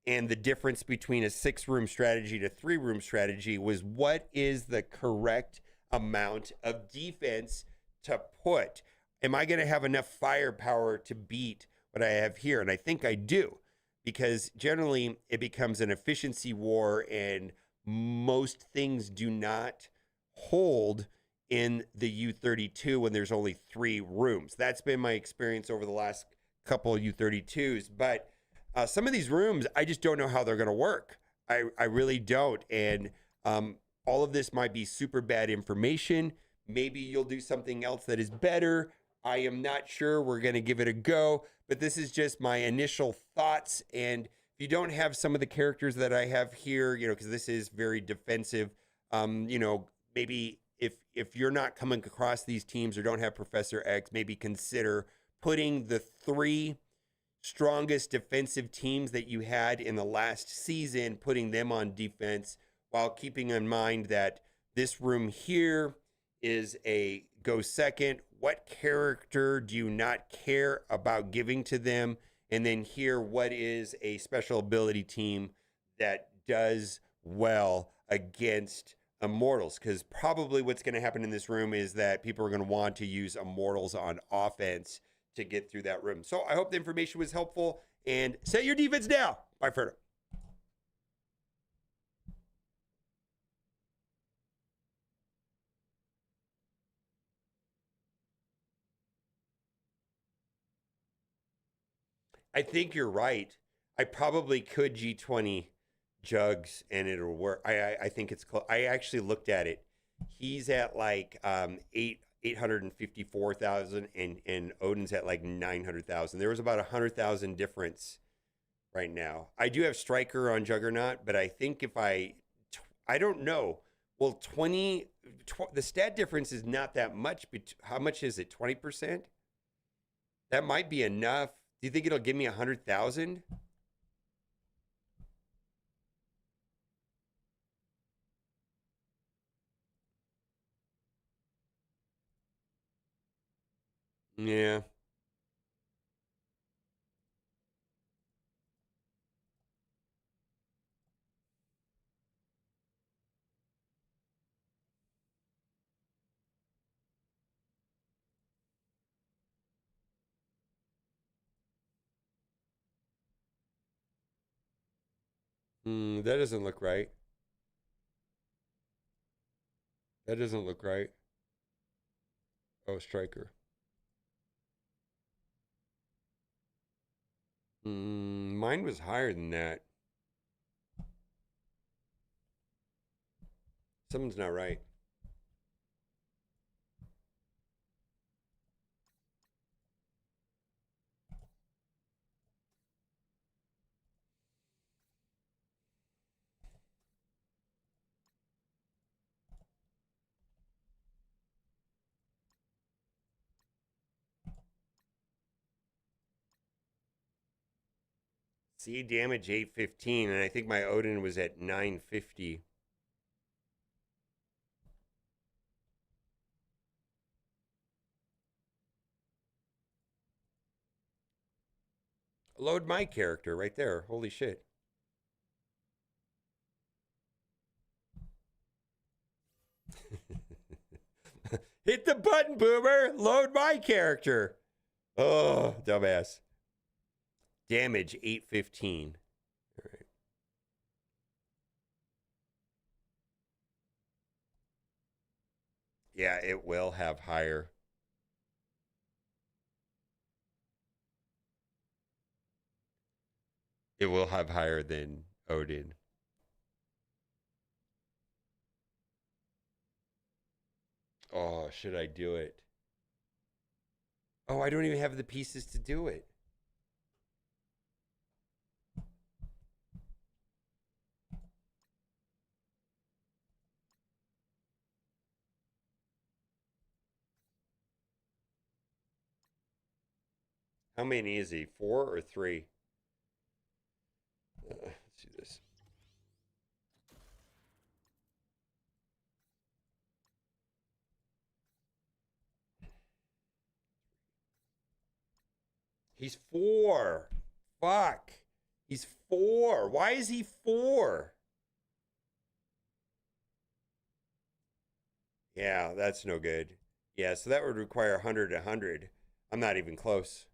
And the difference between a 6-room strategy to 3-room strategy was what is the correct amount of defense to put? Am I going to have enough firepower to beat what I have here? And I think I do, because generally it becomes an efficiency war, and most things do not hold in the U32 when there's only 3 rooms. That's been my experience over the last couple of U32s. But some of these rooms, I just don't know how they're going to work. I really don't. And all of this might be super bad information. Maybe you'll do something else that is better. I am not sure. We're going to give it a go. But this is just my initial thoughts. And if you don't have some of the characters that I have here, because this is very defensive, maybe if you're not coming across these teams or don't have Professor X, maybe consider putting the 3 strongest defensive teams that you had in the last season, putting them on defense, while keeping in mind that this room here is a go second. What character do you not care about giving to them? And then here, what is a special ability team that does well against Immortals? Because probably what's going to happen in this room is that people are going to want to use Immortals on offense to get through that room. So I hope the information was helpful, and set your defense now. Bye, Ferdo. I think you're right. I probably could G20 Jugs and it'll work. I think it's close. I actually looked at it. He's at like 854,000 and Odin's at like 900,000. There was about 100,000 difference right now. I do have Striker on Juggernaut, but I think if I don't know. Well, the stat difference is not that much. But how much is it? 20%? That might be enough. Do you think it'll give me 100,000? Yeah. That doesn't look right. That doesn't look right. Oh, Striker. Mine was higher than that. Something's not right. See, damage 815, and I think my Odin was at 950. Load my character right there. Holy shit. Hit the button, Boomer. Load my character. Oh, dumbass. Damage 815. All right. Yeah, it will have higher. It will have higher than Odin. Oh, should I do it? Oh, I don't even have the pieces to do it. How many is he? 4 or 3? Let's do this. He's 4. Fuck. He's 4. Why is he 4? Yeah, that's no good. Yeah, so that would require 100, 100. I'm not even close.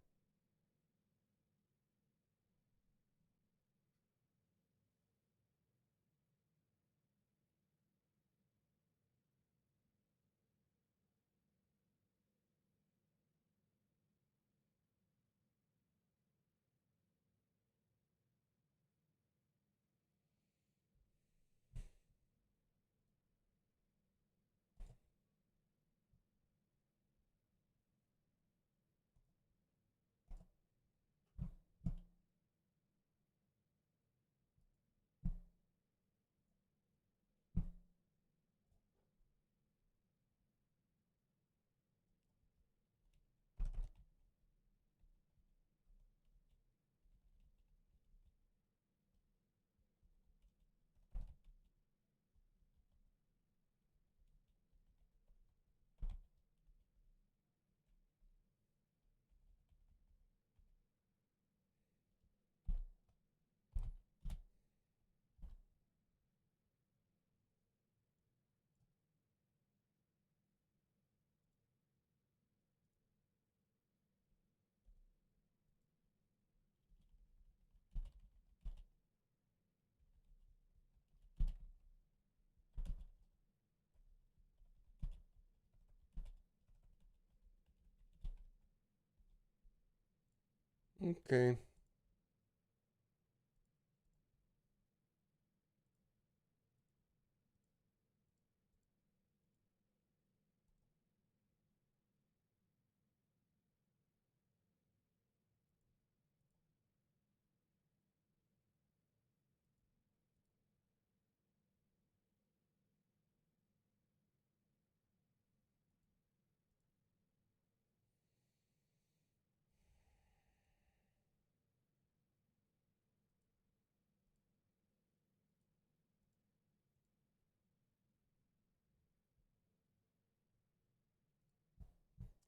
Okay.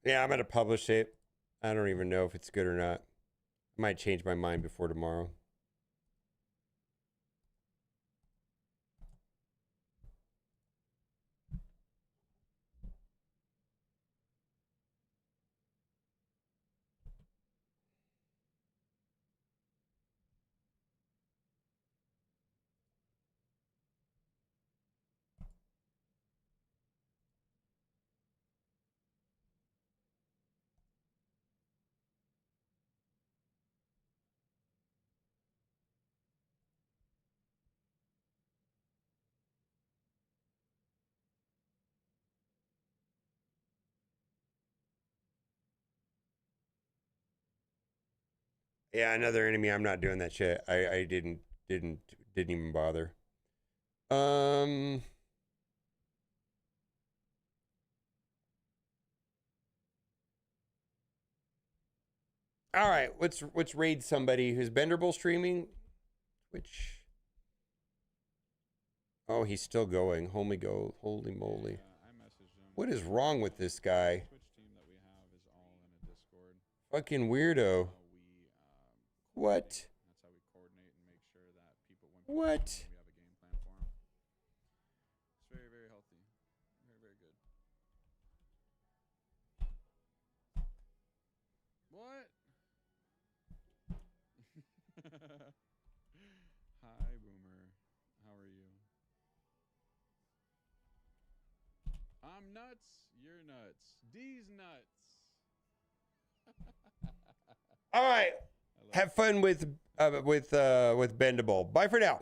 Yeah, I'm going to publish it. I don't even know if it's good or not. I might change my mind before tomorrow. Yeah, another enemy. I'm not doing that shit. I didn't even bother. Um. All right, let's raid somebody who's Benderable streaming. Which? Oh, he's still going. Holy go, holy moly! What is wrong with this guy? Fucking weirdo. What? What? What? Hi, Boomer. How are you? I'm nuts. You're nuts. D's nuts. All right. Have fun with Bendable. Bye for now.